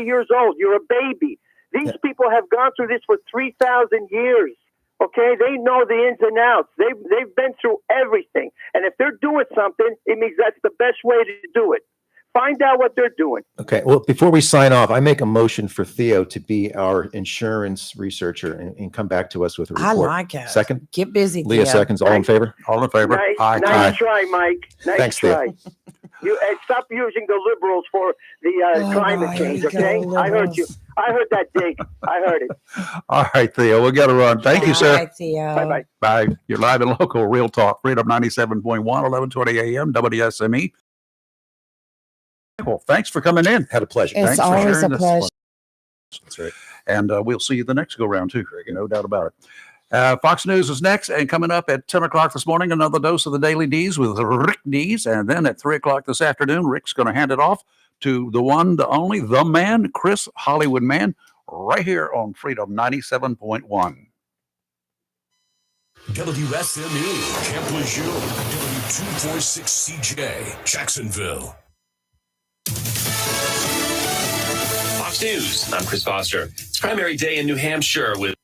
years old. You're a baby. These people have gone through this for 3,000 years. Okay, they know the ins and outs. They've been through everything. And if they're doing something, it means that's the best way to do it. Find out what they're doing. Okay. Well, before we sign off, I make a motion for Theo to be our insurance researcher and come back to us with a report. I like it. Second. Get busy, Leah Theo. seconds. All in favor? All in favor? Nice try, Mike. Nice Thanks, try. Theo. And stop using the liberals for the climate change, okay? I heard you. I heard that dig. I heard it. All right, Theo, we got to run. Thank you, sir. Bye, Theo. Bye-bye. Bye. You're live and local, Real Talk, Freedom 97.1, 1120 AM, WSME. Well, thanks for coming in. Had a pleasure. It's Thanks for always a sharing this. pleasure. That's right. And we'll see you the next go round too, Craig. No doubt about it. Fox News is next, and coming up at 10 o'clock this morning, another dose of the Daily D's with Rick Dees. And then at 3 o'clock this afternoon, Rick's going to hand it off to the one, the only, the man, Chris Hollywood Man, right here on Freedom 97.1. WSME, Camp Lejeune, W246CJ, Jacksonville. Fox News, I'm Chris Foster. It's primary day in New Hampshire with